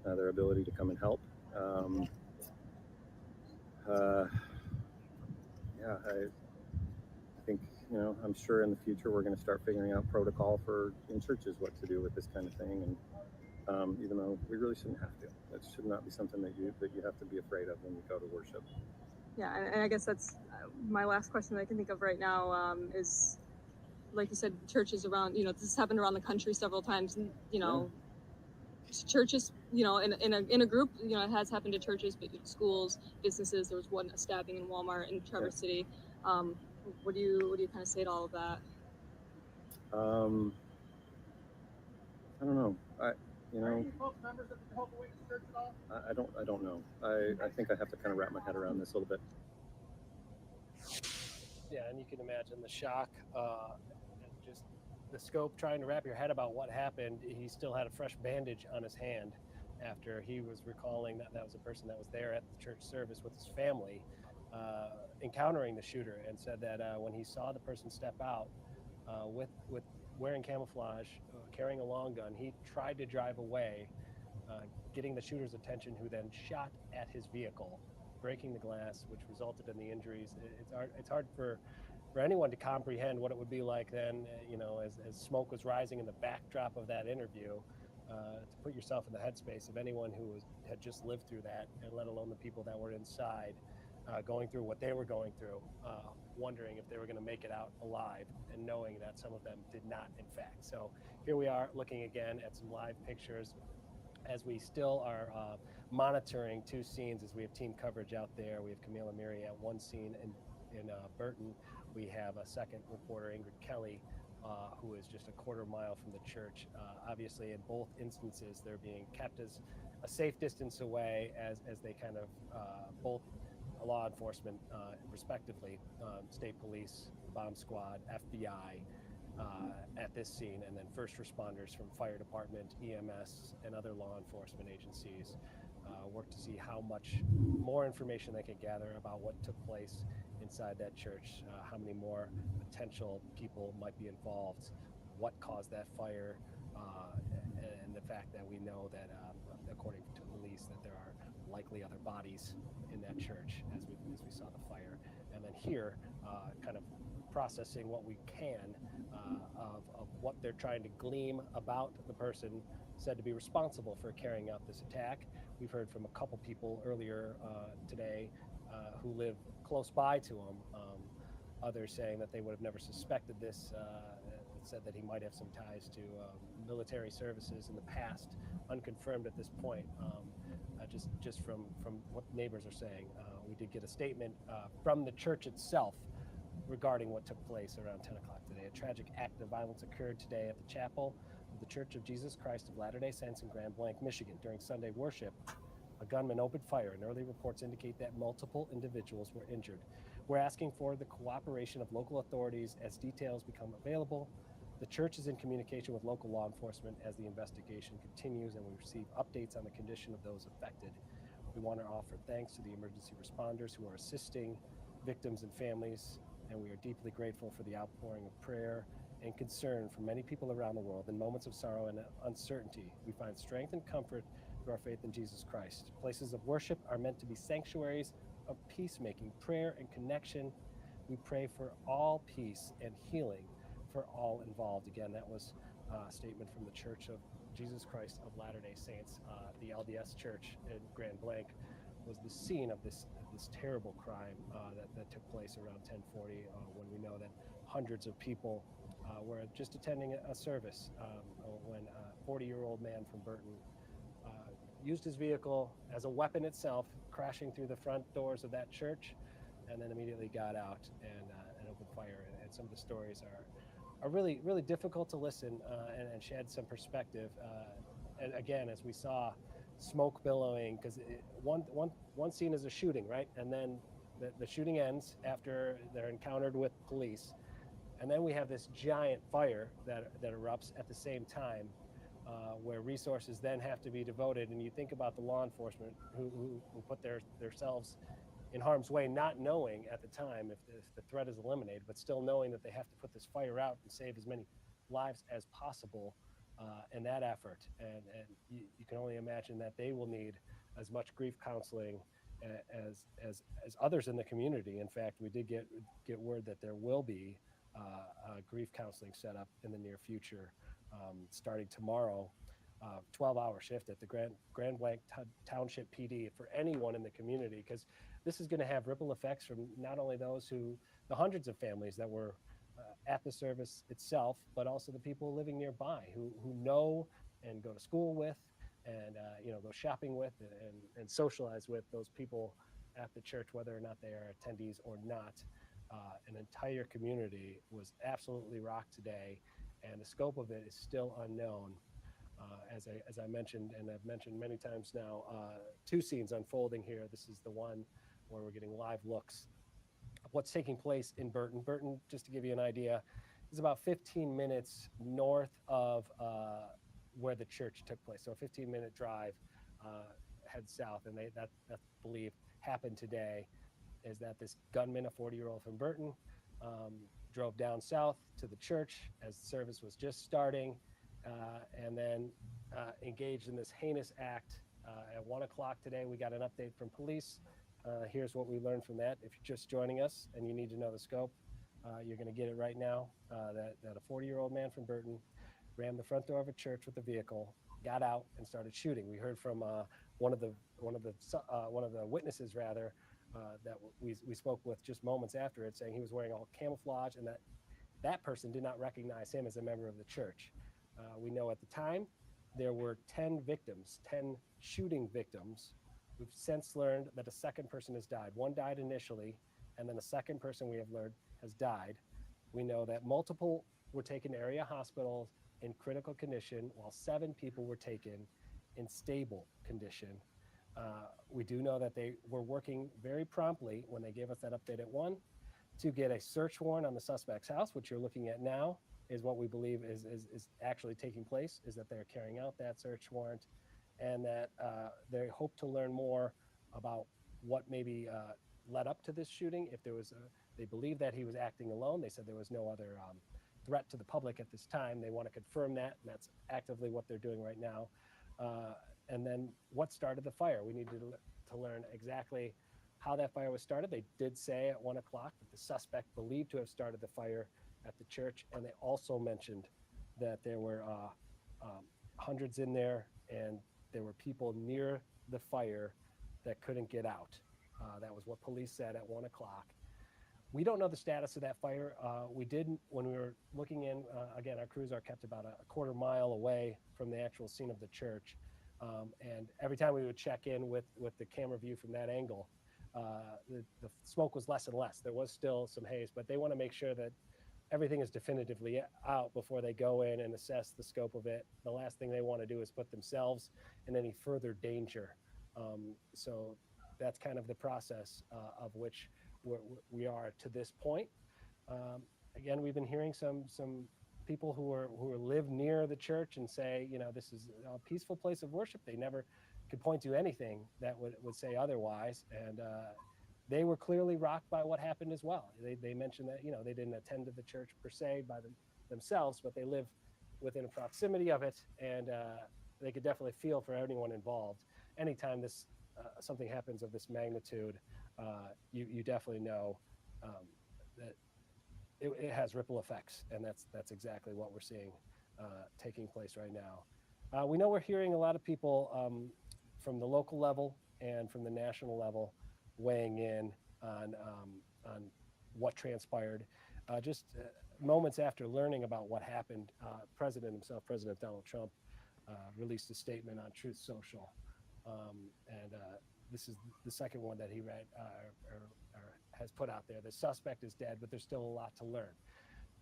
Speaker 15: their ability to come and help. Yeah, I think, I'm sure in the future we're going to start figuring out protocol in churches what to do with this kind of thing. And even though we really shouldn't have to, that should not be something that you have to be afraid of when you go to worship.
Speaker 12: Yeah, and I guess that's my last question that I can think of right now is, like you said, churches around, this has happened around the country several times, churches, in a group, it has happened to churches, but schools, businesses. There was a stabbing in Walmart in Traverse City. What do you kind of say to all of that?
Speaker 15: I don't know. I don't know. I think I have to kind of wrap my head around this a little bit.
Speaker 3: Yeah, and you can imagine the shock, and just the scope, trying to wrap your head about what happened. He still had a fresh bandage on his hand after he was recalling that was a person that was there at the church service with his family, encountering the shooter, and said that when he saw the person step out with wearing camouflage, carrying a long gun, he tried to drive away, getting the shooter's attention, who then shot at his vehicle, breaking the glass, which resulted in the injuries. It's hard for anyone to comprehend what it would be like then, as smoke was rising in the backdrop of that interview, to put yourself in the headspace of anyone who had just lived through that, and let alone the people that were inside, going through what they were going through, wondering if they were going to make it out alive, and knowing that some of them did not, in fact. So here we are looking again at some live pictures as we still are monitoring two scenes, as we have team coverage out there. We have Camille Amiri at one scene in Burton. We have a second reporter, Ingrid Kelly, who is just a quarter mile from the church. Obviously, in both instances, they're being kept as a safe distance away as they kind of both law enforcement, respectively, state police, bomb squad, FBI, at this scene, and then first responders from fire department, EMS, and other law enforcement agencies work to see how much more information they can gather about what took place inside that church, how many more potential people might be involved, what caused that fire, and the fact that we know that, according to police, police that there are likely other bodies in that church as we saw the fire. And then here, kind of processing what we can of what they're trying to glean about the person said to be responsible for carrying out this attack. We've heard from a couple people earlier today who live close by to him. Others saying that they would have never suspected this. Said that he might have some ties to military services in the past, unconfirmed at this point. Just from what neighbors are saying, we did get a statement from the church itself regarding what took place around 10 o'clock today. A tragic act of violence occurred today at the chapel of the Church of Jesus Christ of Latter-day Saints in Grand Blanc, Michigan. During Sunday worship, a gunman opened fire, and early reports indicate that multiple individuals were injured. We're asking for the cooperation of local authorities as details become available. The church is in communication with local law enforcement as the investigation continues, and we receive updates on the condition of those affected. We want to offer thanks to the emergency responders who are assisting victims and families, and we are deeply grateful for the outpouring of prayer and concern from many people around the world. In moments of sorrow and uncertainty, we find strength and comfort through our faith in Jesus Christ. Places of worship are meant to be sanctuaries of peacemaking, prayer, and connection. We pray for all peace and healing for all involved. Again, that was a statement from the Church of Jesus Christ of Latter-day Saints. The LDS Church in Grand Blanc was the scene of this terrible crime that took place around 10:40, when we know that hundreds of people were just attending a service when a 40-year-old man from Burton used his vehicle as a weapon itself, crashing through the front doors of that church, and then immediately got out and opened fire. And some of the stories are really, really difficult to listen and shed some perspective. And again, as we saw, smoke billowing, because one scene is a shooting, right? And then the shooting ends after they're encountered with police. And then we have this giant fire that erupts at the same time, where resources then have to be devoted. And you think about the law enforcement who put themselves in harm's way, not knowing at the time if the threat is eliminated, but still knowing that they have to put this fire out and save as many lives as possible in that effort. And you can only imagine that they will need as much grief counseling as others in the community. In fact, we did get word that there will be grief counseling set up in the near future, starting tomorrow. 12-hour shift at the Grand Blanc Township PD for anyone in the community, because this is going to have ripple effects from not only the hundreds of families that were at the service itself, but also the people living nearby who know and go to school with, and go shopping with, and socialize with those people at the church, whether or not they are attendees or not. An entire community was absolutely rocked today, and the scope of it is still unknown. As I mentioned, and I've mentioned many times now, two scenes unfolding here. This is the one where we're getting live looks of what's taking place in Burton. Burton, just to give you an idea, is about 15 minutes north of where the church took place. So a 15-minute drive, head south, and that's believed happened today, is that this gunman, a 40-year-old from Burton, drove down south to the church as the service was just starting, and then engaged in this heinous act. At 1 o'clock today, we got an update from police. Here's what we learned from that. If you're just joining us and you need to know the scope, you're going to get it right now. That a 40-year-old man from Burton rammed the front door of a church with a vehicle, got out, and started shooting. We heard from one of the witnesses, rather, that we spoke with just moments after it, saying he was wearing all camouflage, and that person did not recognize him as a member of the church. We know at the time there were 10 victims, 10 shooting victims. We've since learned that a second person has died. One died initially, and then the second person we have learned has died. We know that multiple were taken to area hospitals in critical condition, while 7 people were taken in stable condition. We do know that they were working very promptly when they gave us that update at 1 to get a search warrant on the suspect's house, which you're looking at now, is what we believe is actually taking place, is that they're carrying out that search warrant, and that they hope to learn more about what maybe led up to this shooting. If there was they believe that he was acting alone. They said there was no other threat to the public at this time. They want to confirm that, and that's actively what they're doing right now. And then what started the fire? We need to learn exactly how that fire was started. They did say at 1 o'clock that the suspect believed to have started the fire at the church. And they also mentioned that there were hundreds in there and there were people near the fire that couldn't get out. That was what police said at 1 o'clock. We don't know the status of that fire. We didn't, when we were looking in, again, our crews are kept about a quarter mile away from the actual scene of the church. And every time we would check in with the camera view from that angle, the smoke was less and less. There was still some haze, but they want to make sure that everything is definitively out before they go in and assess the scope of it. The last thing they want to do is put themselves in any further danger. So that's kind of the process of which we are to this point. Again, we've been hearing some people who live near the church and say, you know, this is a peaceful place of worship. They never could point to anything that would say otherwise. And they were clearly rocked by what happened as well. They mentioned that, you know, they didn't attend to the church per se by themselves, but they live within a proximity of it. And they could definitely feel for anyone involved. Anytime this something happens of this magnitude, you definitely know that it has ripple effects, and that's exactly what we're seeing taking place right now. We know we're hearing a lot of people from the local level and from the national level weighing in on what transpired. Just moments after learning about what happened, President himself, President Donald Trump, released a statement on Truth Social, and this is the second one that he read or has put out there. The suspect is dead, but there's still a lot to learn.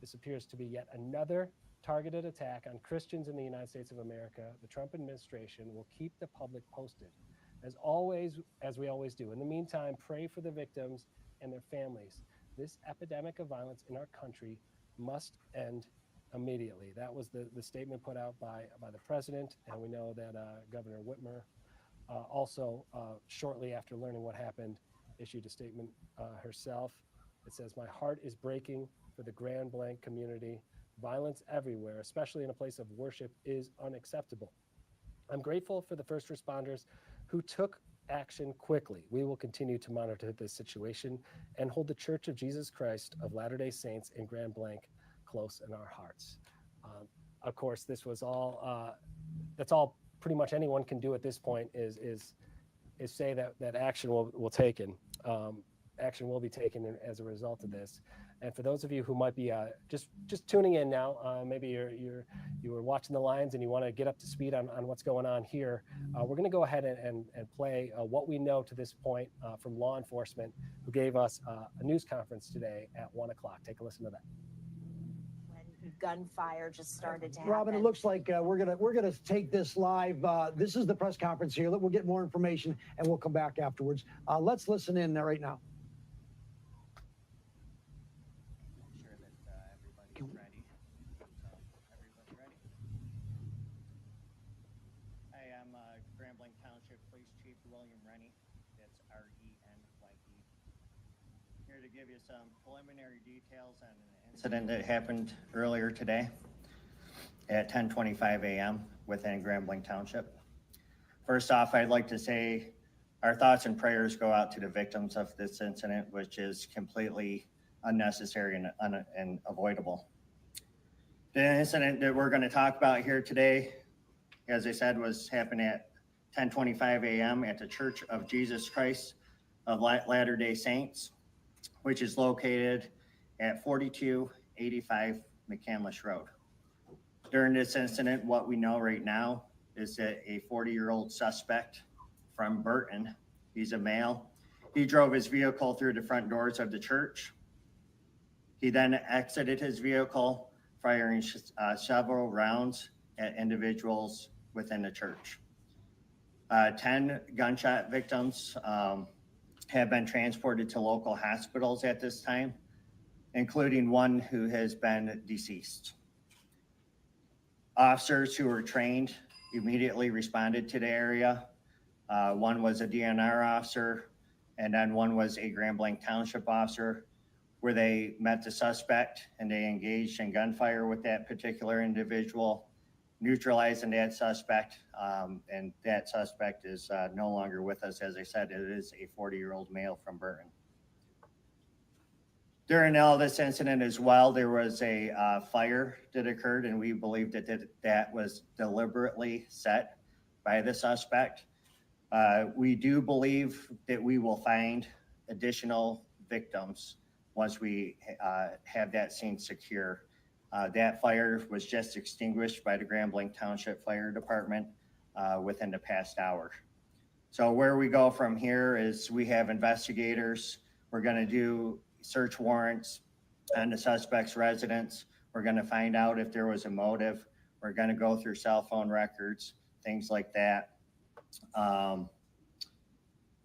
Speaker 3: This appears to be yet another targeted attack on Christians in the United States of America. The Trump administration will keep the public posted, as we always do. In the meantime, pray for the victims and their families. This epidemic of violence in our country must end immediately. That was the statement put out by the president, and we know that Governor Whitmer also, shortly after learning what happened, issued a statement herself. It says, "My heart is breaking for the Grand Blanc community. Violence everywhere, especially in a place of worship, is unacceptable. I'm grateful for the first responders who took action quickly. We will continue to monitor this situation and hold the Church of Jesus Christ of Latter-day Saints in Grand Blanc close in our hearts." Of course, this was all, that's all pretty much anyone can do at this point is say that action will taken. Action will be taken as a result of this. And for those of you who might be just tuning in now, maybe you were watching the lines and you want to get up to speed on what's going on here, we're going to go ahead and play what we know to this point from law enforcement, who gave us a news conference today at 1 o'clock. Take a listen to that.
Speaker 18: Gunfire just started to happen.
Speaker 13: Robin, it looks like we're gonna take this live. This is the press conference here. We'll get more information and we'll come back afterwards. Let's listen in right now.
Speaker 14: Make sure that everybody's ready. Everybody ready? Hi, I'm Grand Blanc Township Police Chief William Rennie. That's R-E-N-Y-E. Here to give you some preliminary details on an incident that happened earlier today at 10:25 a.m. within Grand Blanc Township. First off, I'd like to say our thoughts and prayers go out to the victims of this incident, which is completely unnecessary and avoidable. The incident that we're going to talk about here today, as I said, was happened at 10:25 a.m. at the Church of Jesus Christ of Latter-day Saints, which is located at 4285 McCandless Road. During this incident, what we know right now is that a 40-year-old suspect from Burton, he's a male, he drove his vehicle through the front doors of the church. He then exited his vehicle, firing several rounds at individuals within the church. 10 gunshot victims have been transported to local hospitals at this time, including one who has been deceased. Officers who were trained immediately responded to the area. One was a DNR officer, and then one was a Grand Blanc Township officer, where they met the suspect and they engaged in gunfire with that particular individual. neutralizing that suspect, and that suspect is no longer with us. As I said, it is a 40-year-old male from Burton. During all this incident as well, there was a fire that occurred, and we believe that was deliberately set by the suspect. We do believe that we will find additional victims once we have that scene secure. That fire was just extinguished by the Grand Blanc Township Fire Department within the past hour. So where we go from here is we have investigators. We're going to do search warrants on the suspect's residence. We're going to find out if there was a motive. We're going to go through cell phone records, things like that.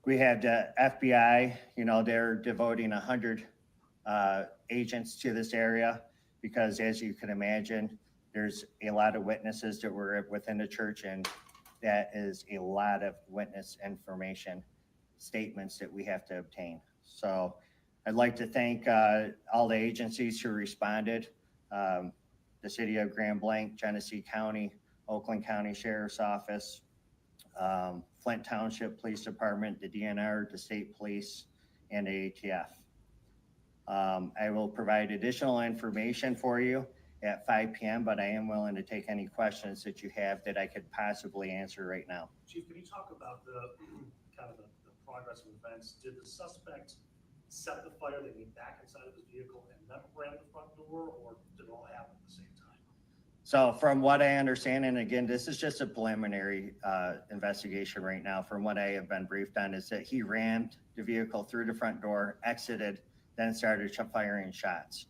Speaker 14: We had the FBI, they're devoting 100 agents to this area because, as you can imagine, there's a lot of witnesses that were within the church, and that is a lot of witness information, statements that we have to obtain. So I'd like to thank all the agencies who responded, the City of Grand Blanc, Genesee County, Oakland County Sheriff's Office, Flint Township Police Department, the DNR, the State Police, and the ATF. I will provide additional information for you at 5 p.m., but I am willing to take any questions that you have that I could possibly answer right now.
Speaker 18: Chief, can you talk about the kind of the progress of events? Did the suspect set the fire, they get back inside of his vehicle and then ran the front door, or did it all happen at the same time?
Speaker 14: So from what I understand, and again, this is just a preliminary investigation right now, from what I have been briefed on, is that he rammed the vehicle through the front door, exited, then started firing shots.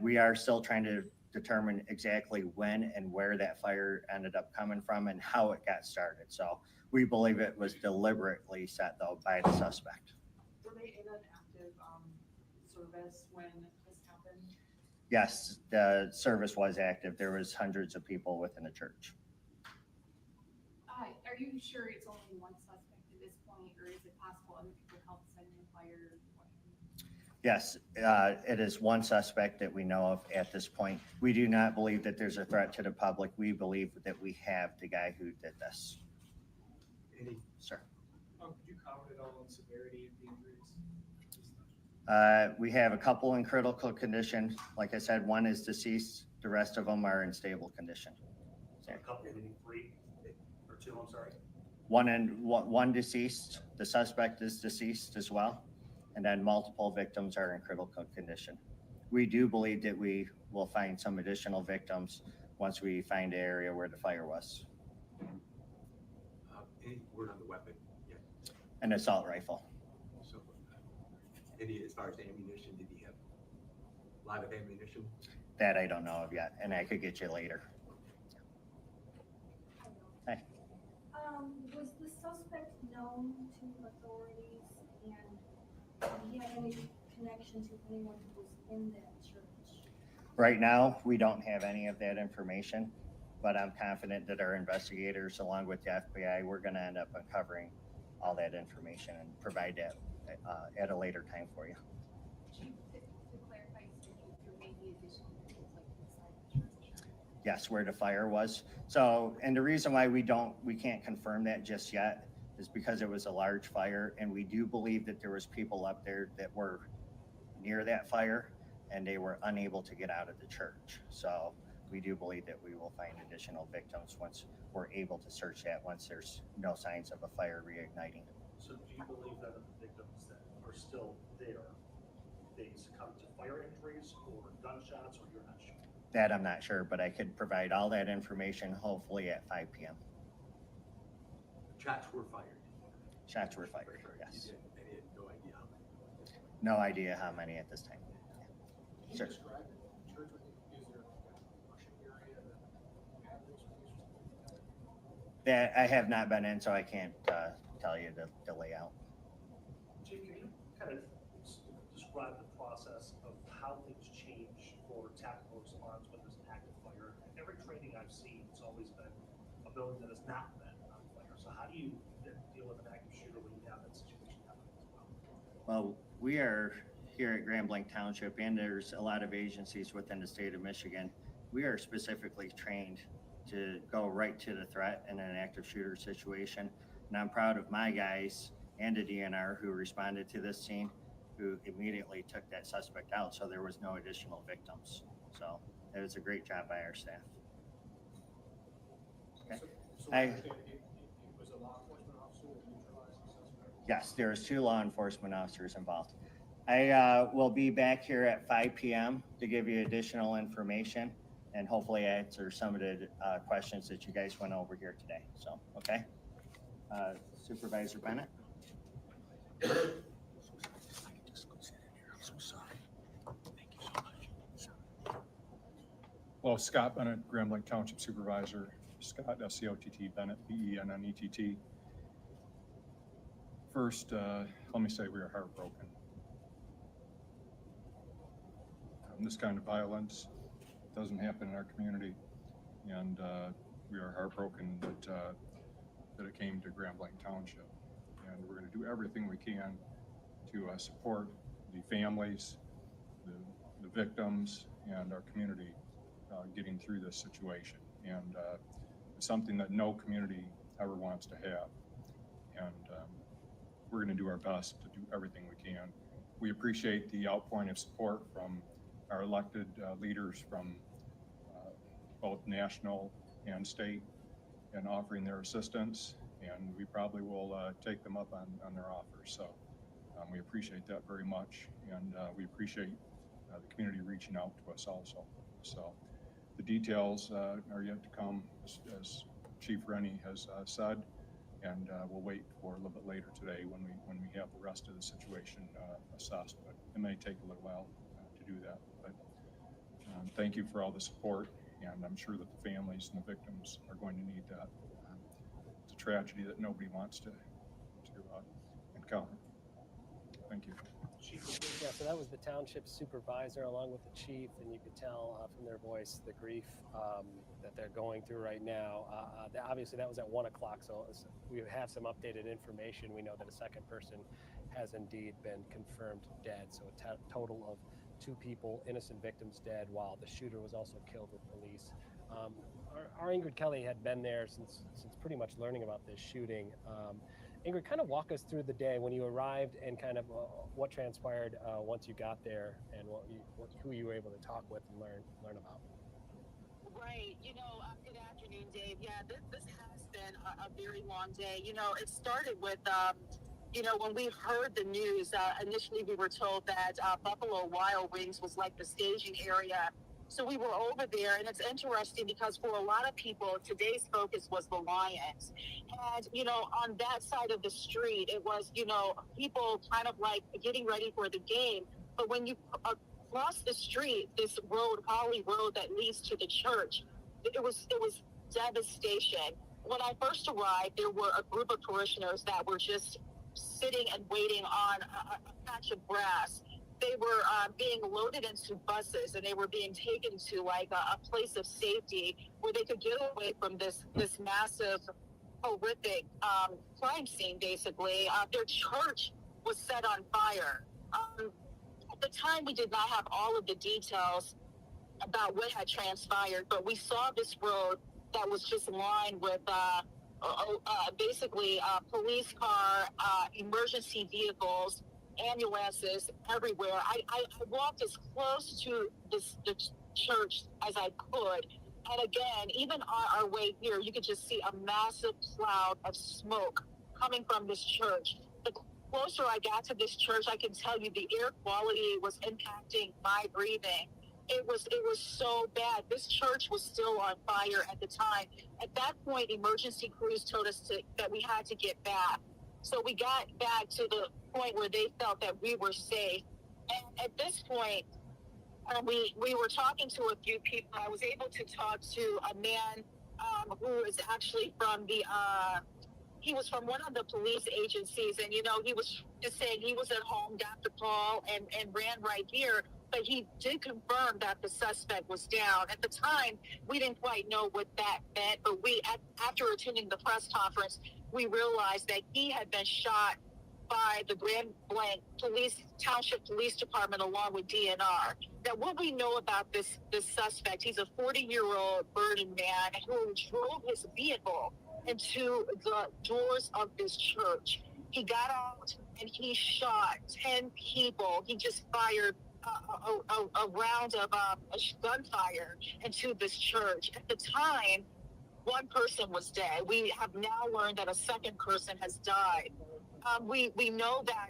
Speaker 14: We are still trying to determine exactly when and where that fire ended up coming from and how it got started. So we believe it was deliberately set, though, by the suspect.
Speaker 4: Were they in an active service when this happened?
Speaker 14: Yes, the service was active. There was hundreds of people within the church.
Speaker 23: Are you sure it's only one suspect at this point, or is it possible other people helped set in fire?
Speaker 14: Yes, it is one suspect that we know of at this point. We do not believe that there's a threat to the public. We believe that we have the guy who did this. Sir.
Speaker 17: Could you comment at all on severity of the injuries?
Speaker 14: We have a couple in critical condition. Like I said, one is deceased. The rest of them are in stable condition.
Speaker 18: So a couple, meaning 3 or 2, I'm sorry.
Speaker 14: One deceased. The suspect is deceased as well. And then multiple victims are in critical condition. We do believe that we will find some additional victims once we find the area where the fire was.
Speaker 20: Any word on the weapon? Yeah.
Speaker 14: An assault rifle.
Speaker 20: So, any as far as ammunition, did he have a lot of ammunition?
Speaker 14: That I don't know of yet, and I could get you later. Hi.
Speaker 23: Was the suspect known to authorities, and did he have any connection to anyone who was in that church?
Speaker 14: Right now, we don't have any of that information, but I'm confident that our investigators, along with the FBI, we're going to end up uncovering all that information and provide that at a later time for you.
Speaker 23: Chief, to clarify, you said there may be additional victims like inside the church?
Speaker 14: Yes, where the fire was. So, and the reason why we can't confirm that just yet is because it was a large fire, and we do believe that there was people up there that were near that fire and they were unable to get out of the church. So we do believe that we will find additional victims once we're able to search that, once there's no signs of a fire reigniting.
Speaker 18: So do you believe that the victims that are still there, they succumbed to fire injuries or gunshots, or you're not sure?
Speaker 14: That I'm not sure, but I could provide all that information hopefully at 5 p.m.
Speaker 20: Shots were fired.
Speaker 14: Shots were fired, yes.
Speaker 20: You had no idea how many.
Speaker 14: No idea how many at this time.
Speaker 17: Can you
Speaker 14: Sure.
Speaker 17: describe the church? Is there like a worship area that gathering space or something like that?
Speaker 14: That I have not been in, so I can't tell you the layout.
Speaker 18: Chief, can you kind of describe the process of how things change for tactical response when there's an active fire? Every training I've seen, it's always been a building that has not been on fire. So how do you deal with an active shooter when you have that situation happening as well?
Speaker 14: Well, we are here at Grand Blanc Township, and there's a lot of agencies within the state of Michigan. We are specifically trained to go right to the threat in an active shooter situation. And I'm proud of my guys and the DNR who responded to this scene, who immediately took that suspect out, so there was no additional victims. So it was a great job by our staff. Okay.
Speaker 17: So
Speaker 14: I-
Speaker 17: it was a law enforcement officer that neutralized the suspect?
Speaker 14: Yes, there was 2 law enforcement officers involved. I will be back here at 5 p.m. to give you additional information and hopefully answer some of the questions that you guys went over here today. So, okay. Supervisor Bennett.
Speaker 6: Hello, Scott Bennett, Grambling Township Supervisor. Scott, S-C-O-T-T, Bennett, B-E-N-N-E-T-T. First, let me say we are heartbroken. This kind of violence doesn't happen in our community, and we are heartbroken that it came to Grambling Township. And we're going to do everything we can to support the families, the victims, and our community getting through this situation. And it's something that no community ever wants to have. And we're going to do our best to do everything we can. We appreciate the outpouring of support from our elected leaders from both national and state and offering their assistance. And we probably will take them up on their offers. So we appreciate that very much. And we appreciate the community reaching out to us also. So the details are yet to come, as Chief Rennie has said, and we'll wait for a little bit later today when we have the rest of the situation assessed. But it may take a little while to do that. But thank you for all the support, and I'm sure that the families and the victims are going to need that. It's a tragedy that nobody wants to encounter. Thank you.
Speaker 3: Yeah, so that was the township supervisor along with the chief, and you could tell from their voice the grief that they're going through right now. Obviously, that was at 1 o'clock, so we have some updated information. We know that a second person has indeed been confirmed dead, so a total of 2 people, innocent victims, dead, while the shooter was also killed with police. Our Ingrid Kelly had been there since pretty much learning about this shooting. Ingrid, kind of walk us through the day when you arrived and kind of what transpired once you got there, and who you were able to talk with and learn about.
Speaker 19: Right. Good afternoon, Dave. Yeah, this has been a very long day. It started with, when we heard the news, initially we were told that Buffalo Wild Wings was like the staging area. So we were over there, and it's interesting because for a lot of people, today's focus was the Lions. And, on that side of the street, it was, people kind of like getting ready for the game. But when you cross the street, this road, Holly Road, that leads to the church, it was devastation. When I first arrived, there were a group of parishioners that were just sitting and waiting on a patch of grass. They were being loaded into buses, and they were being taken to like a place of safety where they could get away from this massive, horrific crime scene. Basically, their church was set on fire. At the time, we did not have all of the details about what had transpired, but we saw this road that was just lined with basically police car, emergency vehicles, ambulances everywhere. I walked as close to the church as I could. And again, even on our way here, you could just see a massive cloud of smoke coming from this church. The closer I got to this church, I can tell you the air quality was impacting my breathing. It was so bad. This church was still on fire at the time. At that point, emergency crews told us that we had to get back. So we got back to the point where they felt that we were safe. And at this point, we were talking to a few people. I was able to talk to a man who is actually from he was from one of the police agencies, and he was just saying he was at home, got the call, and ran right here. But he did confirm that the suspect was down. At the time, we didn't quite know what that meant, but after attending the press conference, we realized that he had been shot by the Grand Blanc Township Police Department along with DNR. that what we know about this suspect, he's a 40-year-old burning man who drove his vehicle into the doors of this church. He got out and he shot 10 people. He just fired a round of gunfire into this church. At the time, one person was dead. We have now learned that a second person has died. We know that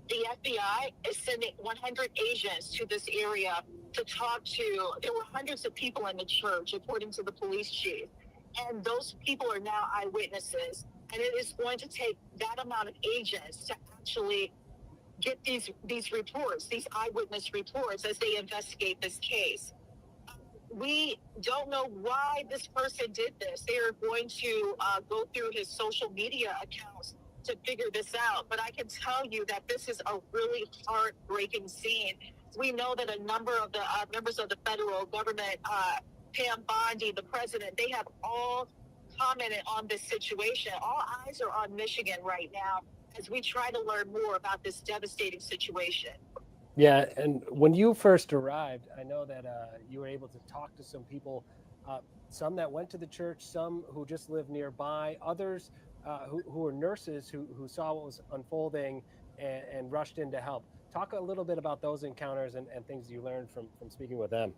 Speaker 19: the FBI is sending 100 agents to this area to talk to. There were hundreds of people in the church, according to the police chief. And those people are now eyewitnesses. And it is going to take that amount of agents to actually get these reports, these eyewitness reports, as they investigate this case. We don't know why this person did this. They are going to go through his social media accounts to figure this out. But I can tell you that this is a really heartbreaking scene. We know that a number of the members of the federal government, Pam Bondi, the president, they have all commented on this situation. All eyes are on Michigan right now as we try to learn more about this devastating situation.
Speaker 3: Yeah, and when you first arrived, I know that you were able to talk to some people, some that went to the church, some who just lived nearby, others who were nurses who saw what was unfolding and rushed in to help. Talk a little bit about those encounters and things you learned from speaking with them.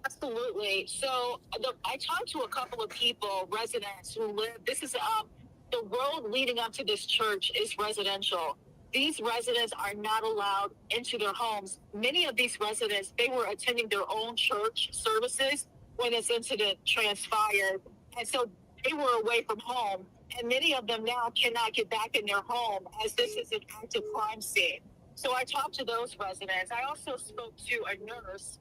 Speaker 19: Absolutely. So I talked to a couple of people, residents who live, this is the road leading up to this church is residential. These residents are not allowed into their homes. Many of these residents, they were attending their own church services when this incident transpired. And so they were away from home. And many of them now cannot get back in their home as this is an active crime scene. So I talked to those residents. I also spoke to a nurse.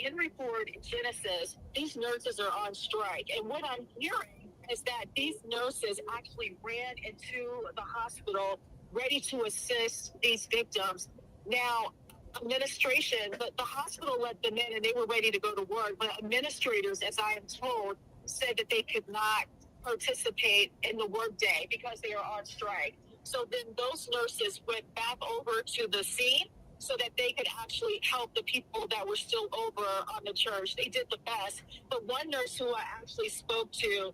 Speaker 19: Henry Ford Genesis, these nurses are on strike. And what I'm hearing is that these nurses actually ran into the hospital ready to assist these victims. Now, administration, the hospital let them in and they were ready to go to work, but administrators, as I am told, said that they could not participate in the workday because they are on strike. So then those nurses went back over to the scene so that they could actually help the people that were still over on the church. They did the best. But one nurse who I actually spoke to,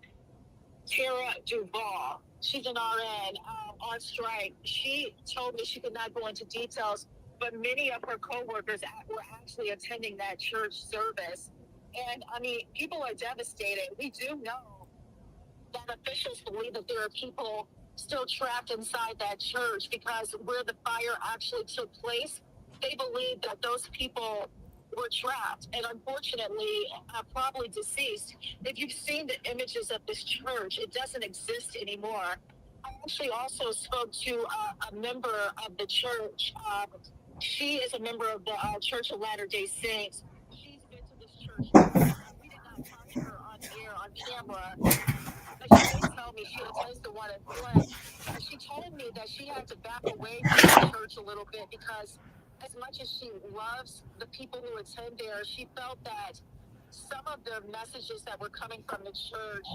Speaker 19: Tara Duval, she's an RN on strike. She told me she could not go into details, but many of her coworkers were actually attending that church service. And I mean, people are devastated. We do know that officials believe that there are people still trapped inside that church because where the fire actually took place, they believe that those people were trapped and unfortunately probably deceased. If you've seen the images of this church, it doesn't exist anymore. I actually also spoke to a member of the church. She is a member of the Church of Latter-day Saints. She's been to this church before. We did not talk to her on air, on camera, but she did tell me she attends the one in Flint. And she told me that she had to back away from the church a little bit because as much as she loves the people who attend there, she felt that some of the messages that were coming from the church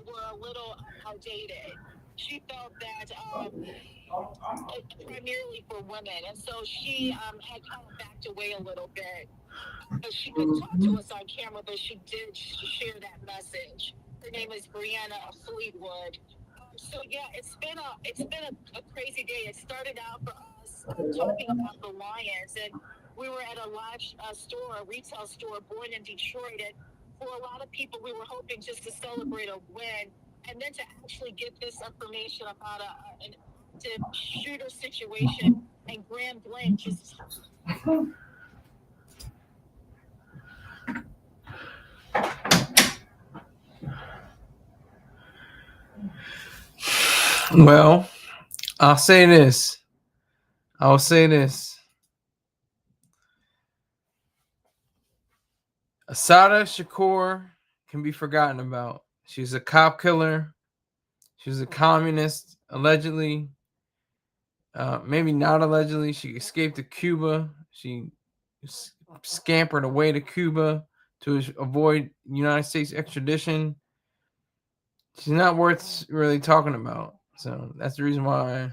Speaker 19: were a little outdated. She felt that primarily for women, and so she had kind of backed away a little bit. She couldn't talk to us on camera, but she did share that message. Her name is Brianna Fleetwood. So yeah, it's been a crazy day. It started out for us talking about the Lions, and we were at a a retail store born in Detroit, and for a lot of people, we were hoping just to celebrate a win, and then to actually get this information about an active shooter situation and Grand Blanc just.
Speaker 9: Well, I'll say this. Asada Shakur can be forgotten about. She's a cop killer. She was a communist, allegedly. Maybe not allegedly. She escaped to Cuba. She scampered away to Cuba to avoid United States extradition. She's not worth really talking about. So that's the reason why I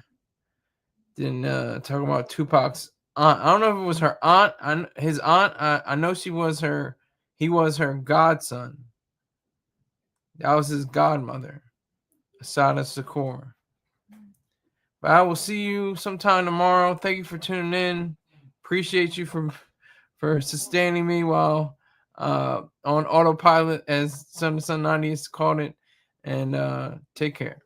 Speaker 9: didn't talk about Tupac's aunt. I don't know if it was her aunt. His aunt. I know she was her. He was her godson. That was his godmother, Asada Shakur. But I will see you sometime tomorrow. Thank you for tuning in. Appreciate you for sustaining me while on autopilot, as Son of Sun 90 has called it. And take care.